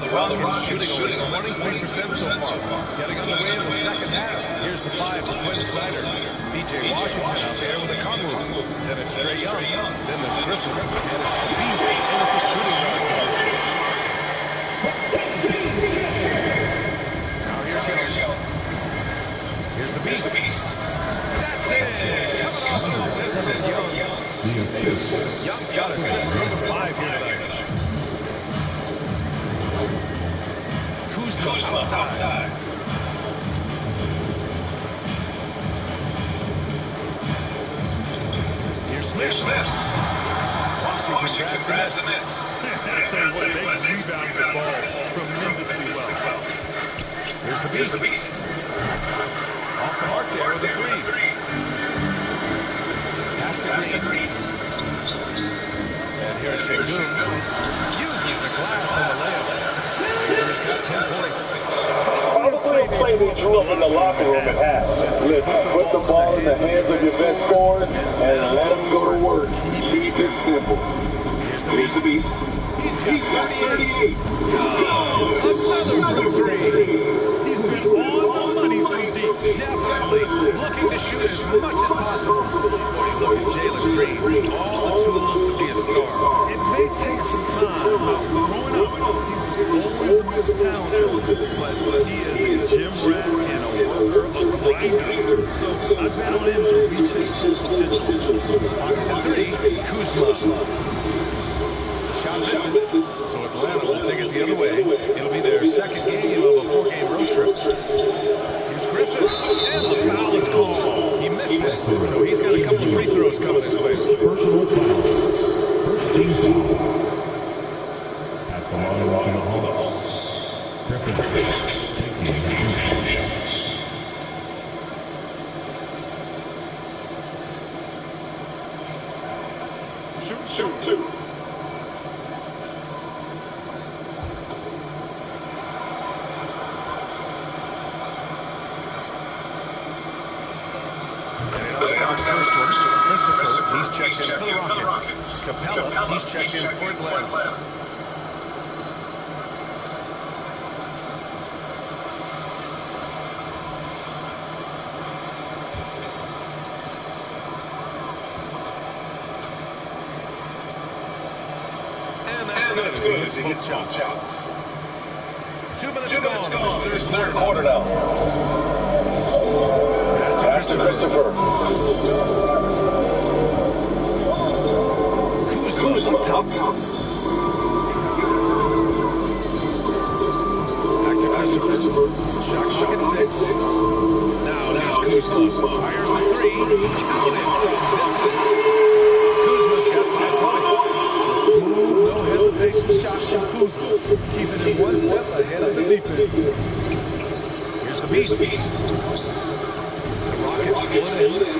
Well, the Rockets shooting only 23% so far. Getting underway in the second half. Here's the 5 for Quinn Snyder. PJ Washington out there with a Conru. Then it's Trae Young. Then there's Griffin. And it's the Beast in at the shooting guard position. Now here's Young. Here's the Beast. That's it. Coming off an assist is Young. Young's got assist number 5 here tonight. Outside. Here's Smith. Washington grabs the miss. I tell you what, they rebound the ball tremendously well. Here's the Beast. Off the mark there with a three. Pass to Green. And here's Şengün. Uses the glass on the layup. He's got 10 points. Probably a play they drew up in the locker room at half. Listen, put the ball in the hands of your best scorers and let them go to work. Keep it simple. Here's the beast. He's got 38. Another three. He's been on the money from deep. Definitely looking to shoot as much as possible. Look at Jalen Green. All the tools to be a star. It may take some time. Growing up, he was always the most talented, but he is a gym rat and a worker, a grinder. So I bet on him to reach his full potential. Pockets at 3, Kuzma. Shot misses, so Atlanta will take it the other way. It'll be their second game of a 4-game road trip. Here's Griffin, and the foul is called. He missed it, so he's got a couple of free throws coming his way. Personal foul. First team foul. At the line of the Hawks. Griffin taking 2 shots. Shoot two. He's checked in for the Rockets. Capella, he's checked in for Atlanta. And that's good as he gets shots. 2 minutes gone. Third quarter now. Pass to Christopher. Kuzma up top. Back to Christopher. Shot at 6. Now there's Kuzma. Fires the 3. Counted from distance. Kuzma's got 5 points. Smooth, no hesitation shot from Kuzma. Keeping him one step ahead of the defense. Here's the beast. The Rockets pull it in.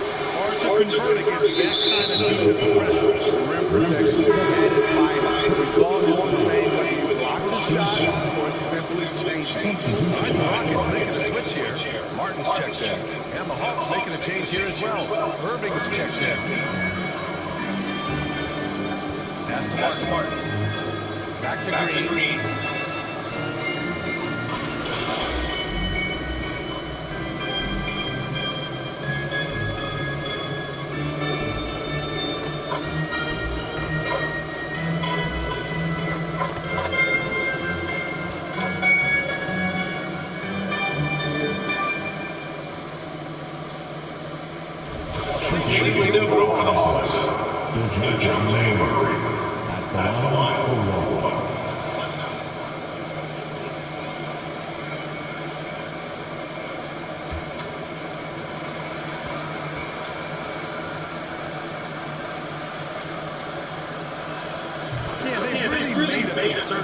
Hard to convert against that kind of defensive pressure. Rim protection and his line. Result is the same way you block the shot or simply change it. The Rockets making a switch here. Martin's checked in. And the Hawks making a change here as well. Irving's checked in. Pass to Martin. Back to Green.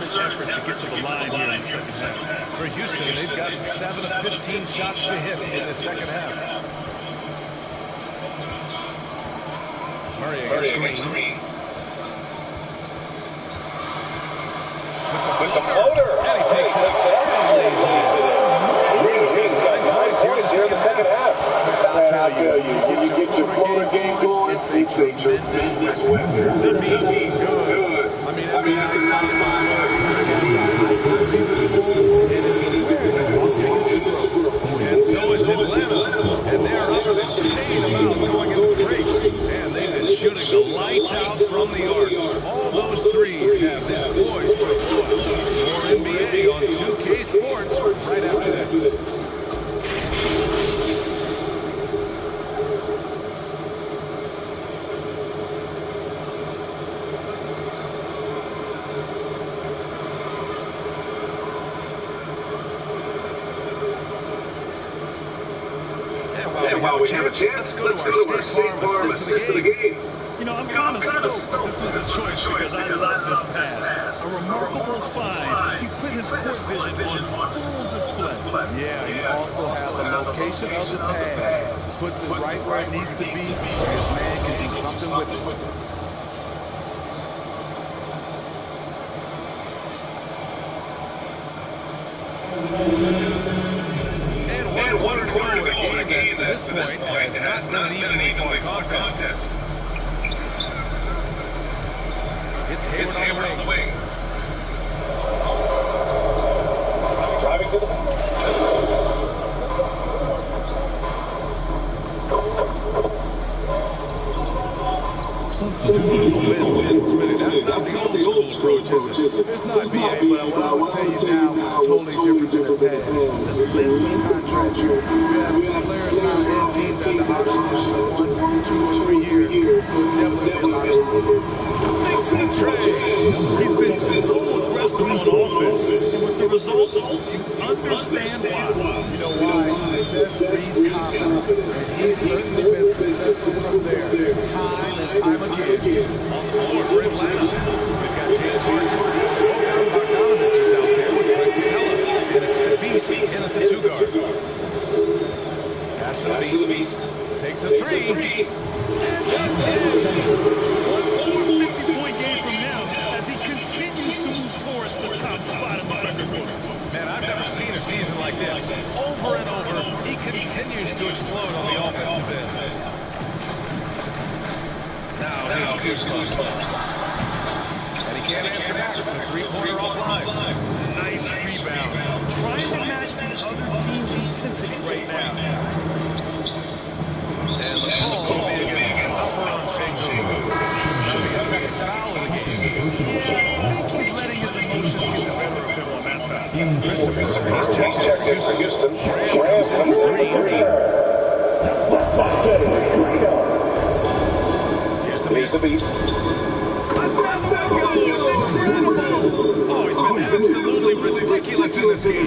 Effort to get to the line here in the second half. For Houston, they've gotten 7 of 15 shots to hit in the second half. Murray against Green. With the floater. And he takes it. Green's got 9 points here in the second half. And I'll tell you, when you get your floater game going, it's a tremendous weapon. The beast is good. I mean, it's a and so is Atlanta, and they're under the shade about going into the break. And they've been shooting the lights out from the arc. All those threes have this poised for more NBA on 2K Sports right after that. While we have a chance, let's go to our State Farm assist of the game. You know, I'm kind of stoked this was a choice because I love this pass. A remarkable find. He put his court vision on full display. Yeah, he also has the location of the pass. Puts it right where it needs to be. His man can do something with it. know a game that to this point has not been an evenly fought contest. It's Hayward on the wing. Driving to the That's not the old school approach, is it? It's not, BA, but what I would tell you now is totally different than the past. The lengthy contract year. You have players now and teams have the option to 1, 2, or 3 years. So it definitely is not He's been so aggressive on offense. And with the results, you understand why. You know why? Success breeds confidence. And he's certainly been successful from there. Time and time again. On the floor for Atlanta. We've got James Harden. Bogdanovich is out there with Clint Capella. And it's the Beast in at the 2 guard. Pass to the Beast. Takes a 3. And that is a 50-point game from now as he continues to move towards the top spot in the record book. Man, I've never seen a season like this. Over and over, he continues to explode on the offensive end. Now here's Kuzma. And he can't answer back. The three-pointer offline. Nice rebound. Trying to match the other team's intensity right now. And the call will be against Upper on Shango. That'll be a second foul in the game. Yeah, I think he's letting his emotions get the better of him on that foul. Christopher, he's checked in for Houston. Graham comes in for 3. Here's the Beast. Oh, he's been absolutely ridiculous in this game.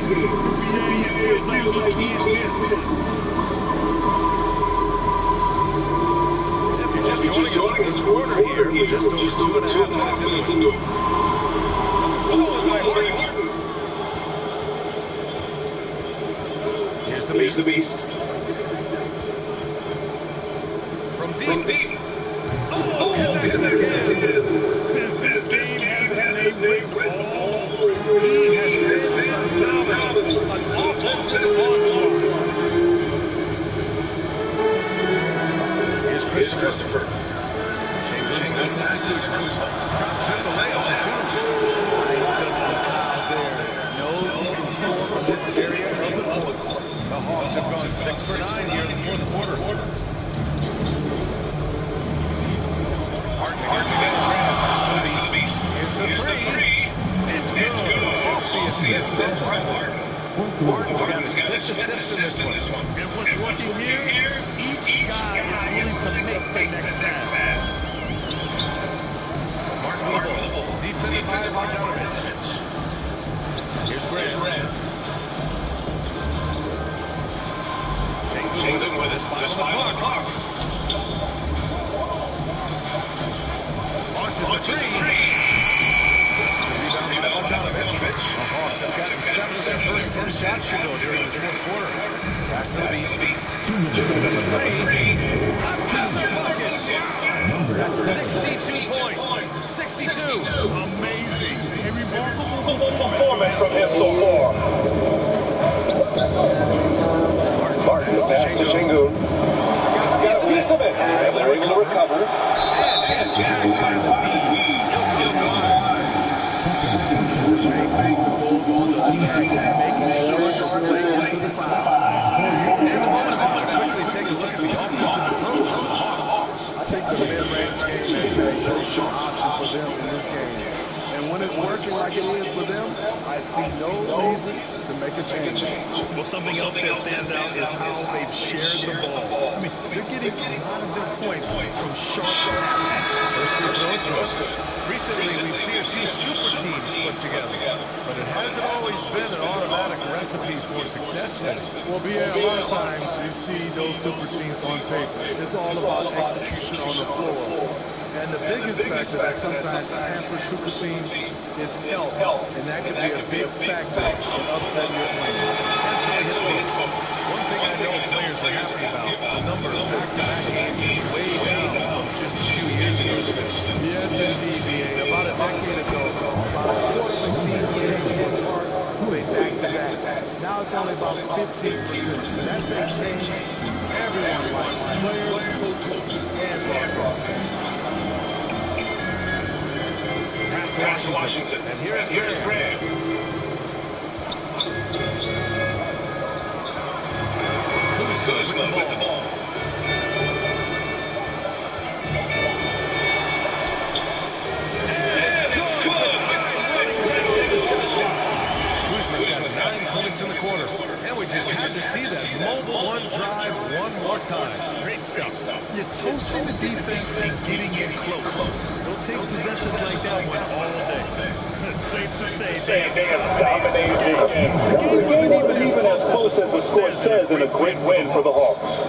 If you're just joining us for this quarter here, we're just over 2.5 minutes into it. Here's the Beast. From deep. Oh, goodness. This game has his name written all over it. He has been phenomenal. An offensive onslaught. Here's Christopher. This is Kuzma. Drops in the layup for 2. Knows he can score from this area of the court. The Hawks have gone 6 for 9 here in the fourth quarter. Harden against Graham. Here's the 3. It's good. Off the assist. Harden's got his assist in this one. And what's working here, each guy is willing to make the next pass. Martin defended by Bogdanovich. Here's Graham. James with his 5 on the clock. Launches a 3. Rebound by Bogdanovich. The Hawks have gotten 7 of their first 10 shots to go during this fourth quarter. Pass to the Beast. That's a 3. That's 62 points. 62. Amazing. A remarkable Performance from him so far. Martin pass to Shingun. Got a piece of it. And they're able to recover. And it's back by the D. Working like it is for them, I see no reason to make a change. Well, something else that stands out is how they've shared the ball. I mean, they're getting a lot of their points from sharp passes. Recently, we've seen a few super teams put together, but it hasn't always been an automatic recipe for success. Well, a lot of times you see those super teams on paper. It's all about execution on the floor. And the biggest factor that sometimes hampers super teams is health, and that could be a big factor in upsetting your opponent. One thing I know players are happy about, the number of back-to-back games is way down from just a few years ago. Yes, indeed, BA. About a decade ago, about a quarter of the teams in the Kart played back-to-back. Now it's only about 5 15%. That's a change everyone likes. Players, coaches, and broadcasters. Pass to Washington. And here's Graham. Kuzma with the ball. Kuzma's got 9 points in the quarter. And we just had to see that mobile one drive one more time. Great stuff. You're toasting the defense and getting in close. They'll take possessions like that one all day. It's safe to say they have dominated this game. The game wasn't even as close as the score says, and a great win for the Hawks.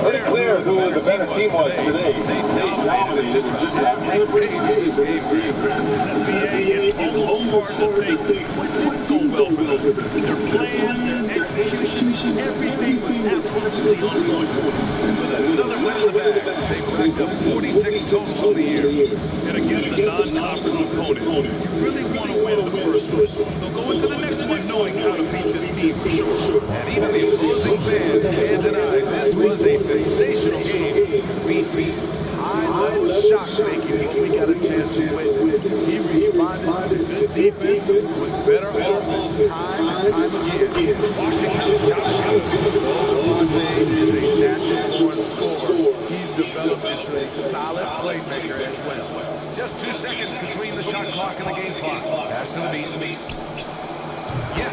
Pretty clear who the better team was today. They dominated just about every page of this game. It's almost hard to think what didn't go well for them. Their plan, their execution, everything was absolutely on point. With another win in the bag, they racked up 46 total on the year. And against a non-conference opponent, you really want to win the first one. They'll go into the next one knowing how to beat this team for sure. And even the opposing fans can't deny this was a sensational game. BC. High-level shot making what we got a chance to witness. He responded to good defense with better offense time and time again. Washington's shot is good. Devontae is a natural-born scorer. He's developed into a solid playmaker as well. Just 2 seconds between the shot clock and the game clock. Pass to the beat. Yes.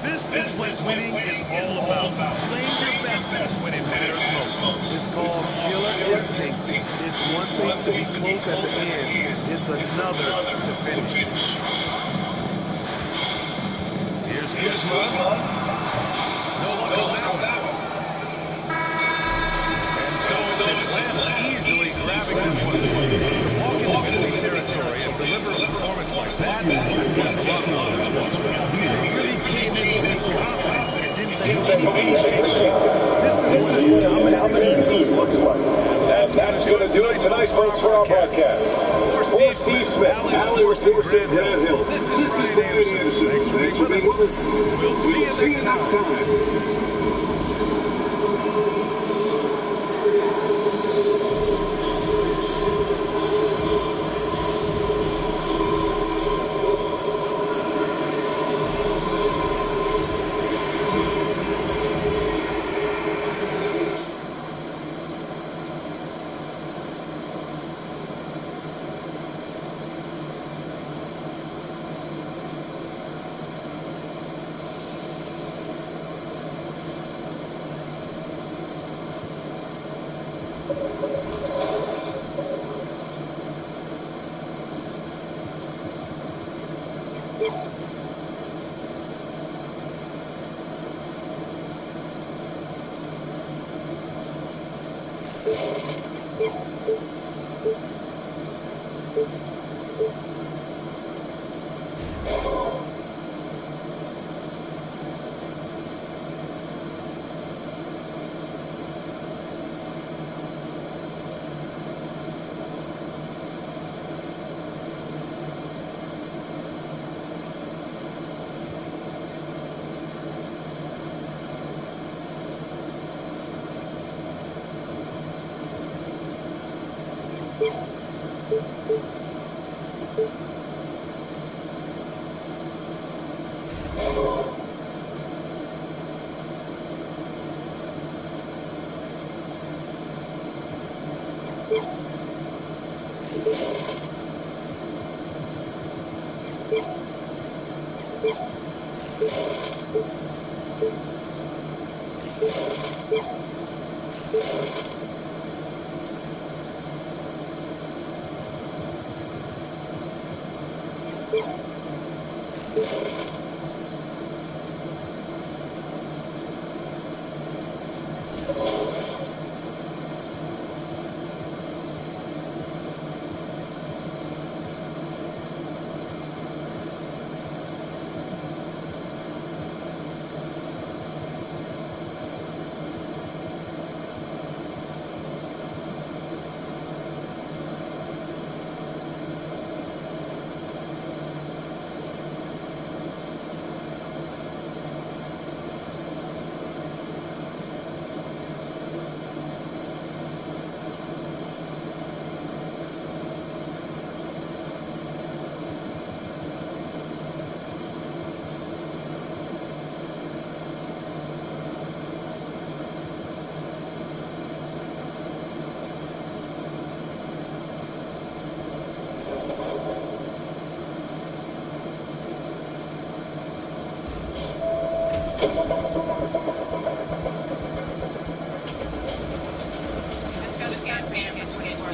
This is what winning is all about. Playing your best when it matters most. It's called killer instinct. It's one thing to be close at the end. It's another to finish. Here's Kuzma. No luck on that one. And so Atlanta easily grabbing this one. To walk into enemy territory and deliver a performance like that, that's just love on this one. He really came in with confidence and didn't take any shake. This is what a dominant team looks like. And that's going to do it tonight, folks, for our broadcast. For Steve Smith, Allie Forster, Grant Hill. This is Brian Anderson. Thanks for being with us. We'll see you next time.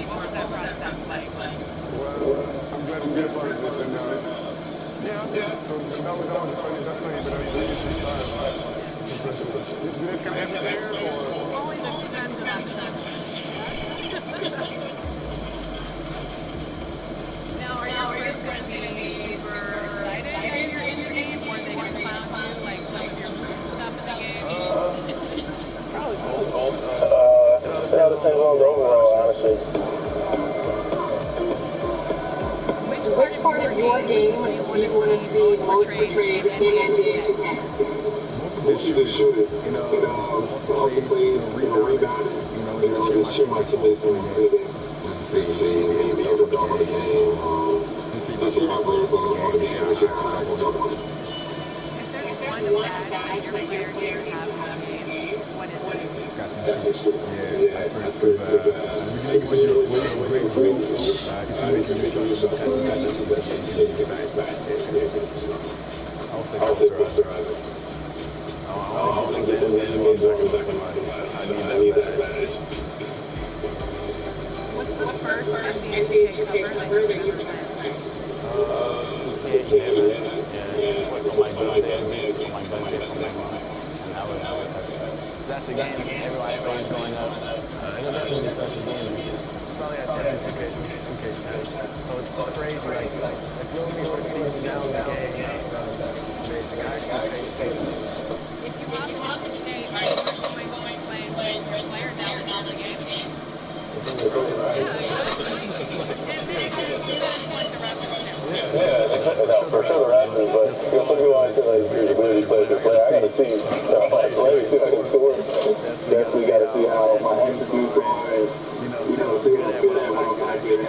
What was that process like? Well, I'm glad to be a part of this, and yeah. So that was that's funny, but that's the industry side. It's impressive. Do this kind of every year, or Only the creme de la creme. Now, are your friends going to be super excited that you're in your game, or are they going to clown you like some of your moves and stuff in the game? probably both. It all depends on the overall, honestly. Which part of your game do you want to see most portrayed in NBA 2K? Most of the shooting, also plays, rebounding, just share my teammates on the game. Just to see me be able to double the game, to see my player go to the game, to see how I can double it. If there's one bad thing your player needs to have in the game, what is it? That's it. Yeah, at first, the beginning was your great move. I'll say posterizer. I don't think they I need that advantage. What's the first NBA 2K cover that you ever played? That's a game everybody's going up. It'll definitely be a special game. Probably had definitely 2K since 2K10. So it's so crazy. Like if you only want to see me down the game, amazing. I actually pay to see this. If you want to play, are you going to play your player down the game? Yeah, for sure the Raptors, but some people want to like there's a really player to play. I gotta see, let me see if I can score. Definitely gotta see how my attributes are, and see how good I am when I'm back there.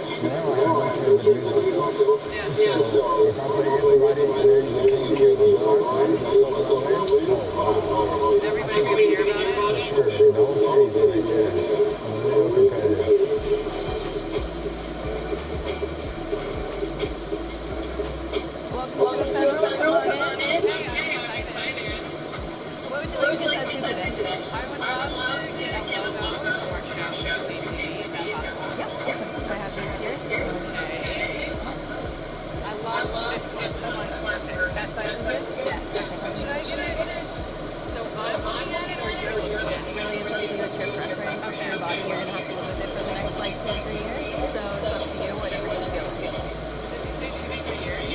So if I play against somebody and they're using KD or LeBron, everybody's gonna hear about it. For sure, the whole series is like, yeah, I'm real competitive. What would you like to tattoo today? I would love to get a logo from our show to ATV. Is that possible? Yep, awesome. So I have these here. Okay. I love this one. This one's perfect. That size is good? Yes. Should I get it? So I'm looking at it or you're looking at it? Really, it's up to your preference. It's your body. You're going to have to live with it for the next like 2 to 3 years. So it's up to you, whatever you feel. Did you say 2 to 3 years?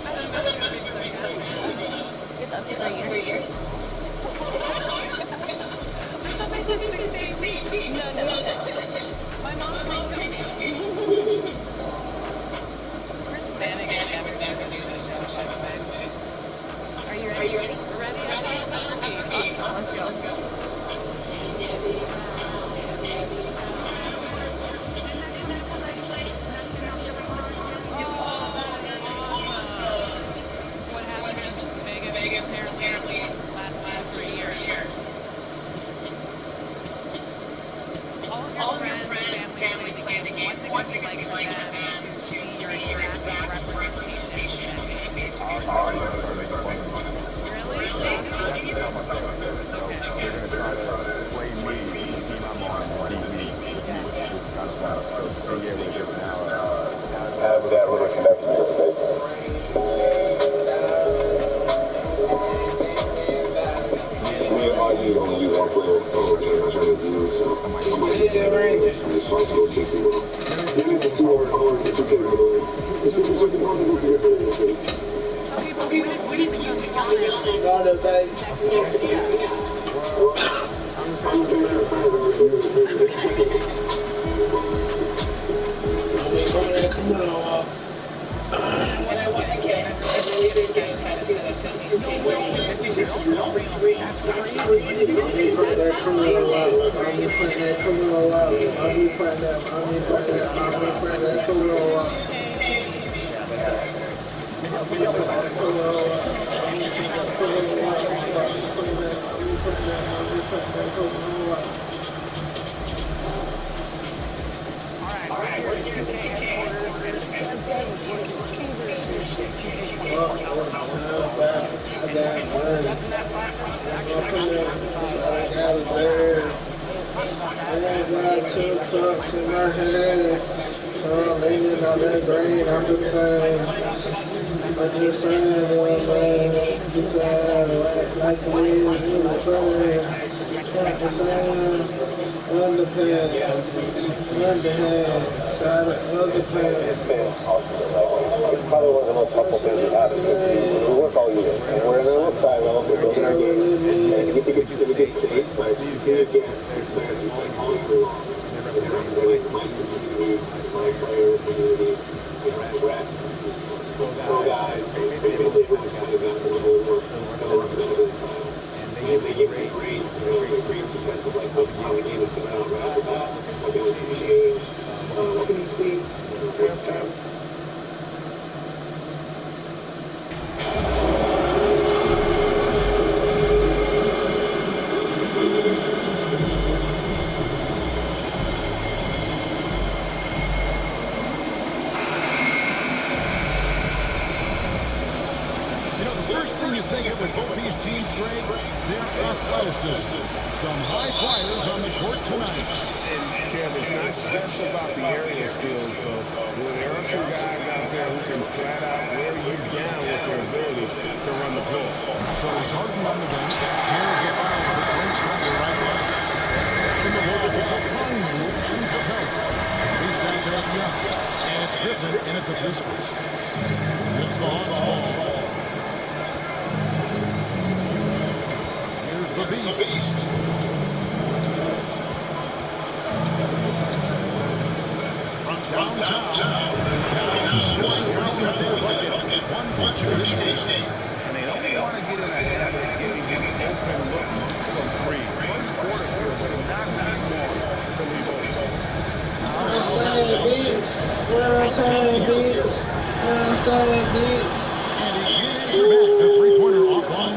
I don't know if you're being sarcastic. It's up to 3 years. I thought they said 6 to 8 weeks. No. My mom's making me. Chris Manning and everything goes to the show, by the way. Are you ready? We're ready? Awesome, let's go. What happened in Vegas apparently last 2 or 3 years? All your friends, family together. What's it going to be like for them to see your exact representation? Really? Have that little connection with the baby. Me and RG gonna be that player for I'm trying to do, so I might responsible 60. This is too hard to do. This is what's important to do. What do you think you'll got 2 cups in my hand, so I'm leaning on that green. I'm just saying, man, because like we is in the burn. Like the same underpants, side of underpants. It's probably one of the most helpful things we have. We work all year, and we're in a little silo. We're building our game, and we get to the big stage, but you see the game, it's players who play all year long. It's representing my community, my player community, the rest. Pro guys, basically everyone's got to go to work, and they give us a great sense of like how the game is going out right off the bat, what they want to change, what can you tweak, Some high flyers on the court tonight. And Kev, it's not just about the aerial skills, though. There are some guys out there who can flat out wear you down with their ability to run the floor. So Darwin on the bench. Here's the foul for Quinn Snyder right now. In the middle, it's a Conway and Capella. He's down there at Young. And it's Griffin in at the 3 spot. It's the Hawks ball. The Beast. From downtown. One for 2 this week. And they don't want to get in a habit of getting an open look from 3. First quarter still, but not more to leave open. I'm saying beats. And he gets her back. The 3-pointer offline.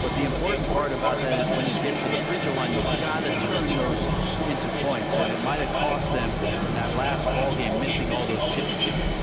But the important part about that is when you get to the free throw line, you gotta turn those into points. And might have cost them in that last ball game, missing all those chips.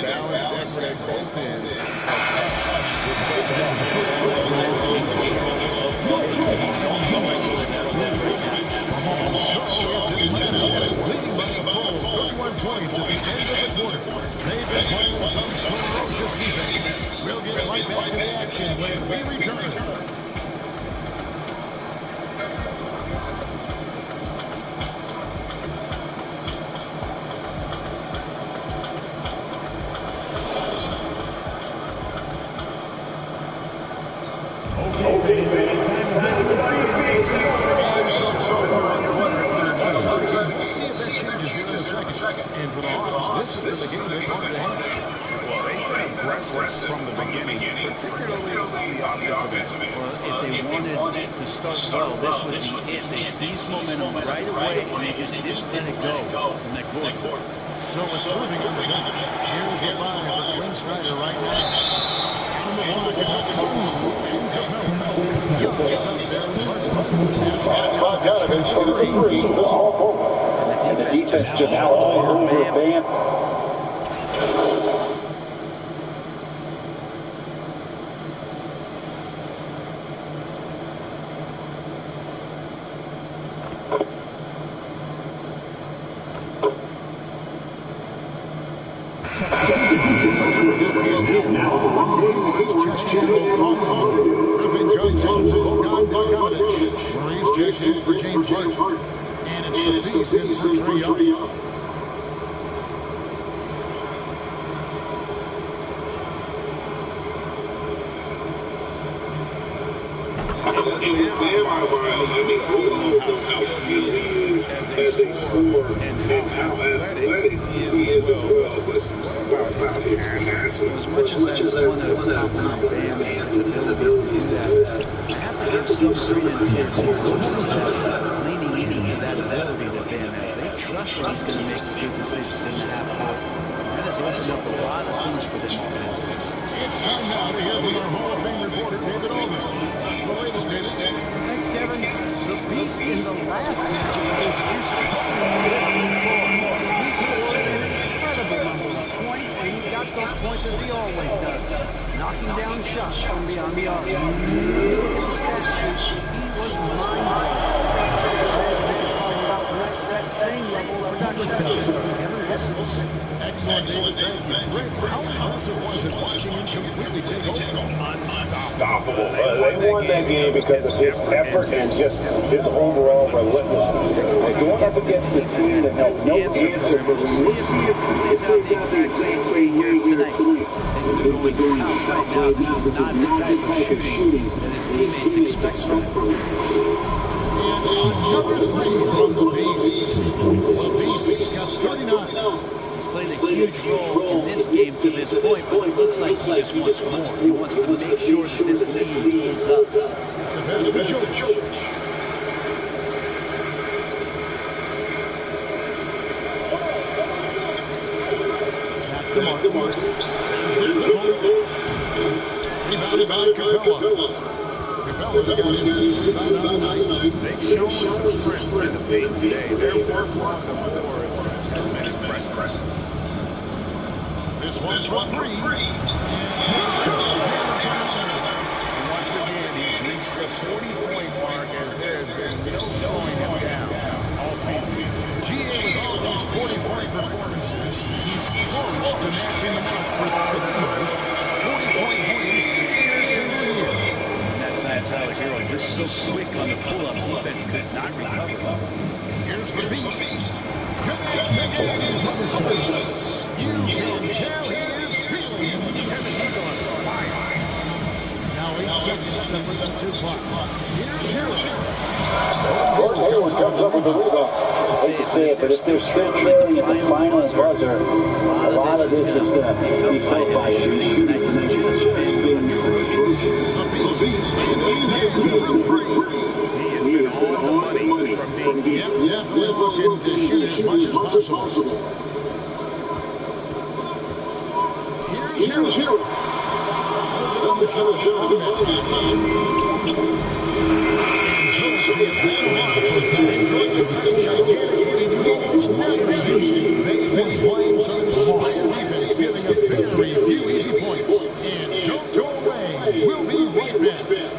balanced effort at both ends. So it's Atlanta leading by a full 31 points at the end of the quarter. They've been playing some ferocious defense. We'll get right back to the action when we return. And for the Hawks, this is the game they wanted to have. Well, they've been aggressive from the beginning, particularly on the offensive end. Well, if they wanted to start well, this would be it. They seized momentum right away, and they just didn't let it go in that quarter. So it's moving on the bench. Here's the 5 for Quinn Snyder right now. On the block, it's up to Young gets up there with Martin. Bogdanovich for the 3 of this whole total. And the defense just all over Bam. Griffin comes in for Bogdanovich. Maurice checks in for James Hart. And it's the Beast in for Trae Young. As a scorer and how athletic he is as well. But what about his passing? As much as I want to compliment Bam and his abilities to do that, I have to give some credence here to leaning into that ability that Bam has. They trust that he's going to make good decisions in the half court. That has opened up a lot of things for them offensively. It's time now to hear from our Hall of Fame reporter, David Aldridge. That's the latest, David. Thanks, Kevin. The Beast in the last match of those Houston. He scored an incredible number of points, and he got those points as he always does, knocking down shots from beyond the arc. Look at the stat sheet. He was mind-blowing. That same level of production. Excellent, David. Thank you. Greg, how impressive was it watching him completely take over? Unstoppable. They won that game because of his effort and just his overall relentlessness. Like going up against a team that had no answer for the It's out the exact same way here tonight. Things are going south right now. This is not the type of shooting that his teammates expect from him. Another 3 from the Beast. The Beast got 39. He's played a huge role in this game to this point, but it looks like he just wants more. He wants to make sure that this lead holds up. The pass to George. Back to Mark. Rebounded by Capella. Capella's got his season about on the night. They've shown some strength in the paint today. Their work on the boards has been impressive. This one's from 3. Once again, he's reached the 40-point mark as there has been no slowing him down all season. GA with all these 40-point performances, he's close to matching the mark for the most 40-point games in a single year. Tyler Hero just so quick on the pull-up, defense could not recover. Here's the Beast. Connects again from the space. You can tell he is feeling he's on fire. Now 8 seconds separate the 2 clock. Here's Hero. Gordon Hayward comes up with the rebound. I hate to say it, but if they're still trailing at the final buzzer, a lot of this is going to be felt by shooting. The Beast and He has been on the money from being deep. definitely looking to shoot as much as possible. Here's Hero. On the shot on that time. And so it's the advantage gigantic lead. It's never seen. They've been playing some inspired defense. giving a very few easy points. And don't go away. We'll be right back.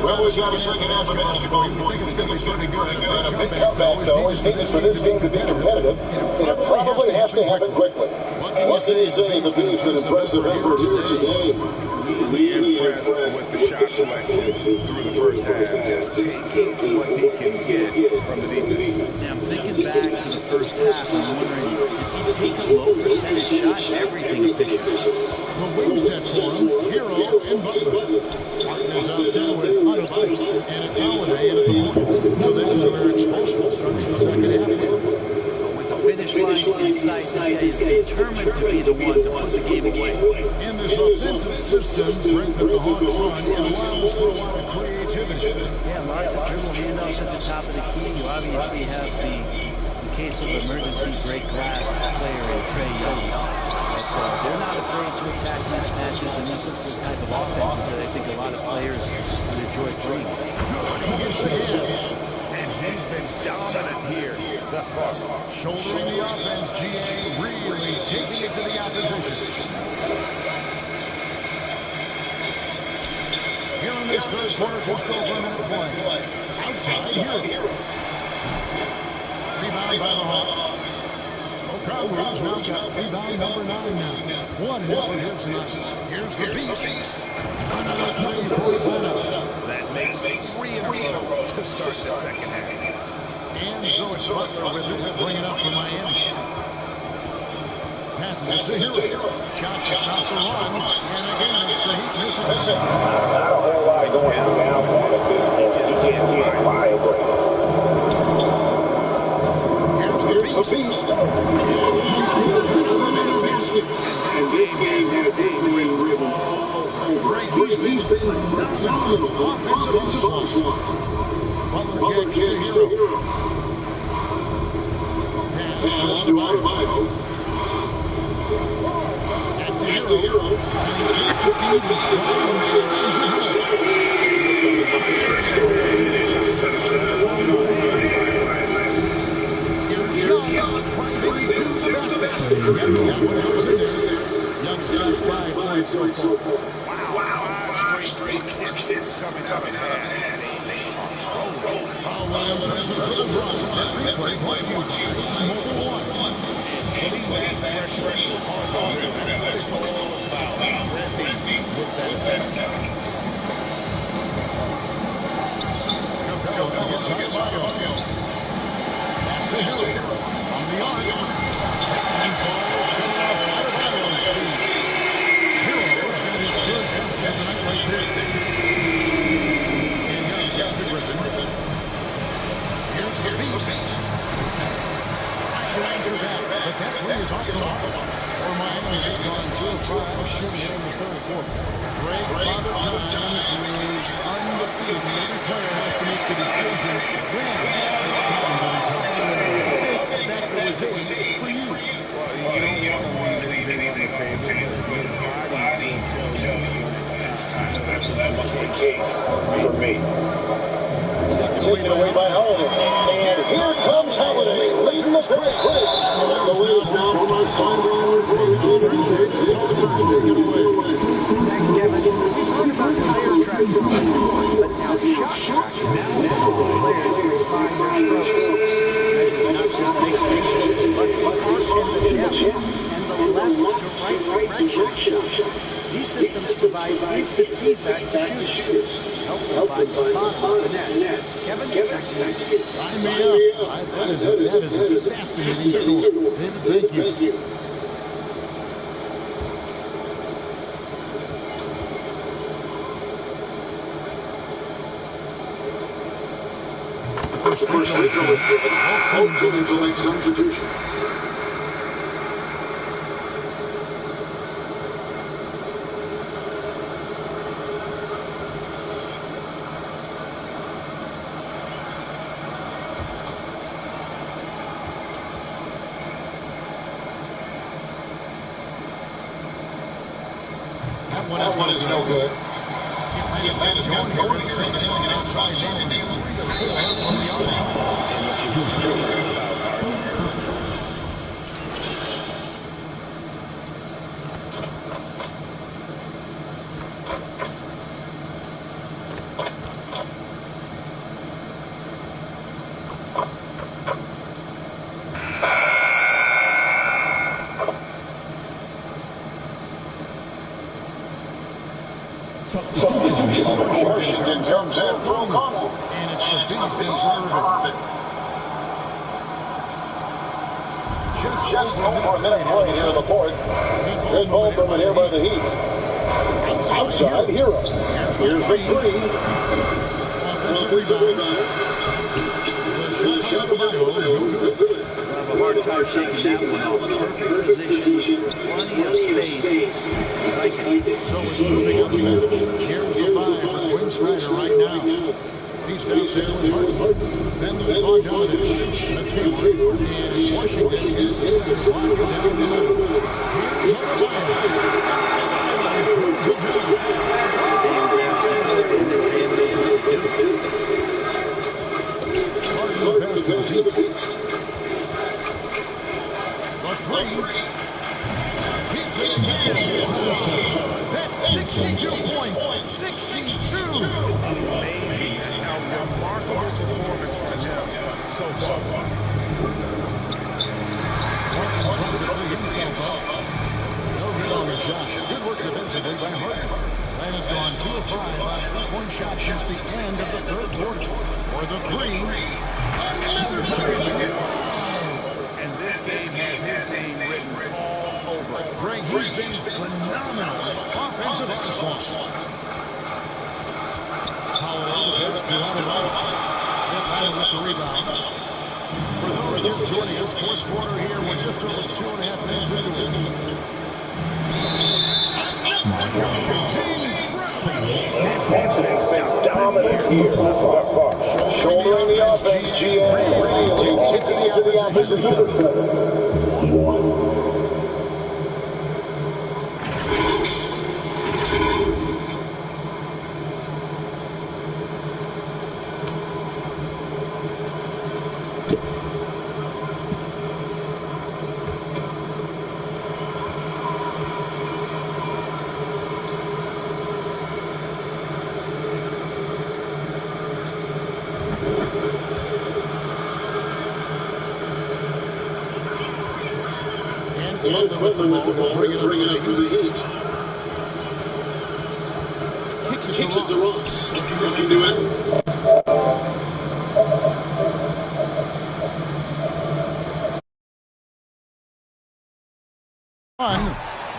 Well, we've got a second half of basketball. You think it's going to be good. A big comeback, though, is needed for this game to be competitive, and it probably has to happen quickly. What can you say? The Field's an impressive effort here today. Really impressed with the shot selection through the first half. Just taking what he can get from the defense. Yeah, I'm thinking back to the first half and wondering if he takes a low percentage shot, everything efficient. The wing set for him, Hero and Butler. Partners out there with Autobite, and it's Holiday in at the point. So this is where Explosive starts the second half. With the finish line in sight, this guy is determined to be the one to put the game away. In this offensive system, Brent that the Hawks run, it allows for a lot of creativity. Yeah, lots of dribble handoffs at the top of the key. You obviously have the case of emergency break glass player in Trae Young. But they're not afraid to attack mismatches, and this is the type of offenses that I think a lot of players would enjoy playing. And he's been dominant here thus far. Shouldering the offense, GA really taking it to the opposition. Here in this third quarter, just over a minute play. Outside, Hero. Rebound by the Hawks. O'Connell's now got rebound number 9 now. One effort here tonight. Here's the beast. Another play for Burnout. That makes 3 in a row to start the second half. And so it's Butler with it to bring it up for Miami. Passes it to Hero. Shot to stop the run. And again, it's the Heat missing. Not a whole lot going on now at this point. You just can't buy a break. Here's the beast. And this game has history in rhythm. He's been phenomenal offensive onslaught. Butler kicks to Hero. Pass to Autobite. At the Hero. And he takes the feed and strikes Young, driving to the basket. That one goes in there. Young's got 5 points so far. Wow, 5 straight kicks coming up in half. Williams has a good run. That replay brought to you by Mobile One. Getting that pressure hard on him. That's what it's all about. Ready with that attack. Capella gets high by Pass to Hero. On the arc. And falls coming off Autobite's feet. Hero's got his first basket tonight right there. And Young gets to Griffin. Here's the beast. Slashing answer back, but that three is off the mark. For Miami, they've gone 2 of 5 shooting it in the third quarter. Great Father Time is undefeated. Every player has to make the decision when it's time to retire. That was it for you. Well, you don't want to leave anything on the table. Your body will tell you when it's time. That was the case for me. Taken away by Holiday. And here comes Holiday, leading the break. The lead now from our sideline. Thanks, Kevin. We've heard about tire track drawing, but now shot track. Now it's all players may find their strokes. Measures not just big spaces, but the arc and the depth, and the left to right direction shots. These systems provide instant feedback to shooters. Help them find the bottom of the net. Kevin, back to you. Sign me up. That is a fascinating story. David, thank you. first free throw is given. Both teams will make substitution. That one is no good. Hitman is going here in the second outside zone. 3 to 4 from the other. Washington comes in from Connell. And it's the beast in Irvin. Just over a minute play here in the fourth. Good ball from in here by the Heat. Outside, Hero. Here's the three. Offensive rebound. The shot of the a hard time shaking that one off. Perfect position, plenty of space. So it's moving up the bench. Here's the 5 for Quinn Snyder right now. He's found there with Harden. Then there's Bogdanovich. That's Hayward. And it's Washington in the second block down the middle. Here's Harden pass to the feet. That's 62 points. 62. Amazing. A remarkable performance from him so far. Trying to free himself up. No good on the shot. Good work defensively by Harden. That has gone 2 of 5 on 3-point shots since the end of the third quarter. For the three. And this game has his name written all over it. Greg, he's been phenomenal at offensive onslaught. Holiday, the pass to Robolox. Hitman with the rebound. For those just joining us, fourth quarter here, we're just over 2.5 minutes into it. Anthony's been dominant here thus far. Shouldering the offense, GM. Takes it to the opposition. It's Whitman with the ball, bring it up for the Heat. Kicks it to Ross. Looking to it.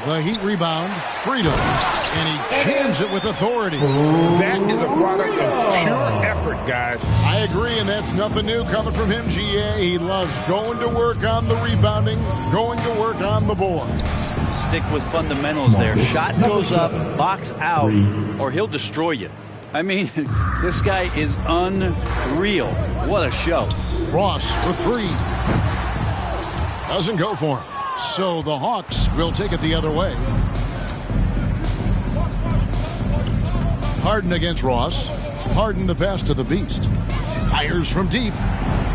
The Heat rebound, Freedom, and he jams it with authority. That is a product of pure effort, guys. I agree, and that's nothing new coming from him, GA. He loves going to work on the rebounding, going to work on the board. Stick with fundamentals there. Shot goes up, box out, or he'll destroy you. I mean, this guy is unreal. What a show. Ross for 3. Doesn't go for him. So the Hawks will take it the other way. Harden against Ross. Harden the pass to the Beast. Fires from deep.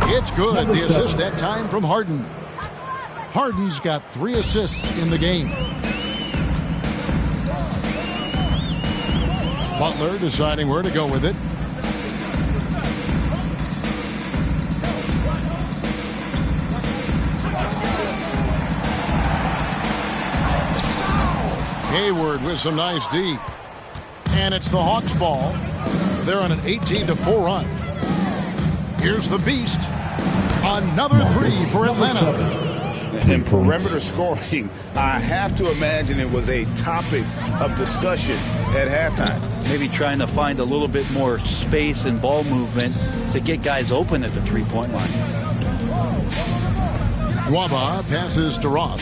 It's good. The assist that time from Harden. Harden's got 3 assists in the game. Butler deciding where to go with it. Hayward with some nice D. And it's the Hawks ball. They're on an 18-4 run. Here's the Beast. Another 3 for Atlanta. And perimeter scoring, I have to imagine it was a topic of discussion at halftime. Maybe trying to find a little bit more space and ball movement to get guys open at the three-point line. Guava passes to Ross.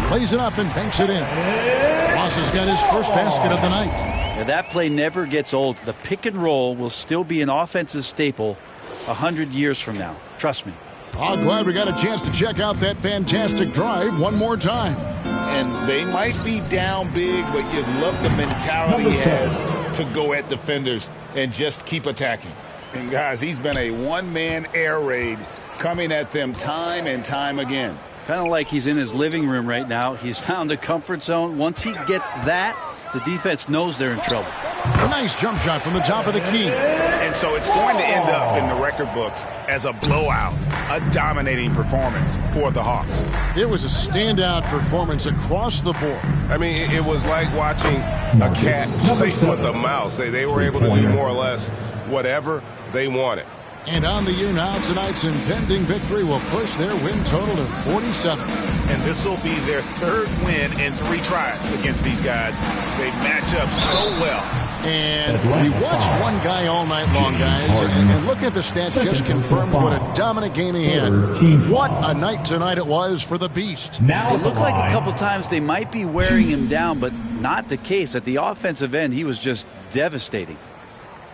Plays it up and banks it in. Ross has got his first basket of the night. Now that play never gets old. The pick and roll will still be an offensive staple 100 years from now. Trust me. Oh, glad we got a chance to check out that fantastic drive one more time. And they might be down big, but you love the mentality he has to go at defenders and just keep attacking. And guys, he's been a one-man air raid coming at them time and time again. Kind of like he's in his living room right now. He's found a comfort zone. Once he gets that, the defense knows they're in trouble. A nice jump shot from the top of the key. And so it's going to end up in the record books as a blowout, a dominating performance for the Hawks. It was a standout performance across the board. I mean, it was like watching a cat play with a mouse. They were able to do more or less whatever they wanted. And on the year now, tonight's impending victory will push their win total to 47. And this will be their third win in 3 tries against these guys. They match up so well. And we watched one guy all night long, guys. And looking at the stats just confirms what a dominant game he had. What a night tonight it was for the Beast. It looked like a couple times they might be wearing him down, but not the case. At the offensive end, he was just devastating.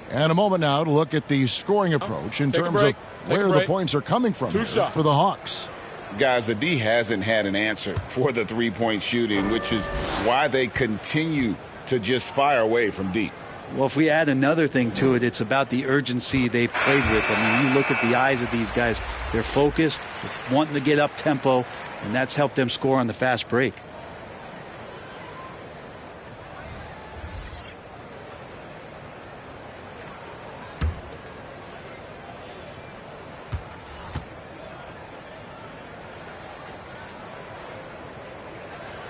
And a moment now to look at the scoring approach in terms of where the points are coming from for the Hawks. Guys, the D hasn't had an answer for the three-point shooting, which is why they continue to just fire away from deep. Well, if we add another thing to it, it's about the urgency they played with. I mean, you look at the eyes of these guys. They're focused, wanting to get up tempo, and that's helped them score on the fast break.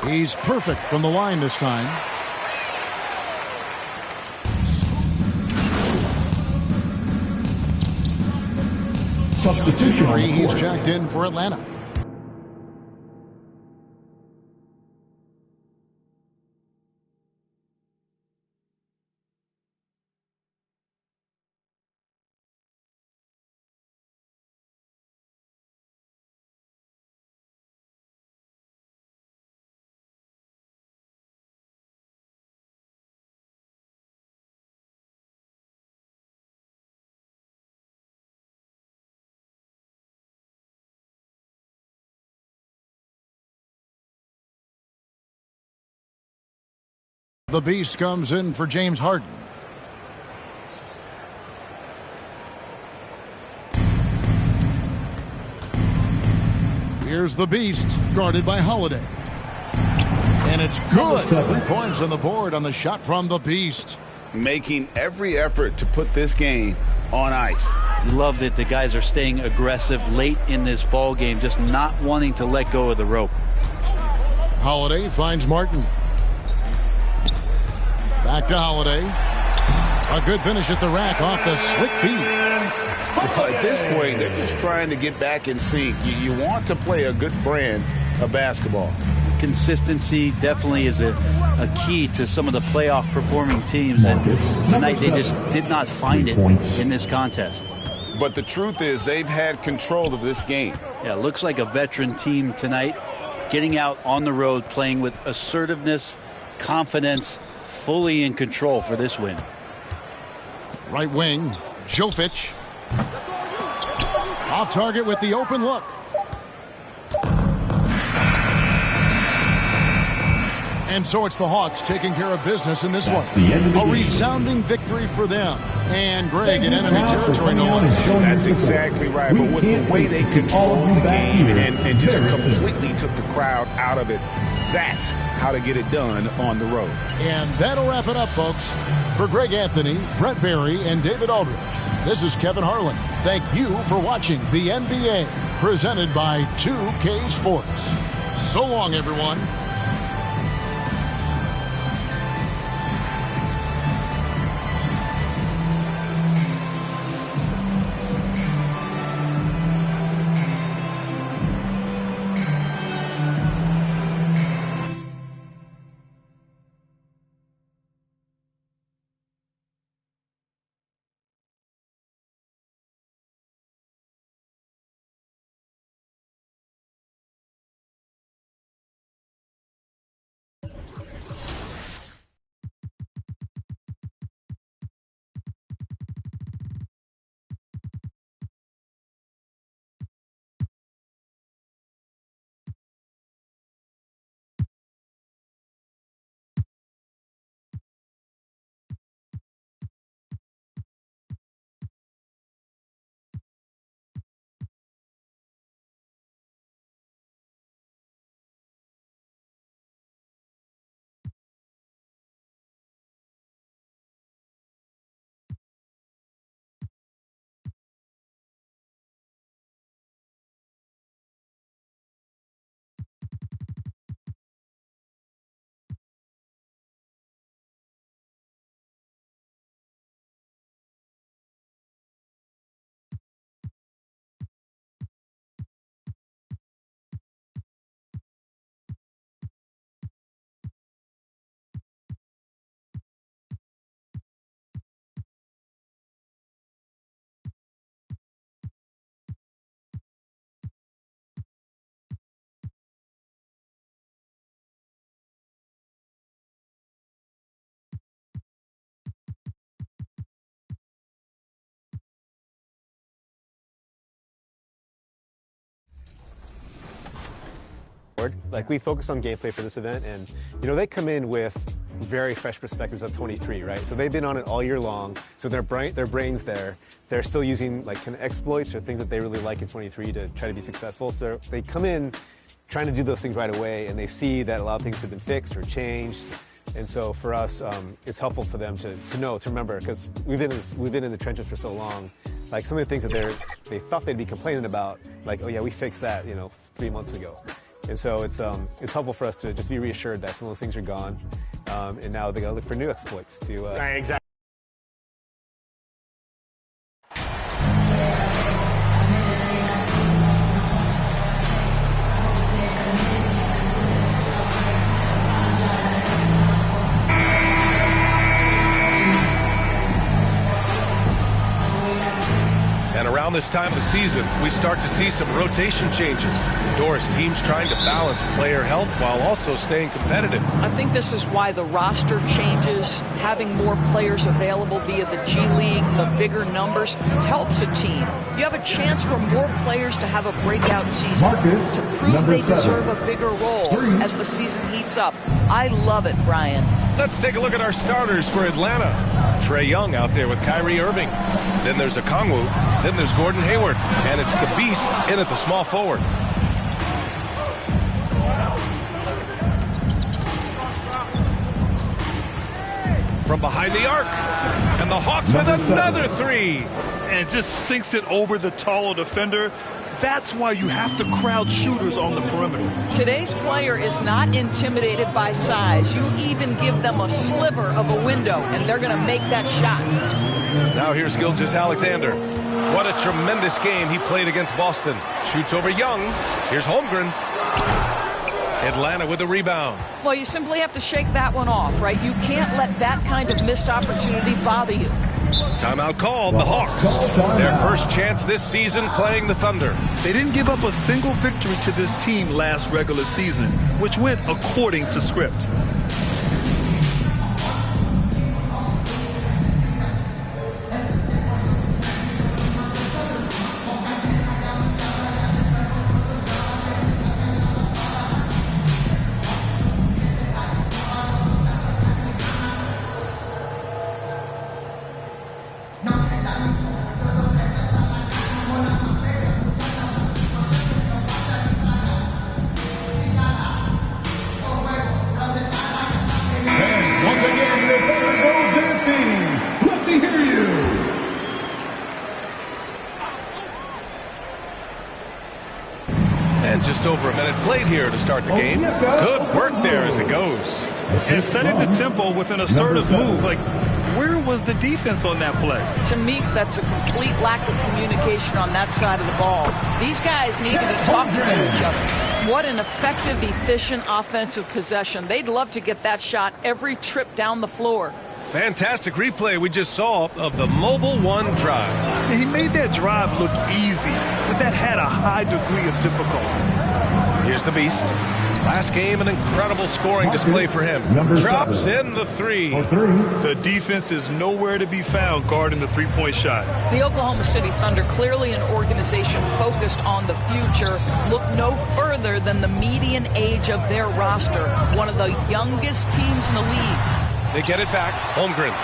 He's perfect from the line this time. Substitution. He's checked in for Atlanta. The Beast comes in for James Harden. Here's the Beast, guarded by Holiday. And it's good. 3 points on the board on the shot from the Beast. Making every effort to put this game on ice. Love that the guys are staying aggressive late in this ball game, just not wanting to let go of the rope. Holiday finds Martin. Back to Holiday. A good finish at the rack off the slick feed. Well, at this point, they're just trying to get back in sync. You want to play a good brand of basketball. Consistency definitely is a key to some of the playoff performing teams, and tonight they just did not find it in this contest. But the truth is they've had control of this game. Yeah, it looks like a veteran team tonight, getting out on the road, playing with assertiveness, confidence, fully in control for this win. Right wing, Jovic. Off target with the open look. And so it's the Hawks taking care of business in this one. A resounding victory for them. And Greg in enemy territory, no less. That's exactly right. But with the way they controlled the game and just completely took the crowd out of it, that's how to get it done on the road. And that'll wrap it up, folks. For Greg Anthony, Brett Barry, and David Aldridge, this is Kevin Harlan. Thank you for watching the NBA, presented by 2K Sports. So long, everyone. Like, we focus on gameplay for this event, and, you know, they come in with very fresh perspectives of 23, right? So they've been on it all year long, so their brain's there. They're still using, like, kind of exploits or things that they really like in 23 to try to be successful. So they come in trying to do those things right away, and they see that a lot of things have been fixed or changed. And so for us, it's helpful for them to know, to remember, because we've been in the trenches for so long. Like, some of the things that they thought they'd be complaining about, like, oh yeah, we fixed that, you know, 3 months ago. And so it's helpful for us to just be reassured that some of those things are gone, and now they got to look for new exploits to. Right, exactly. And around this time of the season, we start to see some rotation changes. Indoors, teams trying to balance player health while also staying competitive. I think this is why the roster changes, having more players available via the G League, the bigger numbers, helps a team. You have a chance for more players to have a breakout season, to prove they deserve a bigger role as the season heats up. I love it, Brian. Let's take a look at our starters for Atlanta. Trae Young out there with Kyrie Irving. Then there's Okongwu. Then there's Gordon Hayward. And it's the Beast in at the small forward. From behind the arc. And the Hawks with another three. And just sinks it over the taller defender. That's why you have to crowd shooters on the perimeter. Today's player is not intimidated by size. You even give them a sliver of a window, and they're going to make that shot. Now here's Gilgeous-Alexander. What a tremendous game he played against Boston. Shoots over Young. Here's Holmgren. Atlanta with a rebound. Well, you simply have to shake that one off, right? You can't let that kind of missed opportunity bother you. Timeout called. The Hawks, their first chance this season playing the Thunder. They didn't give up a single victory to this team last regular season, which went according to script. Over a minute played here to start the game. Good work there as it goes. And setting the tempo with an assertive move. Like, where was the defense on that play? To me, that's a complete lack of communication on that side of the ball. These guys need to be talking to each other. What an effective, efficient offensive possession. They'd love to get that shot every trip down the floor. Fantastic replay we just saw of the Mobile One drive. He made that drive look easy, but that had a high degree of difficulty. Here's the Beast. Last game, an incredible scoring display for him. Drops in the three. The defense is nowhere to be found guarding the three-point shot. The Oklahoma City Thunder, clearly an organization focused on the future, look no further than the median age of their roster. One of the youngest teams in the league. They get it back. Holmgren.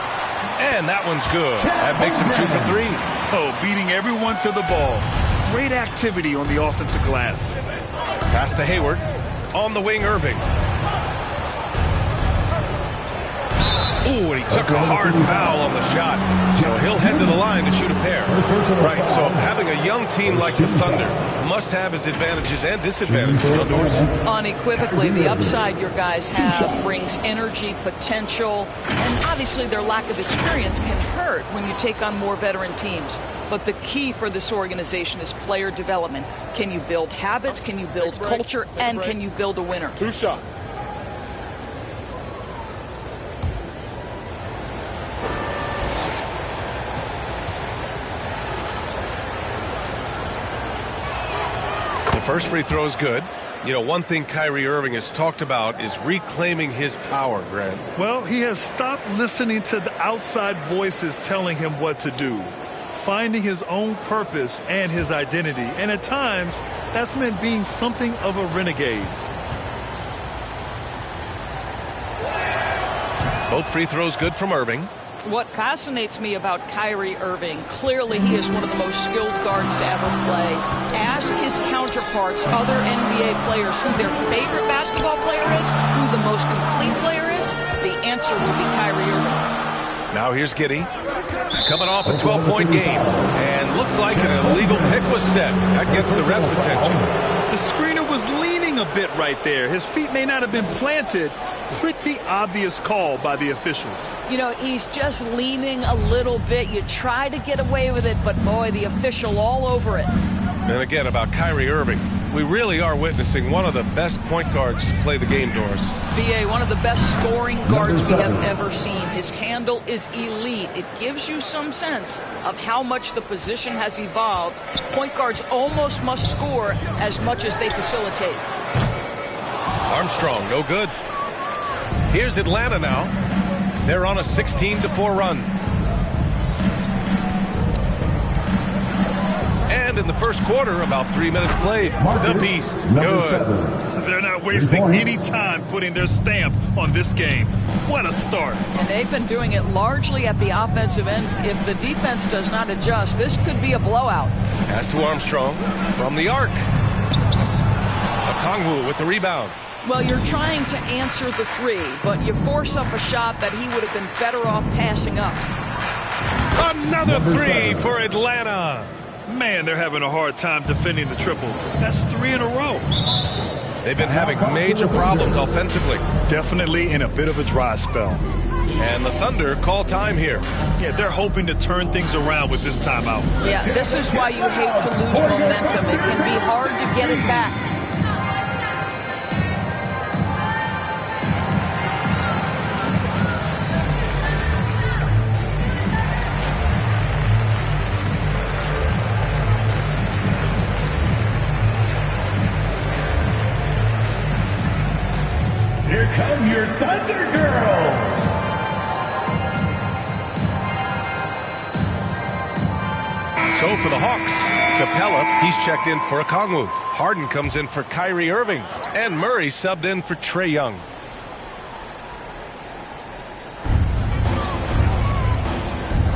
And that one's good. That makes him 2 for 3. Oh, beating everyone to the ball. Great activity on the offensive glass. Pass to Hayward. On the wing, Irving. Ooh, and he took a hard foul on the shot. So he'll head to the line to shoot a pair. Right, so having a young team like the Thunder must have his advantages and disadvantages outdoors. Unequivocally, the upside your guys have brings energy, potential, and obviously their lack of experience can hurt when you take on more veteran teams. But the key for this organization is player development. Can you build habits? Can you build culture? And can you build a winner? 2 shots. First free throw is good. You know, one thing Kyrie Irving has talked about is reclaiming his power, Grant. Well, he has stopped listening to the outside voices telling him what to do, finding his own purpose and his identity. And at times, that's meant being something of a renegade. Both free throws good from Irving. What fascinates me about Kyrie Irving, clearly he is one of the most skilled guards to ever play. Ask his counterparts, other NBA players, who their favorite basketball player is, who the most complete player is. The answer will be Kyrie Irving. Now here's Giddey. Coming off a 12-point game. And looks like an illegal pick was set. That gets the ref's attention. The screener was leaning a bit right there. His feet may not have been planted. Pretty obvious call by the officials. You know, he's just leaning a little bit. You try to get away with it, but boy, the official all over it. And again, about Kyrie Irving, we really are witnessing one of the best point guards to play the game, Doris. BA, one of the best scoring guards we have ever seen. His handle is elite. It gives you some sense of how much the position has evolved. Point guards almost must score as much as they facilitate. Armstrong, no good. Here's Atlanta now. They're on a 16-4 run. And in the first quarter, about 3 minutes played. The Beast, good. They're not wasting any time putting their stamp on this game. What a start. And they've been doing it largely at the offensive end. If the defense does not adjust, this could be a blowout. Pass to Armstrong from the arc. Okongwu with the rebound. Well, you're trying to answer the three, but you force up a shot that he would have been better off passing up. Another three for Atlanta. Man, they're having a hard time defending the triple. That's 3 in a row. They've been having major problems offensively. Definitely in a bit of a dry spell. And the Thunder call time here. Yeah, they're hoping to turn things around with this timeout. Yeah, this is why you hate to lose momentum. It can be hard to get it back. Here come your Thunder Girls. So for the Hawks, Capella, he's checked in for Okongwu. Harden comes in for Kyrie Irving. And Murray subbed in for Trae Young.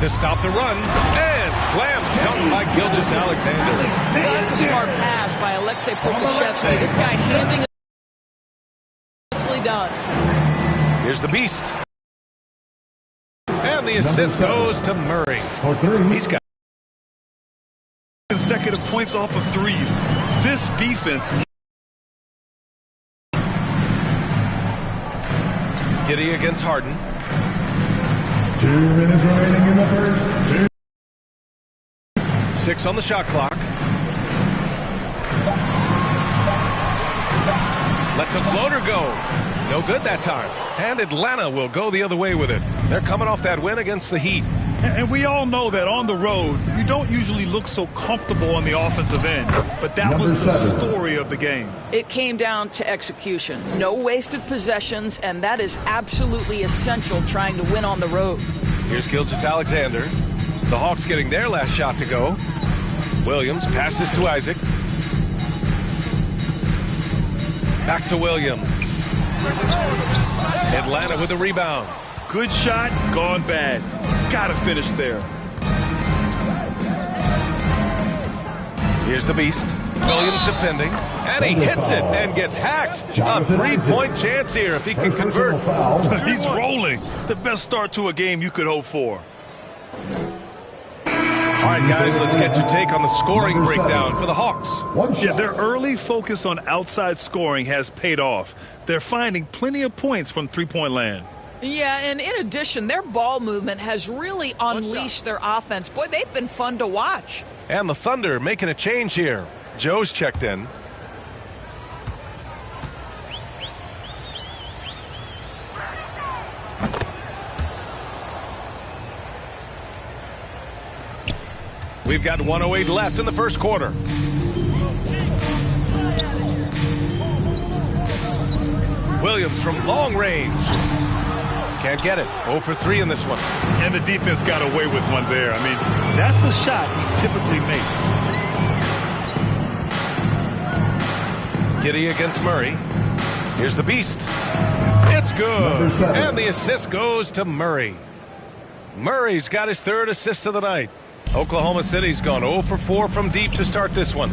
To stop the run, and slam dunk by Gilgeous-Alexander. That's a smart pass by Alexei Pokusevski. This guy handing it. Done. Here's the Beast. And the assist goes to Murray. He's got consecutive points off of threes. This defense. Giddey against Harden. 2 minutes remaining in the first. 6 on the shot clock. Lets a floater go. No good that time. And Atlanta will go the other way with it. They're coming off that win against the Heat. And we all know that on the road, you don't usually look so comfortable on the offensive end. But that was the story of the game. It came down to execution. No wasted possessions, and that is absolutely essential trying to win on the road. Here's Gilgeous-Alexander. The Hawks getting their last shot to go. Williams passes to Isaac. Back to Williams. Atlanta with a rebound. Good shot, gone bad. Gotta finish there. Here's the Beast. Williams defending. And he hits it and gets hacked. A 3-point chance here if he can convert. He's rolling. The best start to a game you could hope for. All right, guys, let's get your take on the scoring breakdown for the Hawks. Yeah, their early focus on outside scoring has paid off. They're finding plenty of points from three-point land. Yeah, and in addition, their ball movement has really unleashed their offense. Boy, they've been fun to watch. And the Thunder making a change here. Joe's checked in. We've got 1:08 left in the first quarter. Williams from long range. Can't get it. 0 for 3 in this one. And the defense got away with one there. I mean, that's a shot he typically makes. Giddey against Murray. Here's the Beast. It's good. And the assist goes to Murray. Murray's got his third assist of the night. Oklahoma City's gone 0 for 4 from deep to start this one.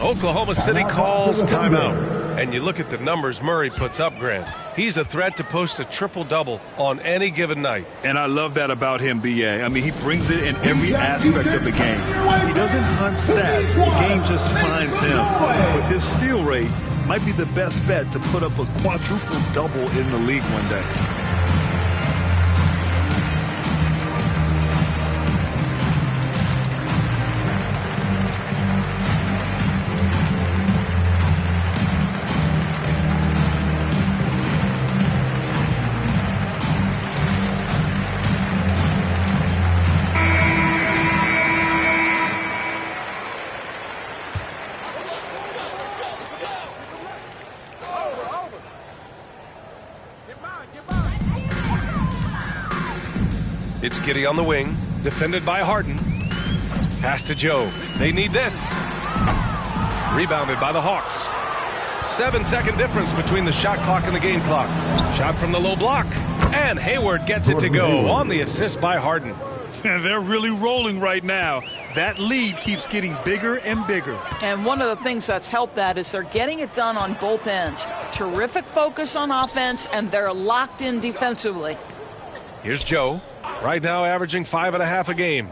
Oklahoma City calls timeout. And you look at the numbers Murray puts up, Grant. He's a threat to post a triple-double on any given night. And I love that about him, B.A. I mean, he brings it in every aspect of the game. He doesn't hunt stats. The game just finds him. With his steal rate, might be the best bet to put up a quadruple-double in the league one day. It's Giddey on the wing, defended by Harden. Pass to Joe. They need this. Rebounded by the Hawks. 7-second difference between the shot clock and the game clock. Shot from the low block. And Hayward gets it to go on the assist by Harden. They're really rolling right now. That lead keeps getting bigger and bigger. And one of the things that's helped that is they're getting it done on both ends. Terrific focus on offense, and they're locked in defensively. Here's Joe. Right now averaging 5.5 a game.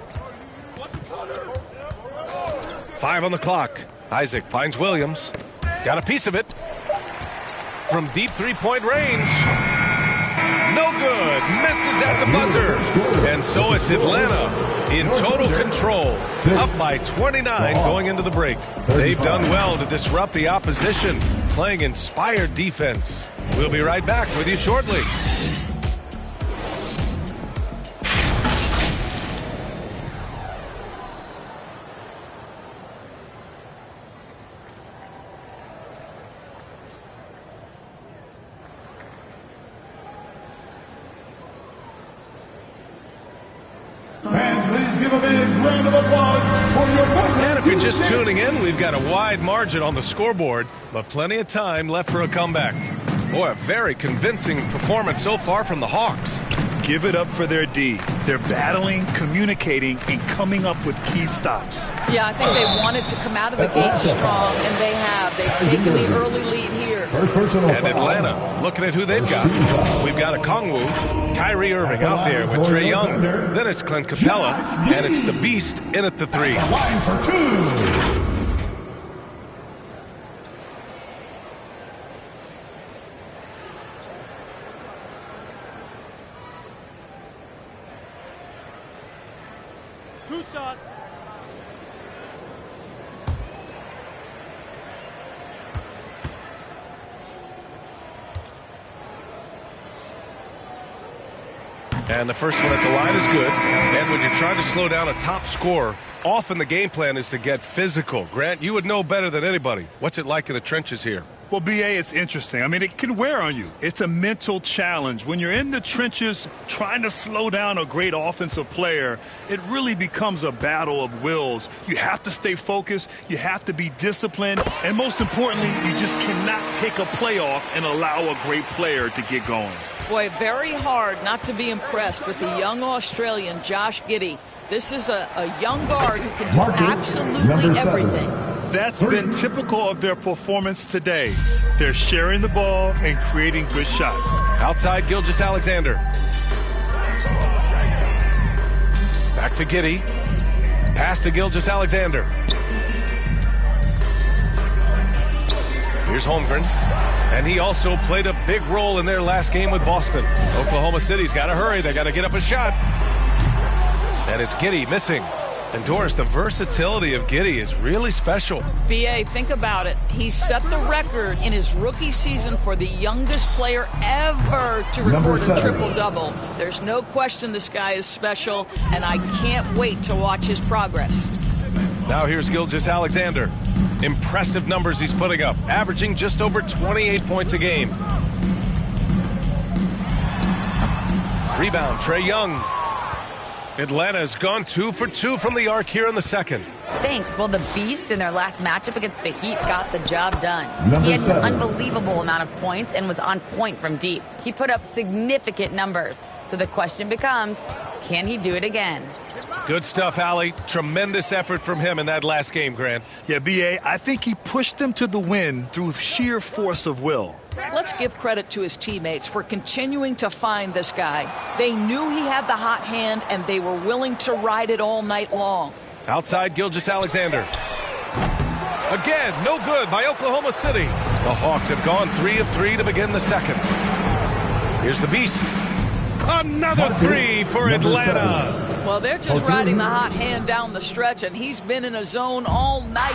5 on the clock. Isaac finds Williams. Got a piece of it. From deep three-point range. No good. Misses at the buzzer. And so it's Atlanta in total control. Up by 29 going into the break. They've done well to disrupt the opposition, playing inspired defense. We'll be right back with you shortly. And if you're just tuning in, we've got a wide margin on the scoreboard, but plenty of time left for a comeback. Boy, a very convincing performance so far from the Hawks. Give it up for their D. They're battling, communicating, and coming up with key stops. Yeah, I think they wanted to come out of the gate strong, and they have. They've taken the early lead here. And Atlanta, looking at who they've got. We've got a Kongwu, Kyrie Irving out there with Trae Young. Then it's Clint Capella, and it's the Beast in at the 3. Line for 2. Shot. And the first one at the line is good. And when you're trying to slow down a top scorer, often the game plan is to get physical. Grant, you would know better than anybody. What's it like in the trenches here? Well, B.A., it's interesting. I mean, it can wear on you. It's a mental challenge. When you're in the trenches trying to slow down a great offensive player, it really becomes a battle of wills. You have to stay focused. You have to be disciplined. And most importantly, you just cannot take a play off and allow a great player to get going. Boy, very hard not to be impressed with the young Australian, Josh Giddey. This is a young guard who can do absolutely everything. That's been typical of their performance today. They're sharing the ball and creating good shots. Outside Gilgeous-Alexander. Back to Giddey. Pass to Gilgeous-Alexander. Here's Holmgren. And he also played a big role in their last game with Boston. Oklahoma City's got to hurry. They got to get up a shot. And it's Giddey missing. And Doris, the versatility of Giddey is really special. B.A., think about it. He set the record in his rookie season for the youngest player ever to record a triple-double. There's no question this guy is special, and I can't wait to watch his progress. Now here's Gilgeous-Alexander. Impressive numbers he's putting up, averaging just over 28 points a game. Rebound, Trae Young. Atlanta's gone 2 for 2 from the arc here in the second. Thanks. Well, the Beast in their last matchup against the Heat got the job done. Number He had 7. an unbelievable amount of points and was on point from deep. He put up significant numbers. So the question becomes, can he do it again? Good stuff, Allie. Tremendous effort from him in that last game, Grant. Yeah, B.A., I think he pushed them to the win through sheer force of will. Let's give credit to his teammates for continuing to find this guy. They knew he had the hot hand, and they were willing to ride it all night long. Outside Gilgeous-Alexander. Again, no good by Oklahoma City. The Hawks have gone 3 of 3 to begin the second. Here's the Beast. Another 3 for Atlanta. Well, they're just riding the hot hand down the stretch, and he's been in a zone all night.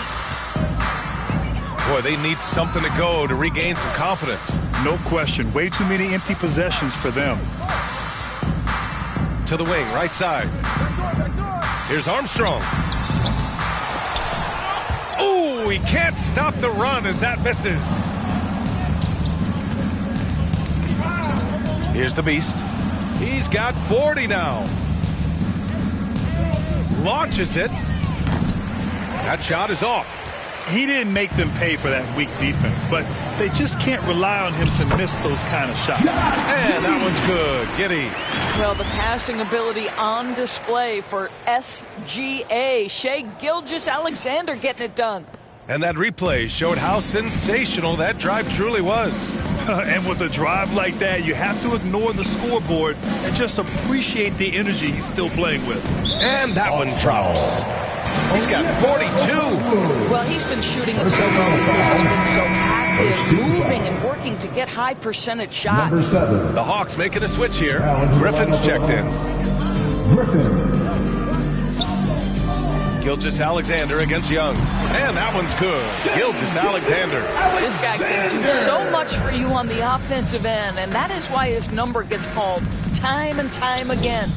Boy, they need something to go to regain some confidence. No question. Way too many empty possessions for them. To the wing, right side. Here's Armstrong. Oh, he can't stop the run as that misses. Here's the Beast. He's got 40 now. Launches it. That shot is off. He didn't make them pay for that weak defense, but they just can't rely on him to miss those kind of shots. And that one's good. Giddy. Well, the passing ability on display for SGA. Shea Gilgeous-Alexander getting it done. And that replay showed how sensational that drive truly was. And with a drive like that, you have to ignore the scoreboard and just appreciate the energy he's still playing with. And that one drops. He's got 42. Well, he's been shooting it so well because he's been so active, moving and working to get high percentage shots. Number 7. The Hawks making a switch here. Griffin's checked in. Griffin. Gilgeous-Alexander against Young. And that one's good. Gilgeous-Alexander. This guy can do so much for you on the offensive end, and that is why his number gets called time and time again.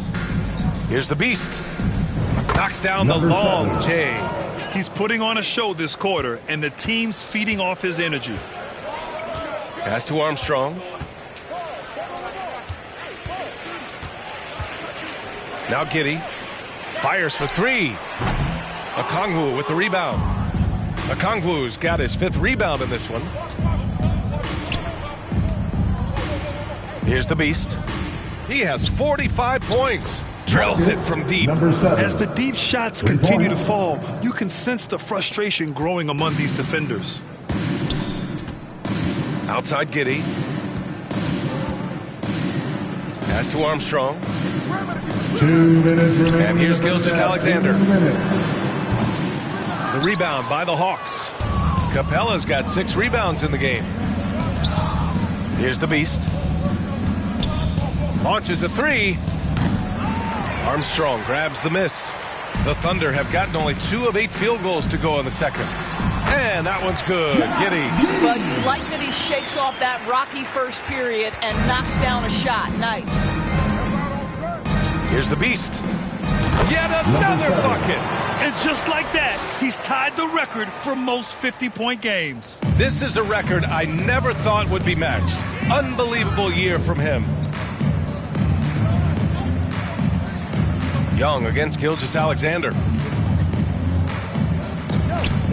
Here's the Beast. Knocks down the long J. He's putting on a show this quarter, and the team's feeding off his energy. Pass to Armstrong. Now Giddy. Fires for 3. Okongwu with the rebound. Okongwu's got his 5th rebound in this one. Here's the Beast. He has 45 points. Drills it from deep. As the deep shots continue to fall, you can sense the frustration growing among these defenders. Outside Giddy. Pass to Armstrong. 2 minutes remaining. And here's Gilgeous-Alexander. The rebound by the Hawks. Capella's got 6 rebounds in the game. Here's the Beast. Launches a 3. Armstrong grabs the miss. The Thunder have gotten only 2 of 8 field goals to go in the second. And that one's good. Giddy. But you like that he shakes off that rocky first period and knocks down a shot. Nice. Here's the Beast. Yet another bucket. And just like that, he's tied the record for most 50-point games. This is a record I never thought would be matched. Unbelievable year from him. Young against Gilgeous-Alexander.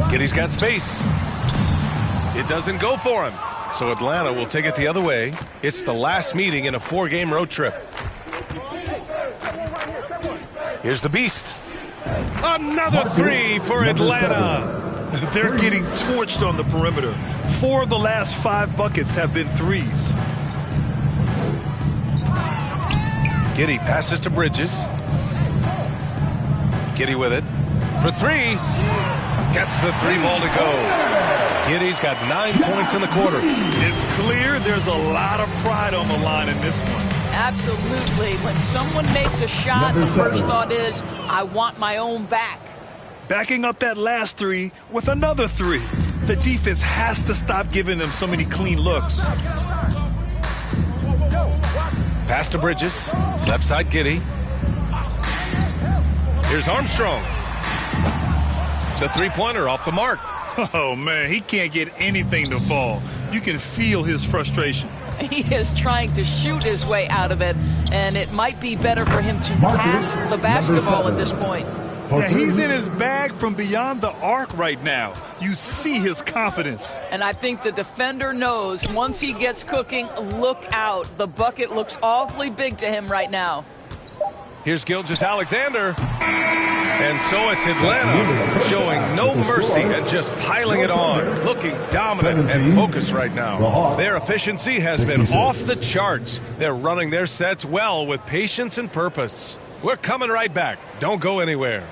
Giddy's got space. It doesn't go for him. So Atlanta will take it the other way. It's the last meeting in a 4-game road trip. Here's the Beast. Another 3 for Atlanta. They're getting torched on the perimeter. 4 of the last 5 buckets have been threes. Giddy passes to Bridges. Giddy with it. For 3. Gets the 3 ball to go. Giddy's got 9 points in the quarter. It's clear there's a lot of pride on the line in this one. Absolutely. When someone makes a shot, the first thought is, I want my own back. Backing up that last 3 with another 3. The defense has to stop giving them so many clean looks. Pass to Bridges. Left side Giddy. Here's Armstrong. The 3-pointer off the mark. Oh, man, he can't get anything to fall. You can feel his frustration. He is trying to shoot his way out of it, and it might be better for him to pass the basketball at this point. Yeah, he's in his bag from beyond the arc right now. You see his confidence. And I think the defender knows once he gets cooking, look out. The bucket looks awfully big to him right now. Here's Gilgeous-Alexander. And so it's Atlanta showing no mercy and just piling it on, looking dominant and focused right now. Their efficiency has been off the charts. They're running their sets well with patience and purpose. We're coming right back. Don't go anywhere.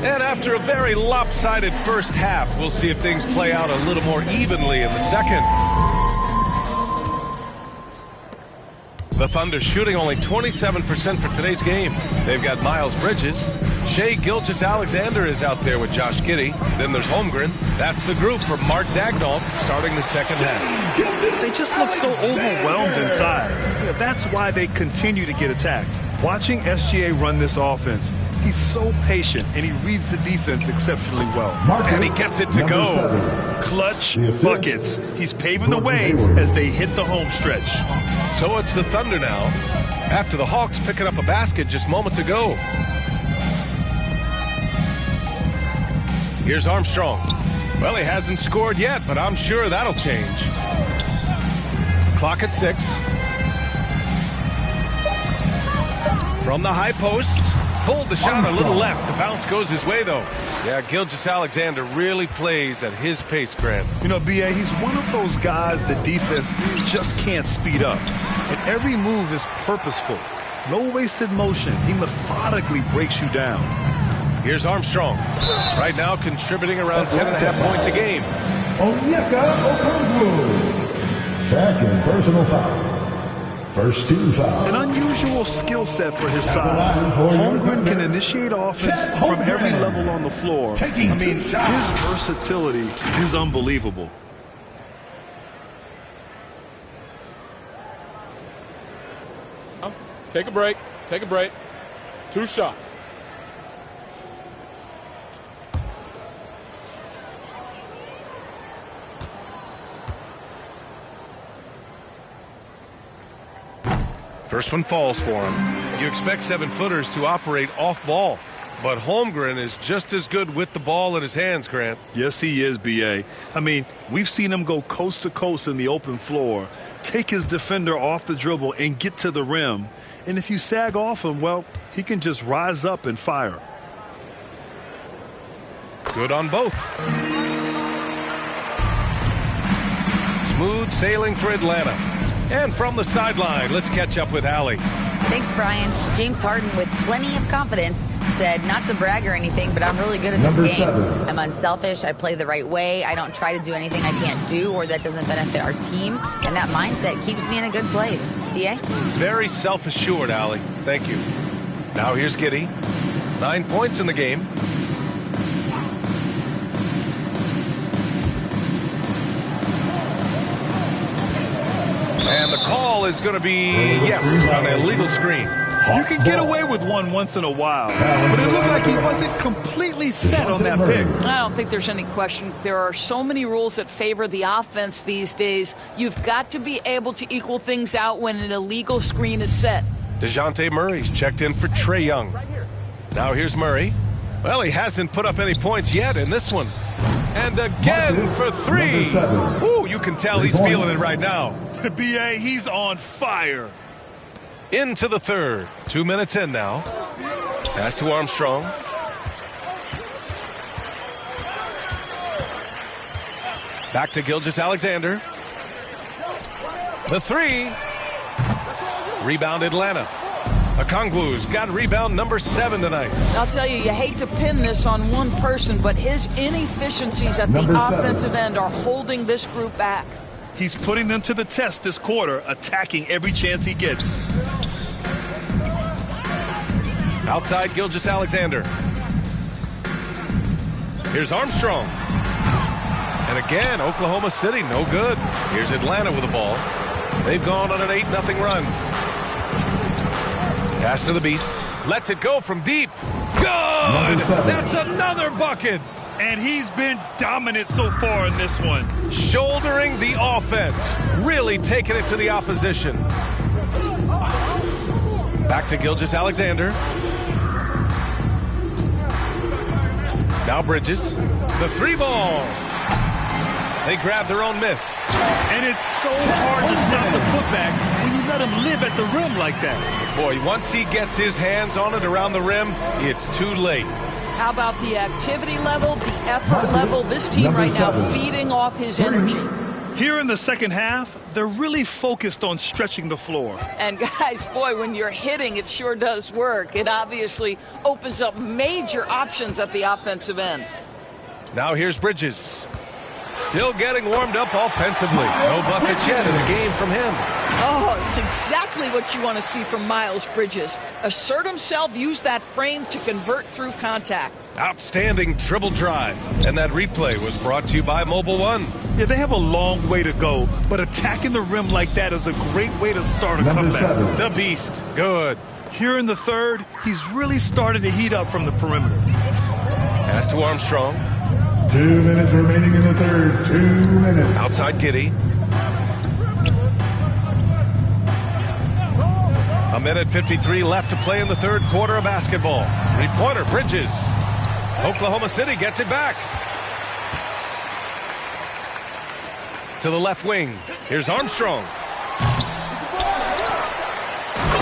And after a very lopsided first half, we'll see if things play out a little more evenly in the second. The Thunder shooting only 27% for today's game. They've got Miles Bridges. Shai Gilgeous-Alexander is out there with Josh Giddey. Then there's Holmgren. That's the group for Mark Daigneault starting the second half. They just look so overwhelmed inside. Yeah, that's why they continue to get attacked. Watching SGA run this offense, he's so patient, and he reads the defense exceptionally well. And he gets it to go. Clutch buckets. He's paving the way as they hit the home stretch. So it's the Thunder now, after the Hawks picking up a basket just moments ago. Here's Armstrong. Well, he hasn't scored yet, but I'm sure that'll change. Clock at 6. From the high post, pulled the shot a little left. The bounce goes his way, though. Yeah, Gilgeous-Alexander really plays at his pace, Grant. You know, B.A., he's one of those guys the defense just can't speed up. And every move is purposeful. No wasted motion. He methodically breaks you down. Here's Armstrong. Right now contributing around 10.5 points a game. Second personal foul. First team foul. An unusual skill set for his size. Holmgren can initiate offense from every level on the floor. I mean, his versatility is unbelievable. Take a break. Take a break. 2 shots. First one falls for him. You expect 7-footers to operate off ball, but Holmgren is just as good with the ball in his hands, Grant. Yes, he is, B.A. I mean, we've seen him go coast to coast in the open floor, take his defender off the dribble and get to the rim. And if you sag off him, well, he can just rise up and fire. Good on both. Smooth sailing for Atlanta. And from the sideline, let's catch up with Allie. Thanks, Brian. James Harden, with plenty of confidence, said not to brag or anything, but I'm really good at this game. I'm unselfish. I play the right way. I don't try to do anything I can't do or that doesn't benefit our team. And that mindset keeps me in a good place. DA? Very self-assured, Allie. Thank you. Now here's Giddey. 9 points in the game. And the call is going to be, yes, on an illegal screen. You can get away with one once in a while, but it looked like he wasn't completely set on that pick. I don't think there's any question. There are so many rules that favor the offense these days. You've got to be able to equal things out when an illegal screen is set. DeJounte Murray's checked in for Trae Young. Now here's Murray. Well, he hasn't put up any points yet in this one. And again for 3. Ooh, you can tell he's feeling it right now. B.A., he's on fire. Into the third. 2 minutes in now. Pass to Armstrong. Back to Gilgeous-Alexander. The 3. Rebound Atlanta. Okongwu's got rebound number 7 tonight. I'll tell you, you hate to pin this on one person, but his inefficiencies at the offensive end are holding this group back. He's putting them to the test this quarter, attacking every chance he gets. Outside Gilgeous-Alexander. Here's Armstrong. And again, Oklahoma City, no good. Here's Atlanta with the ball. They've gone on an 8-0 run. Pass to the Beast. Lets it go from deep. Good! That's another bucket! And he's been dominant so far in this one. Shouldering the offense. Really taking it to the opposition. Back to Gilgeous-Alexander. Now Bridges. The 3-ball. They grab their own miss. And it's so hard to stop the putback when you let him live at the rim like that. Boy, once he gets his hands on it around the rim, it's too late. How about the activity level, the effort level? This team right now feeding off his energy. Here in the second half, they're really focused on stretching the floor. And guys, boy, when you're hitting, it sure does work. It obviously opens up major options at the offensive end. Now here's Bridges. Still getting warmed up offensively. No buckets yet in the game from him. Oh, it's exactly what you want to see from Miles Bridges. Assert himself, use that frame to convert through contact. Outstanding dribble drive. And that replay was brought to you by Mobile One. Yeah, they have a long way to go, but attacking the rim like that is a great way to start a comeback. The Beast. Good. Here in the third, he's really started to heat up from the perimeter. Pass to Armstrong. 2 minutes remaining in the third. 2 minutes. Outside Giddey. A minute 53 left to play in the third quarter of basketball. 3-pointer, Bridges. Oklahoma City gets it back. To the left wing. Here's Armstrong.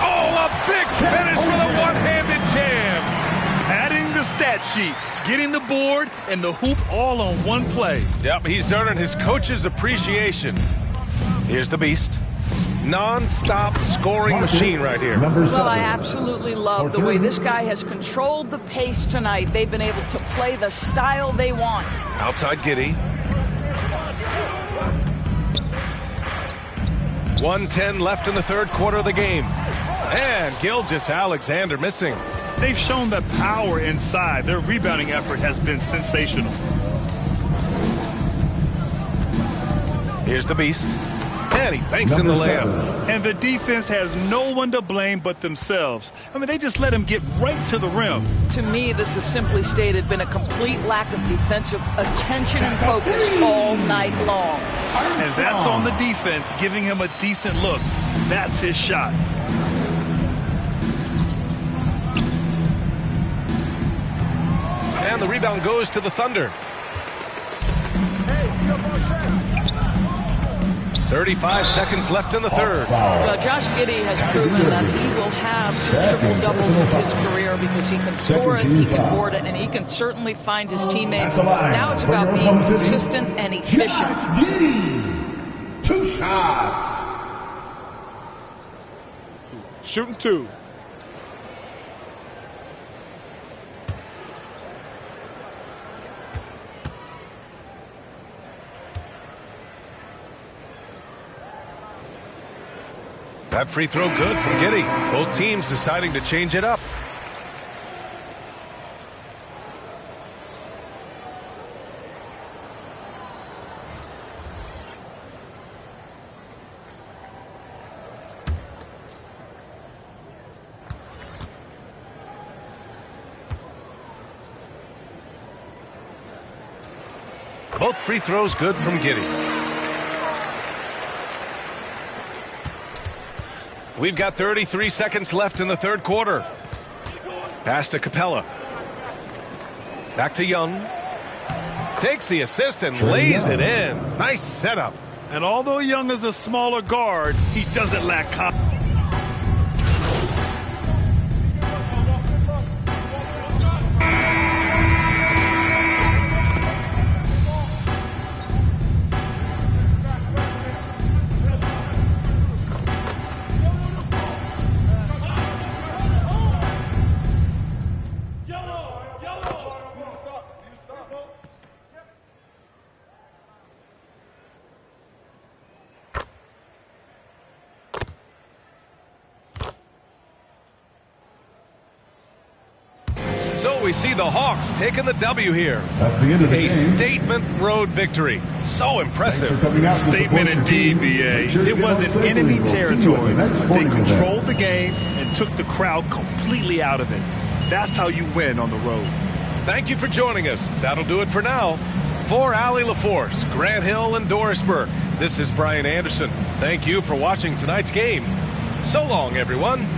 Oh, a big finish with a one-handed jam. Adding the stat sheet, getting the board, and the hoop all on one play. Yep, he's earning his coach's appreciation. Here's the Beast. Non-stop scoring machine right here. Well, I absolutely love the way this guy has controlled the pace tonight. They've been able to play the style they want. Outside Giddey. 1:10 left in the third quarter of the game. And Gilgeous-Alexander missing. They've shown the power inside. Their rebounding effort has been sensational. Here's the Beast. And he banks in the layup. And the defense has no one to blame but themselves. I mean, they just let him get right to the rim. To me, this has simply stated been a complete lack of defensive attention and focus all night long. And that's on the defense, giving him a decent look. That's his shot. And the rebound goes to the Thunder. 35 seconds left in the third. Well, Josh Giddey has proven that he will have some triple-doubles in his career because he can score it, he can board it, and he can certainly find his teammates. Now it's about being consistent and efficient. 2 shots. Shooting 2. That free throw good from Giddey. Both teams deciding to change it up. Both free throws good from Giddey. We've got 33 seconds left in the third quarter. Pass to Capella. Back to Young. Takes the assist and lays it in. Nice setup. And although Young is a smaller guard, he doesn't lack confidence. So we see the Hawks taking the W here. That's the end of the A game. statement road victory. So impressive. Statement indeed, BA. It wasn't enemy territory. They controlled the game and took the crowd completely out of it. That's how you win on the road. Thank you for joining us. That'll do it for now. For Allie LaForce, Grant Hill, and Dorisburg, this is Brian Anderson. Thank you for watching tonight's game. So long, everyone.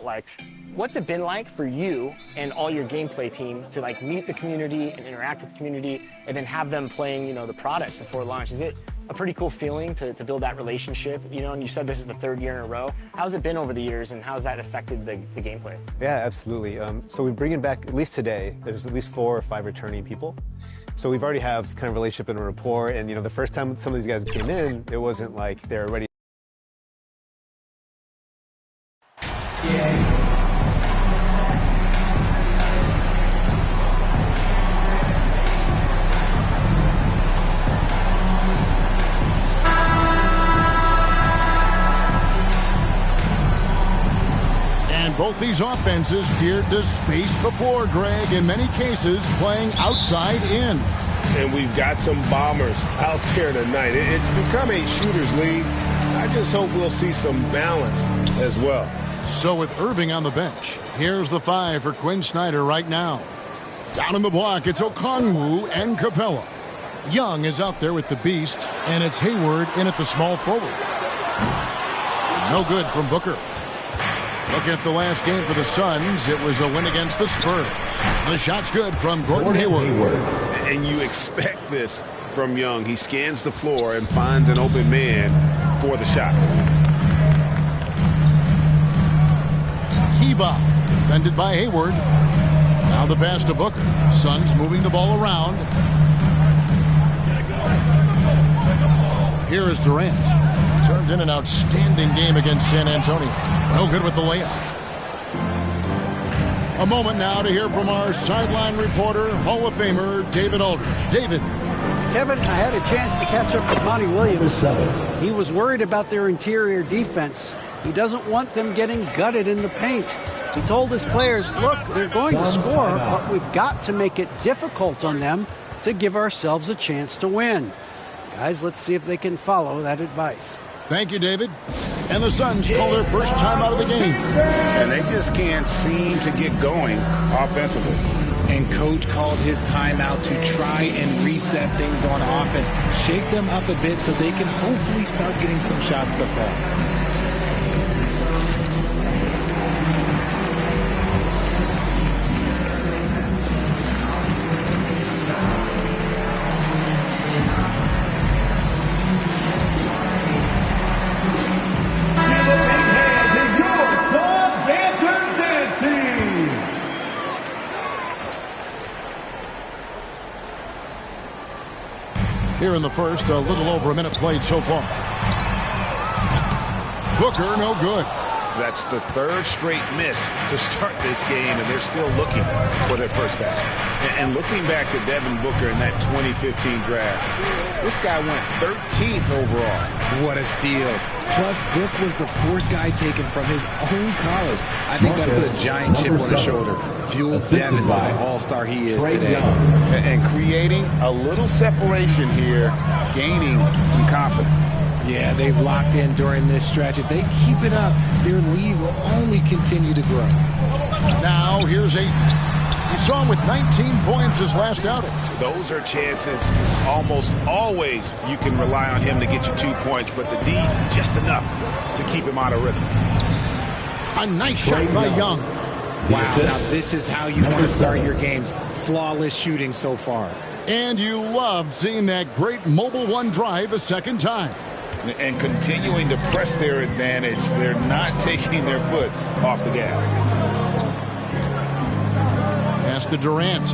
Like, what's it been like for you and all your gameplay team to like meet the community and interact with the community and then have them playing, you know, the product before launch? Is it a pretty cool feeling to build that relationship? You know, and you said this is the third year in a row. How's it been over the years and how's that affected the gameplay? Yeah, absolutely. So we're bringing back, at least today, there's at least 4 or 5 returning people. So we've already have kind of relationship and a rapport. And, you know, the first time some of these guys came in, it wasn't like they're ready. Both these offenses geared to space the floor, Greg, in many cases playing outside in. And we've got some bombers out there tonight. It's become a shooter's league. I just hope we'll see some balance as well. So with Irving on the bench, here's the 5 for Quinn Snyder right now. Down in the block, it's Okongwu and Capella. Young is out there with the beast, and it's Hayward in at the small forward. No good from Booker. Look at the last game for the Suns. It was a win against the Spurs. The shot's good from Gordon Hayward. And you expect this from Young. He scans the floor and finds an open man for the shot. Kiba, defended by Hayward. Now the pass to Booker. Suns moving the ball around. Here is Durant. Turned in an outstanding game against San Antonio. No good with the layup. A moment now to hear from our sideline reporter, Hall of Famer David Aldridge. David. Kevin, I had a chance to catch up with Monty Williams. He was worried about their interior defense. He doesn't want them getting gutted in the paint. He told his players, look, they're going to score, but we've got to make it difficult on them to give ourselves a chance to win. Guys, let's see if they can follow that advice. Thank you, David. And the Suns call their first time out of the game. And they just can't seem to get going offensively. And Coach called his timeout to try and reset things on offense. Shake them up a bit so they can hopefully start getting some shots to fall. Here in the first, a little over a minute played so far. Booker, no good. That's the third straight miss to start this game, and they're still looking for their first basket. And looking back to Devin Booker in that 2015 draft, this guy went 13th overall. What a steal. Plus, Book was the 4th guy taken from his own college. I think that put a giant chip on his shoulder. Fueled Devin to the all-star he is today. And creating a little separation here, gaining some confidence. Yeah, they've locked in during this stretch. If they keep it up, their lead will only continue to grow. Now, here's a... You saw him with 19 points his last outing. Those are chances almost always you can rely on him to get you 2 points, but the D, just enough to keep him out of rhythm. A nice shot by Young. Wow, now this is how you want to start your games. Flawless shooting so far. And you love seeing that great mobile one drive a second time. And continuing to press their advantage. They're not taking their foot off the gas. Pass to Durant.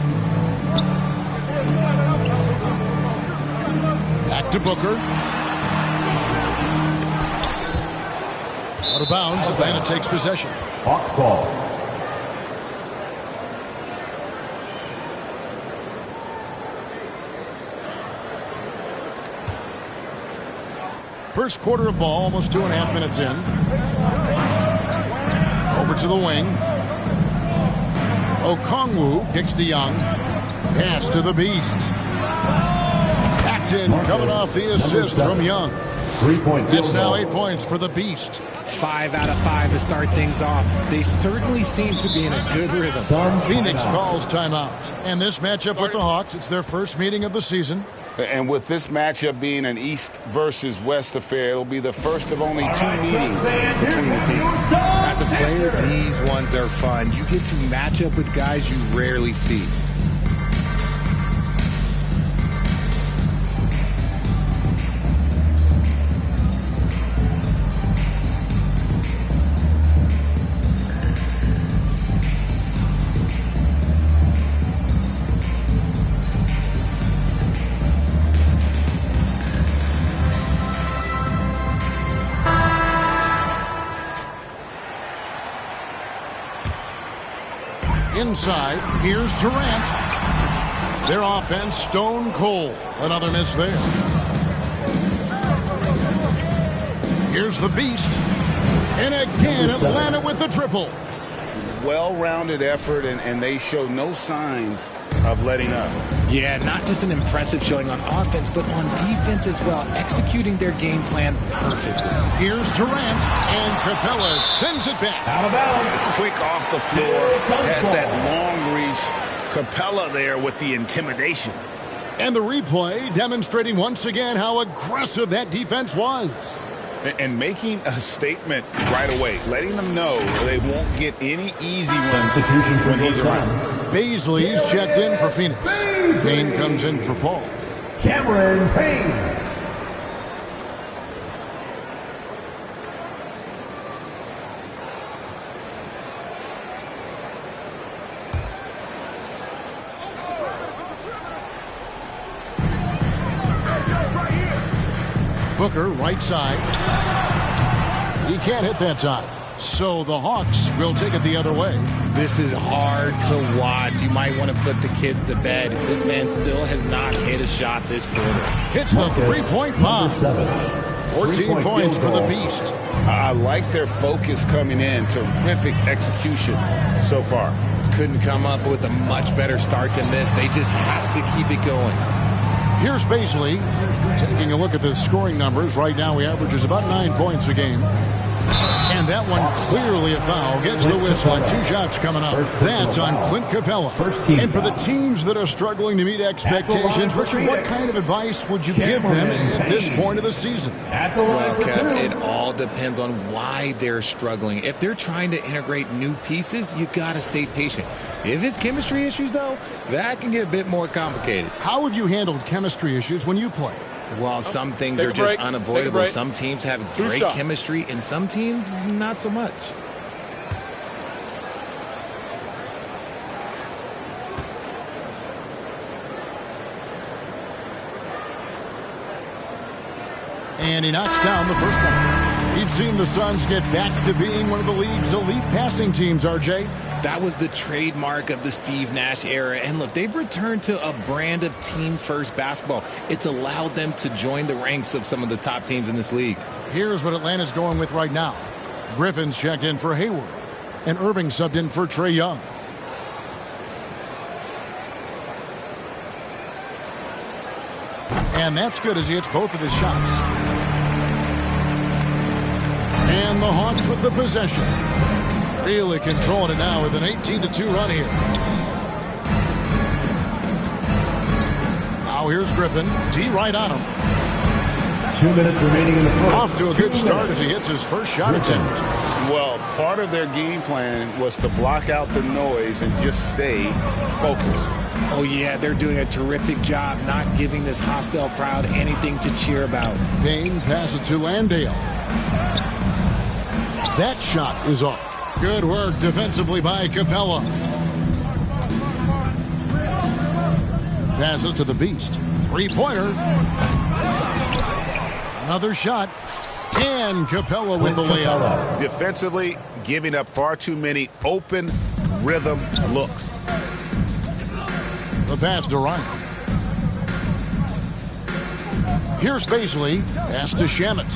Back to Booker. Out of bounds, Atlanta takes possession. Hawks ball. First quarter of ball, almost 2.5 minutes in. Over to the wing. Okongwu kicks to Young. Pass to the Beast. Paxton coming off the assist from Young. 3-point. It's now 8 points for the Beast. 5 out of 5 to start things off. They certainly seem to be in a good rhythm. Phoenix calls timeout. And this matchup with the Hawks, it's their first meeting of the season. And with this matchup being an East versus West affair, it'll be the first of only 2 meetings between the teams. As a player, these ones are fun. You get to match up with guys you rarely see. Inside, here's Durant. Their offense stone cold. Another miss there. Here's the Beast. And again, Atlanta with the triple. Well-rounded effort, and they show no signs of letting up. Yeah, not just an impressive showing on offense, but on defense as well, executing their game plan perfectly. Here's Durant, and Capella sends it back. Out of bounds. Quick off the floor, has that long reach. Capella there with the intimidation. And the replay demonstrating once again how aggressive that defense was. And making a statement right away, letting them know they won't get any easy runs when he's around. Baisley's checked in for Phoenix. Payne comes in for Paul. Cameron Payne. Booker, right side. He can't hit that time. So the Hawks will take it the other way. This is hard to watch. You might want to put the kids to bed. This man still has not hit a shot this quarter. Hits the three-point bomb. 14 points for the Beast. I like their focus coming in. Terrific execution so far. Couldn't come up with a much better start than this. They just have to keep it going. Here's Baisley. Taking a look at the scoring numbers. Right now he averages about 9 points a game. And that one clearly a foul. Gets the whistle and 2 shots coming up. That's on Clint Capella. And for the teams that are struggling to meet expectations, Richard, what kind of advice would you give them at this point of the season? Well, Kev, it all depends on why they're struggling. If they're trying to integrate new pieces, you got to stay patient. If it's chemistry issues, though, that can get a bit more complicated. How have you handled chemistry issues when you play? Well, some things are just unavoidable. Some teams have great chemistry, and some teams not so much. And he knocks down the first one. We've seen the Suns get back to being one of the league's elite passing teams, RJ. That was the trademark of the Steve Nash era. And look, they've returned to a brand of team-first basketball. It's allowed them to join the ranks of some of the top teams in this league. Here's what Atlanta's going with right now. Griffin's checked in for Hayward. And Irving subbed in for Trae Young. And that's good as he hits both of his shots. And the Hawks with the possession. Really controlling it now with an 18-2 run here. Now here's Griffin. D right on him. 2 minutes remaining in the first. Off to a good start as he hits his first shot attempt. Well, part of their game plan was to block out the noise and just stay focused. Oh, yeah, they're doing a terrific job not giving this hostile crowd anything to cheer about. Payne passes to Landale. That shot is off. Good work defensively by Capella. Passes to the Beast. Three-pointer. Another shot. And Capella with the layup. Defensively, giving up far too many open rhythm looks. The pass to Ryan. Here's Baisley. Pass to Shamet.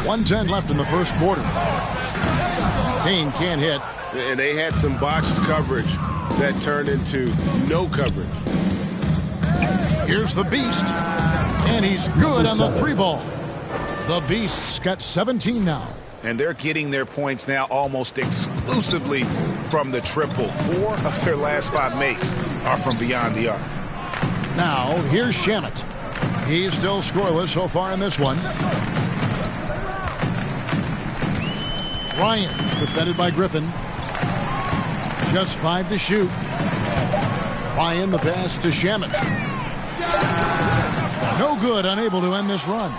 1:10 left in the first quarter. Payne can't hit. And they had some botched coverage that turned into no coverage. Here's the Beast. And he's good on the 3-ball. The Beast's got 17 now. And they're getting their points now almost exclusively from the triple. 4 of their last 5 makes are from beyond the arc. Now, here's Shamet. He's still scoreless so far in this one. Ryan, defended by Griffin. Just 5 to shoot. Ryan, the pass to Shamet. No good, unable to end this run.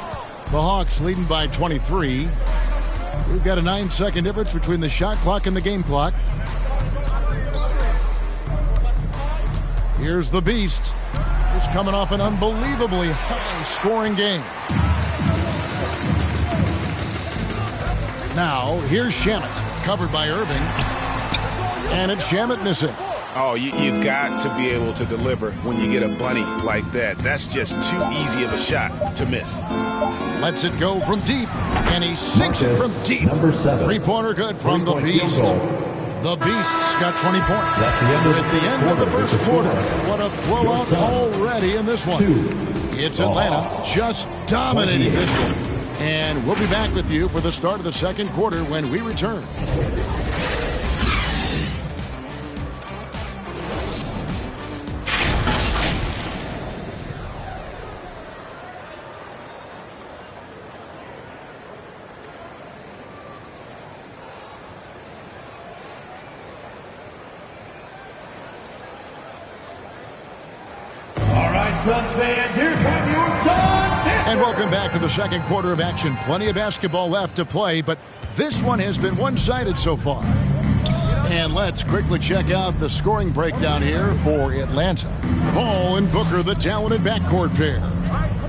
The Hawks leading by 23. We've got a 9-second difference between the shot clock and the game clock. Here's the Beast. He's coming off an unbelievably high-scoring game. Now, here's Shamet, covered by Irving. And it's Shamet missing. Oh, you've got to be able to deliver when you get a bunny like that. That's just too easy of a shot to miss. Lets it go from deep, and he sinks it from deep. 3-pointer good from the Beast. The Beasts got 20 points. We're at the end of the first quarter. What a blowout already in this one. It's Atlanta just dominating this one. And we'll be back with you for the start of the second quarter when we return. Suns fans, here come your Suns. And welcome back to the second quarter of action. Plenty of basketball left to play, but this one has been one-sided so far. And let's quickly check out the scoring breakdown here for Atlanta. Ball and Booker, the talented backcourt pair.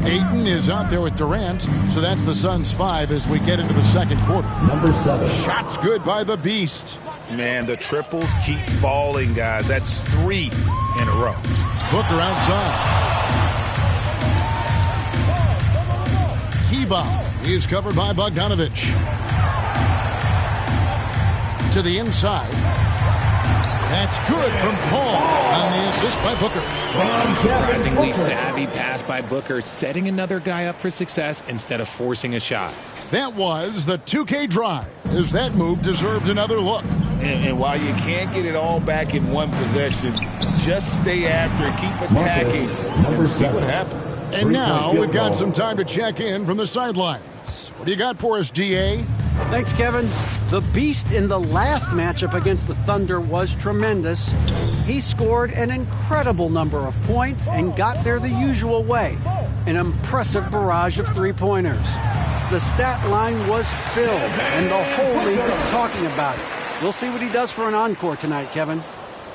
Ayton is out there with Durant, so that's the Suns 5 as we get into the second quarter. Number 7. Shots good by the Beast. Man, the triples keep falling, guys. That's 3 in a row. Booker outside. Keybob. He's covered by Bogdanovich. To the inside. That's good from Paul on the assist by Booker. Surprisingly savvy pass by Booker, setting another guy up for success instead of forcing a shot. That was the 2K drive, as that move deserved another look. And while you can't get it all back in one possession, just stay after it, keep attacking, and see what happens. And now we've got some time to check in from the sidelines. What do you got for us, GA? Thanks, Kevin. The Beast in the last matchup against the Thunder was tremendous. He scored an incredible number of points and got there the usual way. An impressive barrage of three-pointers. The stat line was filled, and the whole league is talking about it. We'll see what he does for an encore tonight, Kevin.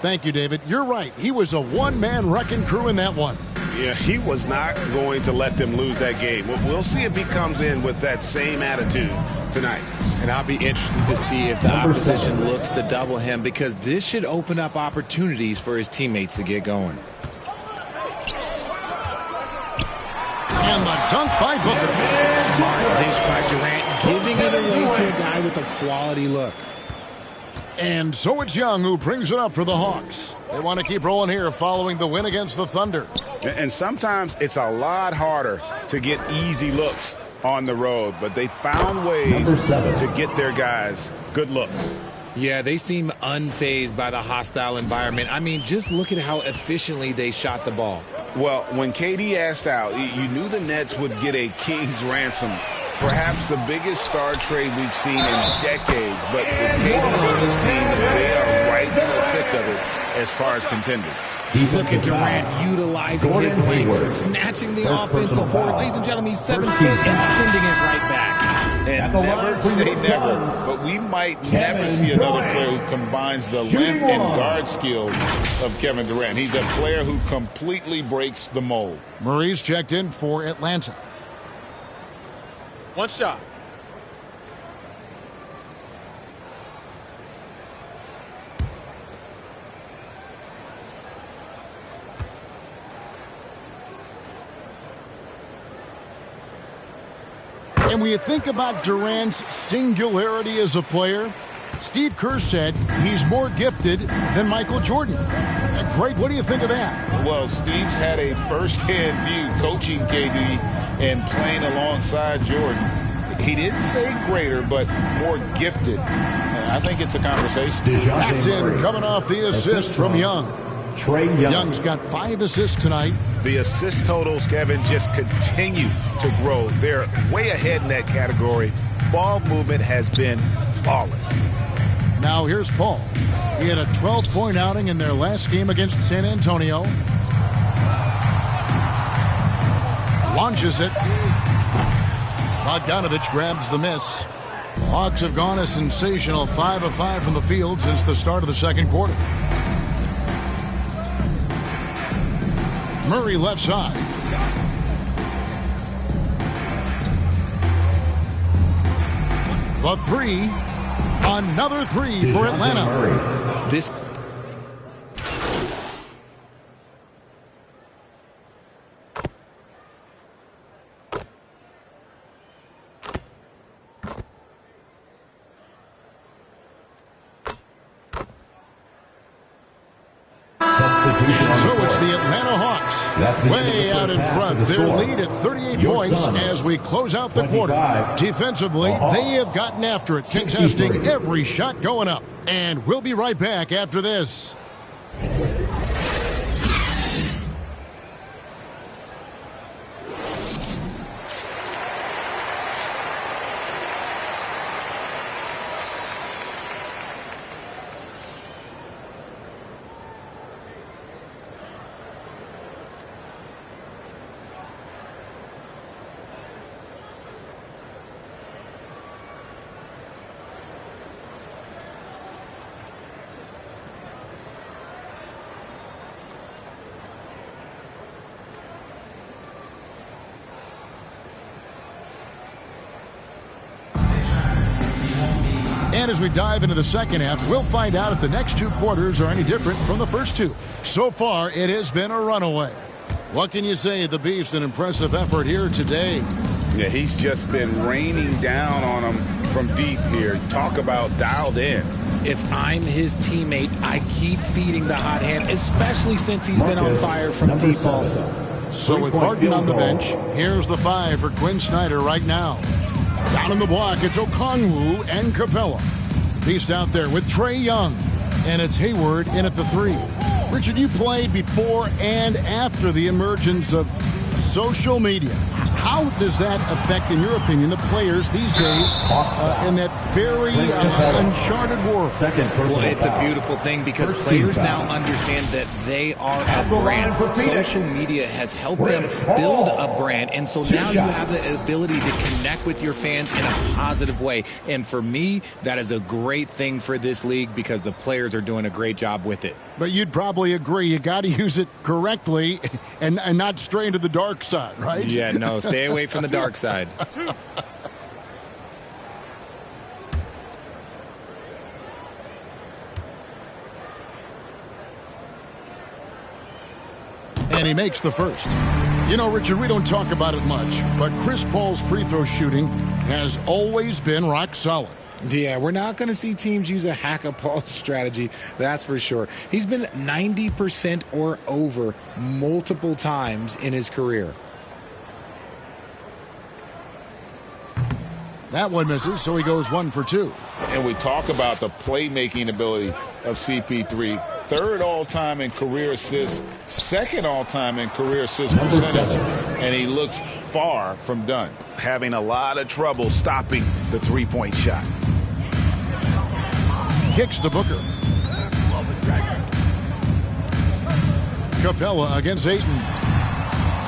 Thank you, David. You're right. He was a one-man wrecking crew in that one. Yeah, he was not going to let them lose that game. We'll see if he comes in with that same attitude tonight. And I'll be interested to see if the opposition looks to double him, because this should open up opportunities for his teammates to get going. And the dunk by Booker. Smart dish by Durant, giving it away to a guy with a quality look. And so it's Young who brings it up for the Hawks. They want to keep rolling here following the win against the Thunder. And sometimes it's a lot harder to get easy looks on the road, but they found ways to get their guys good looks. Yeah, they seem unfazed by the hostile environment. I mean, just look at how efficiently they shot the ball. Well, when KD asked out, you knew the Nets would get a king's ransom. Perhaps the biggest star trade we've seen in decades, but with KD on this team, they are right in the thick of it as far as contending. Look at Durant utilizing his length, snatching the offensive board. Ladies and gentlemen, he's 7 foot and sending it right back. And never say never, but we might never see another player who combines the length and guard skills of Kevin Durant. He's a player who completely breaks the mold. Murray's checked in for Atlanta. One shot. And when you think about Durant's singularity as a player, Steve Kerr said he's more gifted than Michael Jordan. Greg, what do you think of that? Well, Steve's had a first-hand view coaching KD and playing alongside Jordan. He didn't say greater, but more gifted. I think it's a conversation. That's in, coming off the assist from Young. Young's got 5 assists tonight. The assist totals, Kevin, just continue to grow. They're way ahead in that category. Ball movement has been flawless. Now here's Paul. He had a 12-point outing in their last game against San Antonio. Launches it. Bogdanovich grabs the miss. The Hawks have gone a sensational 5 of 5 from the field since the start of the second quarter. Murray left side. The 3. Another 3 for Atlanta. This It's the Atlanta Hawks way out in front. Their lead at 38 points as we close out the quarter. Defensively, they have gotten after it, contesting every shot going up. And we'll be right back after this. And as we dive into the second half, we'll find out if the next two quarters are any different from the first two. So far, it has been a runaway. What can you say? The Beast, an impressive effort here today. Yeah, he's just been raining down on them from deep here. Talk about dialed in. If I'm his teammate, I keep feeding the hot hand, especially since he's been on fire from deep also. So with Martin on the bench, here's the 5 for Quinn Snyder right now. Down in the block, it's Okongwu and Capella. Beast out there with Trey Young. And it's Hayward in at the 3. Richard, you played before and after the emergence of social media. How does that affect, in your opinion, the players these days in that very uncharted world? Well, it's a beautiful thing because players now understand that they are a brand. Social media has helped them build a brand, and so now you have the ability to connect with your fans in a positive way. And for me, that is a great thing for this league because the players are doing a great job with it. But you'd probably agree you got to use it correctly and not stray into the dark side, right? Yeah, no, stay away from the dark side. And he makes the first. You know, Richard, we don't talk about it much, but Chris Paul's free throw shooting has always been rock solid. Yeah, we're not going to see teams use a hack-a-Paul strategy, that's for sure. He's been 90% or over multiple times in his career. That one misses, so he goes 1 for 2. And we talk about the playmaking ability of CP3. 3rd all-time in career assists, 2nd all-time in career assist percentage, and he looks far from done. Having a lot of trouble stopping the three-point shot. Kicks to Booker. Capella against Ayton.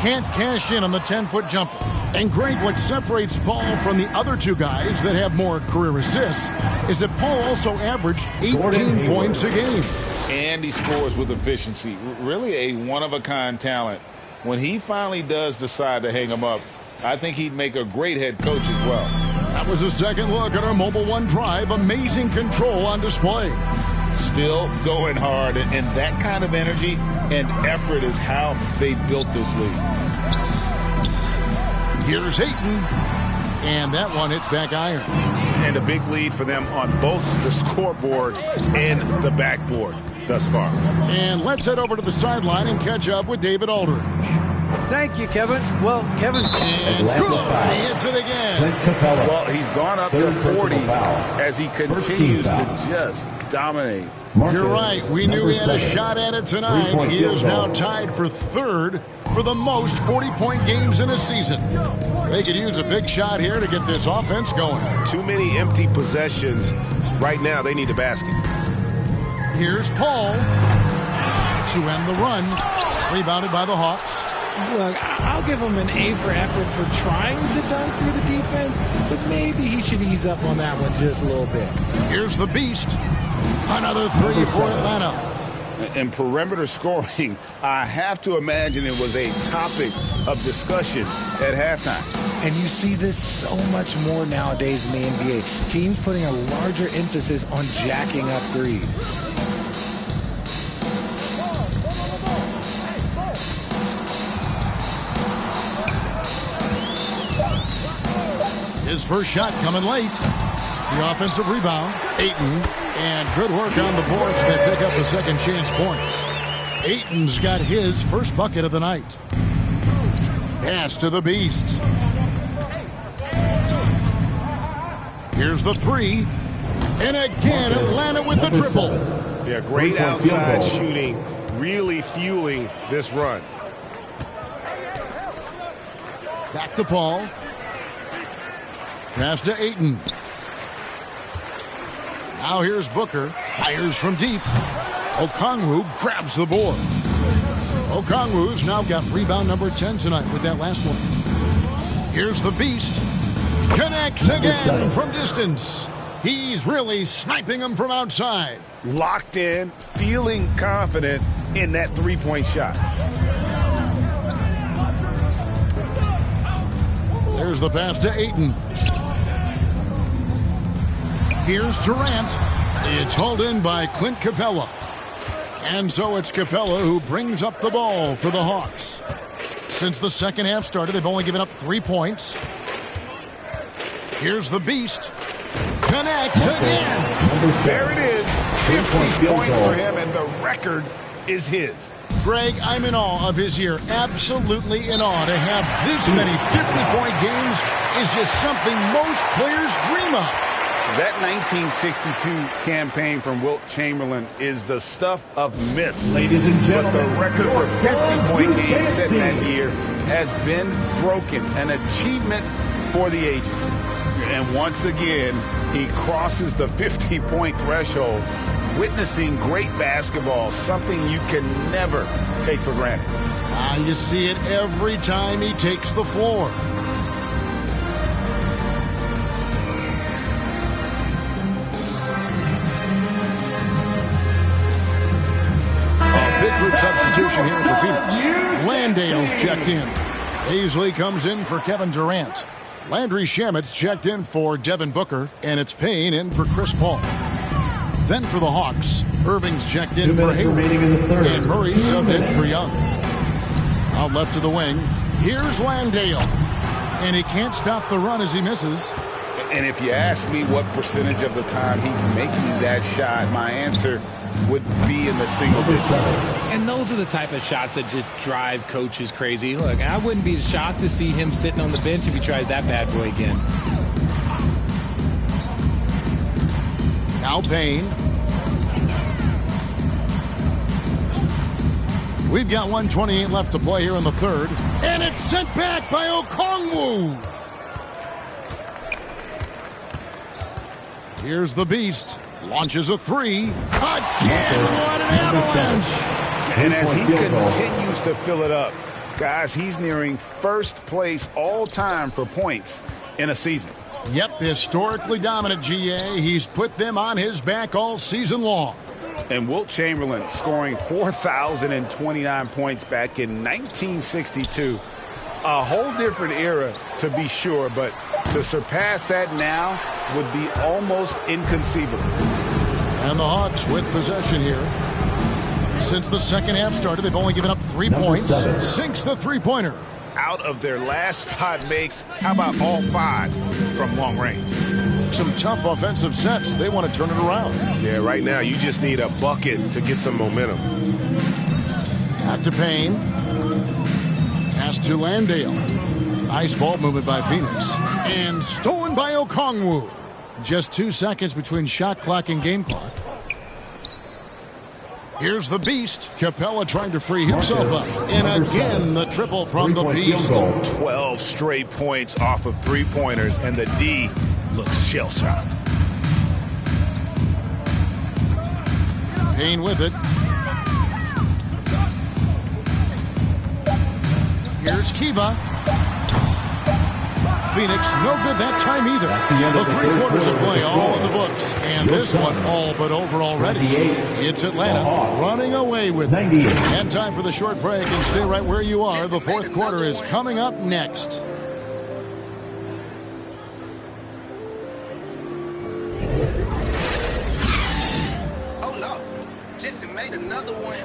Can't cash in on the 10-foot jumper. And Greg, what separates Paul from the other two guys that have more career assists is that Paul also averaged 18 points a game. And he scores with efficiency. Really a one-of-a-kind talent. When he finally does decide to hang him up, I think he'd make a great head coach as well. That was a second look at our Mobile One Drive. Amazing control on display. Still going hard, and that kind of energy and effort is how they built this league. Here's Hayton, and that one hits back iron. And a big lead for them on both the scoreboard and the backboard thus far. And let's head over to the sideline and catch up with David Aldridge. Thank you, Kevin. Well, Kevin. And good. He hits it again. Well, he's gone up to 40 as he continues to just dominate. You're right. We knew he had a shot at it tonight. He is now tied for 3rd for the most 40-point games in a season. They could use a big shot here to get this offense going. Too many empty possessions. Right now, they need a basket. Here's Paul to end the run. Rebounded by the Hawks. Look, I'll give him an A for effort for trying to dunk through the defense, but maybe he should ease up on that one just a little bit. Here's the Beast. Another 3 for Atlanta. And perimeter scoring, I have to imagine it was a topic of discussion at halftime. And you see this so much more nowadays in the NBA. Teams putting a larger emphasis on jacking up threes. His first shot coming late. The offensive rebound, Ayton, and good work on the boards. They pick up the second chance points. Ayton's got his first bucket of the night. Pass to the Beast. Here's the three. And again, Atlanta with the triple. Yeah, great outside shooting, really fueling this run. Back to Paul. Pass to Ayton. Now here's Booker. Fires from deep. Okongwu grabs the board. Okongwu's now got rebound number 10 tonight with that last one. Here's the Beast. Connects again from distance. He's really sniping them from outside. Locked in, feeling confident in that three-point shot. There's the pass to Ayton. Here's Durant. It's hauled in by Clint Capella. And so it's Capella who brings up the ball for the Hawks. Since the second half started, they've only given up 3 points. Here's the Beast. Connects again. There it is. 50 points for him, and the record is his. Greg, I'm in awe of his year. Absolutely in awe. To have this many 50-point games is just something most players dream of. That 1962 campaign from Wilt Chamberlain is the stuff of myths. Ladies and gentlemen, but the record for 50-point games set that year has been broken. An achievement for the ages. And once again, he crosses the 50-point threshold, witnessing great basketball, something you can never take for granted. You see it every time he takes the floor. A big group substitution here for Phoenix. Landale's checked in. Paisley comes in for Kevin Durant. Landry Shamit's checked in for Devin Booker, and it's Payne in for Chris Paul. Then for the Hawks, Irving's checked in for Hayward, and Murray subbed in for Young. Out left to the wing, here's Landale, and he can't stop the run as he misses. And if you ask me what percentage of the time he's making that shot, my answer would be in the single digits. And those are the type of shots that just drive coaches crazy. Look, I wouldn't be shocked to see him sitting on the bench if he tries that bad boy again. Now Payne. We've got 1:28 left to play here in the third. And it's sent back by Okongwu. Here's the Beast. Launches a three. Again, what an avalanche. And as he continues to fill it up, guys, he's nearing first place all time for points in a season. Yep, historically dominant, GA. He's put them on his back all season long. And Wilt Chamberlain scoring 4,029 points back in 1962. A whole different era, to be sure, but to surpass that now would be almost inconceivable. And the Hawks with possession here. Since the second half started, they've only given up 3 points. Sinks the three-pointer. Out of their last 5 makes, how about all 5 from long range? Some tough offensive sets. They want to turn it around. Yeah, right now you just need a bucket to get some momentum. Back to Payne. Pass to Landale. Nice ball movement by Phoenix. And stolen by Okongwu. Just 2 seconds between shot clock and game clock. Here's the Beast. Capella trying to free himself up. And again, the triple from the Beast. 12 straight points off of three-pointers, and the D looks shell-shocked. Payne with it. Here's Kiba. Phoenix, no good that time either. The 3 quarters of play all in the books. And this one all but over already. It's Atlanta running away with it. And time for the short break, and stay right where you are. The fourth quarter is coming up next. Oh no, Jesse made another one.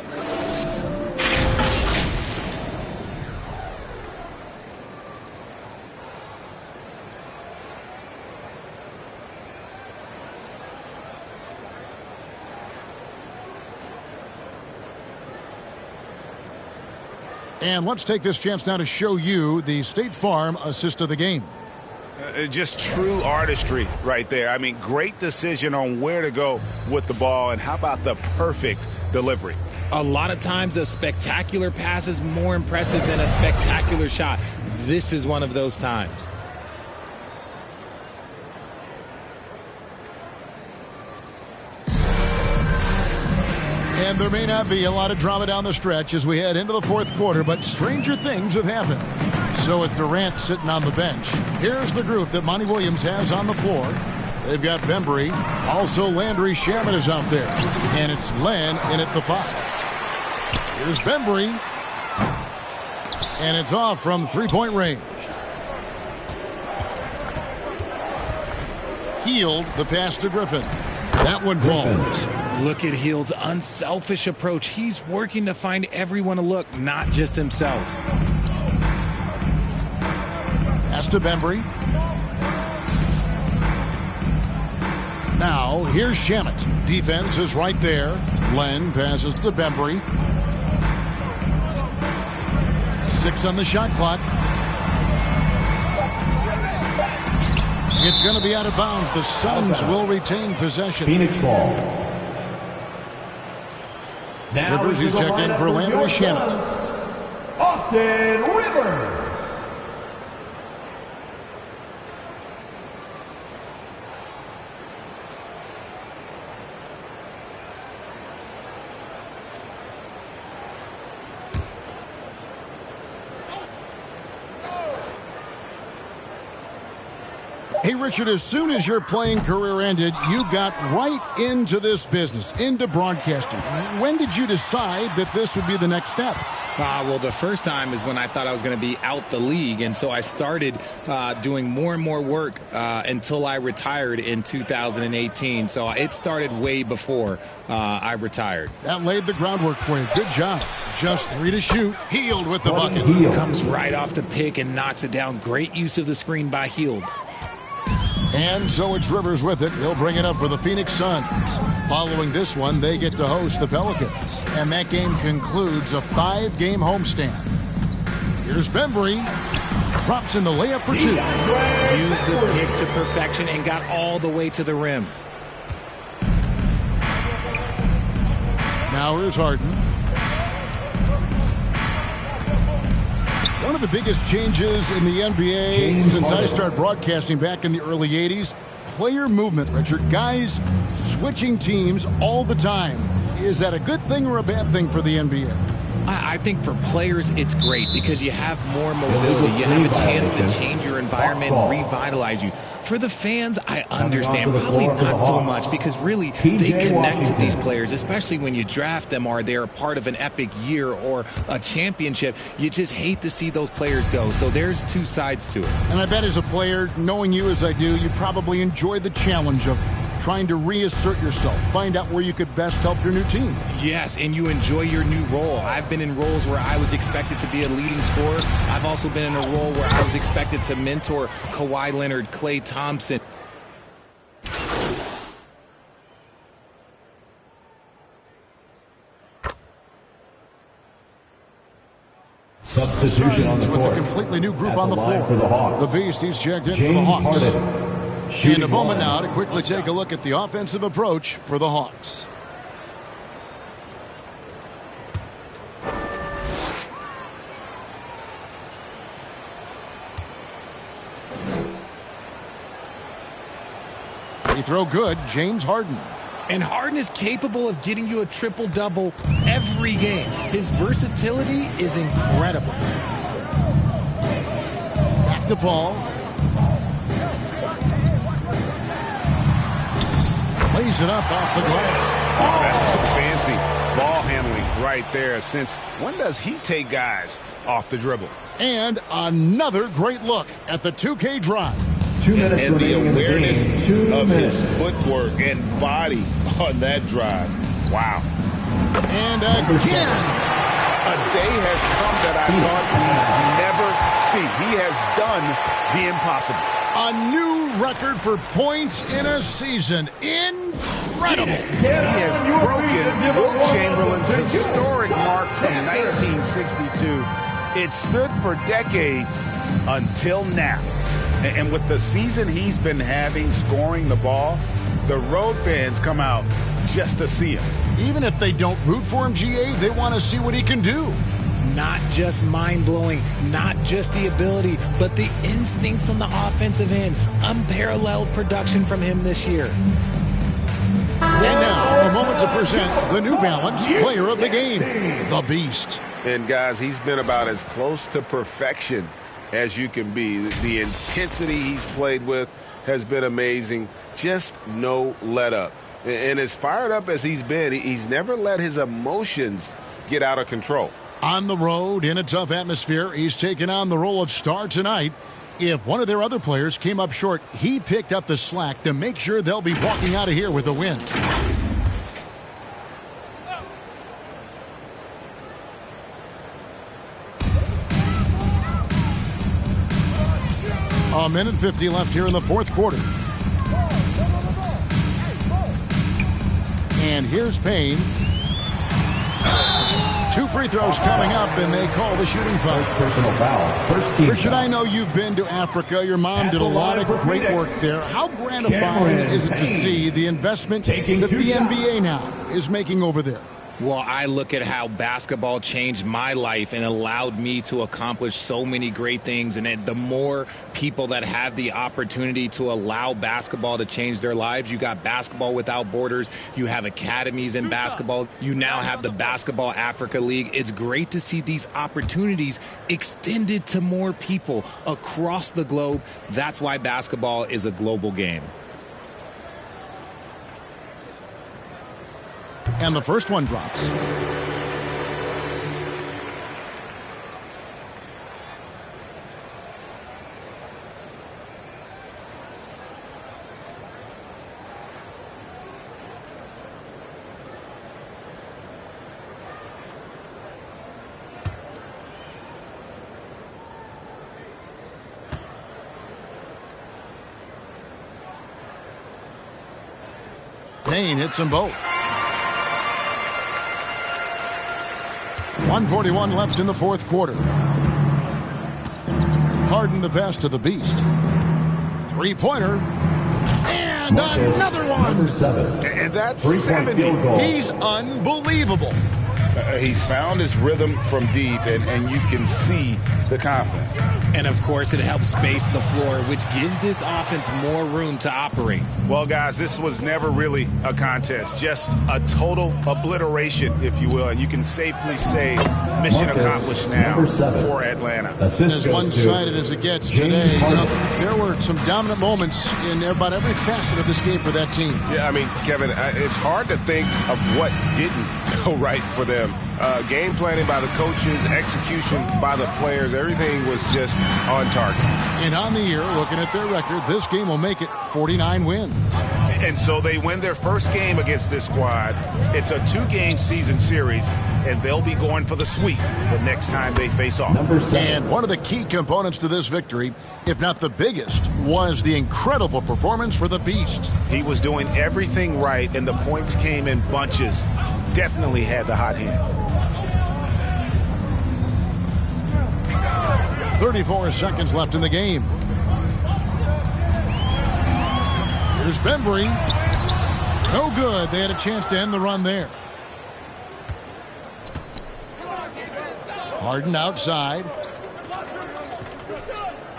And let's take this chance now to show you the State Farm assist of the game. Just true artistry right there. I mean, great decision on where to go with the ball, and how about the perfect delivery? A lot of times a spectacular pass is more impressive than a spectacular shot. This is one of those times. And there may not be a lot of drama down the stretch as we head into the fourth quarter, but stranger things have happened. So with Durant sitting on the bench, here's the group that Monty Williams has on the floor. They've got Bembry. Also Landry Shaman is out there. And it's Len in at the 5. Here's Bembry. And it's off from three-point range. Healed the pass to Griffin. That one falls. Look at Hield's unselfish approach. He's working to find everyone a look, not just himself. Pass to Bembry. Now, here's Shamet. Defense is right there. Len passes to Bembry. 6 on the shot clock. It's going to be out of bounds. The Suns will retain possession. Phoenix ball. Rivers is checked in for Landry Shamet. Austin Rivers. Hey, Richard, as soon as your playing career ended, you got right into this business, into broadcasting. When did you decide that this would be the next step? Well, the first time is when I thought I was going to be out the league, and so I started doing more and more work until I retired in 2018. So it started way before I retired. That laid the groundwork for you. Good job. Just 3 to shoot. Healed with the bucket. Comes right off the pick and knocks it down. Great use of the screen by Healed. And so it's Rivers with it. He'll bring it up for the Phoenix Suns. Following this one, they get to host the Pelicans. And that game concludes a 5-game homestand. Here's Bembry. Drops in the layup for 2. Used the pick to perfection and got all the way to the rim. Now here's Harden. One of the biggest changes in the NBA since I started broadcasting back in the early 80s, player movement, Richard. Guys switching teams all the time. Is that a good thing or a bad thing for the NBA? I think for players, it's great because you have more mobility. You have a chance to change your environment and revitalize you. For the fans, I understand. Probably not so much because really they connect to these players, especially when you draft them or they're a part of an epic year or a championship. You just hate to see those players go. So there's 2 sides to it. And I bet as a player, knowing you as I do, you probably enjoy the challenge of trying to reassert yourself, find out where you could best help your new team. Yes, and you enjoy your new role. I've been in roles where I was expected to be a leading scorer. I've also been in a role where I was expected to mentor Kawhi Leonard, Klay Thompson. Substitution on the with court. a completely new group on the floor. For the Hawks. The Beast, he's checked in James for the Hawks. Harden. And a moment now to quickly take a look at the offensive approach for the Hawks. Free throw good, James Harden. And Harden is capable of getting you a triple-double every game. His versatility is incredible. Back to Paul. Lays it up off the glass. That's some fancy ball handling right there. Since when does he take guys off the dribble? And another great look at the 2K drive. 2 minutes And the awareness of his minutes. footwork and body on that drive. Wow. And again. A day has come that I thought we'd never see. He has done the impossible. A new record for points in a season. Incredible. He has broken Wilt Chamberlain's historic mark from 1962 It stood for decades until now. And with the season he's been having scoring the ball, the road fans come out just to see him. Even if they don't root for him, GA, they want to see what he can do. Not just mind-blowing, not just the ability, but the instincts on the offensive end. Unparalleled production from him this year. And now, a moment to present the New Balance Player of the Game, the Beast. And guys, he's been about as close to perfection as you can be. The intensity he's played with has been amazing. Just no let up. And as fired up as he's been, he's never let his emotions get out of control. On the road, in a tough atmosphere, he's taken on the role of star tonight. If one of their other players came up short, he picked up the slack to make sure they'll be walking out of here with a win. A minute 50 left here in the fourth quarter. And here's Payne. 2 free throws coming up, and they call the shooting foul. Personal foul. First team Richard, foul. I know you've been to Africa. Your mom did a lot of great work there. How gratifying is it to see the investment that the NBA now is making over there? Well, I look at how basketball changed my life and allowed me to accomplish so many great things. And the more people that have the opportunity to allow basketball to change their lives, you got Basketball Without Borders, you have academies in basketball, you now have the Basketball Africa League. It's great to see these opportunities extended to more people across the globe. That's why basketball is a global game. And the first one drops. Payne hits them both. 1:41 left in the fourth quarter. Harden the pass to the Beast. Three-pointer. And another one. Number 7. And that's 3-point field goal. He's unbelievable. He's found his rhythm from deep, and you can see the confidence. And, of course, it helps space the floor, which gives this offense more room to operate. Well, guys, this was never really a contest, just a total obliteration, if you will. And you can safely say mission accomplished now for Atlanta. As one-sided as it gets today, there were some dominant moments in about every facet of this game for that team. Yeah, I mean, Kevin, it's hard to think of what didn't go right for them. Game planning by the coaches, execution by the players, everything was just on target. And on the year, looking at their record, this game will make it 49 wins. And so they win their first game against this squad. It's a 2-game season series, and they'll be going for the sweep the next time they face off. And one of the key components to this victory, if not the biggest, was the incredible performance for the Beast. He was doing everything right, and the points came in bunches. Definitely had the hot hand. 34 seconds left in the game. Here's Bembry. No good. They had a chance to end the run there. Harden outside.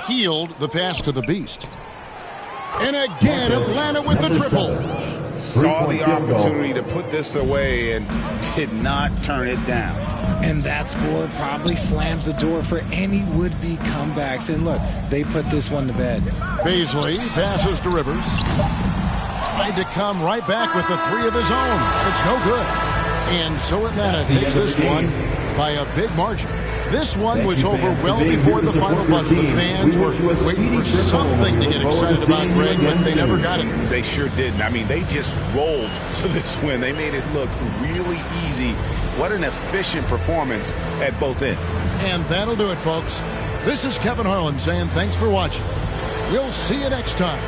Healed the pass to the Beast. And again, Atlanta with the triple. Saw the opportunity to put this away and did not turn it down. And that score probably slams the door for any would-be comebacks. And look, they put this one to bed. Beasley passes to Rivers. Tried to come right back with the three of his own. It's no good. And so Atlanta takes this one by a big margin. This one was over well before the final buzzer. The fans were waiting for something to get excited about, Greg, but they never got it. They sure didn't. I mean, they just rolled to this win. They made it look really easy. What an efficient performance at both ends. And that'll do it, folks. This is Kevin Harlan saying thanks for watching. We'll see you next time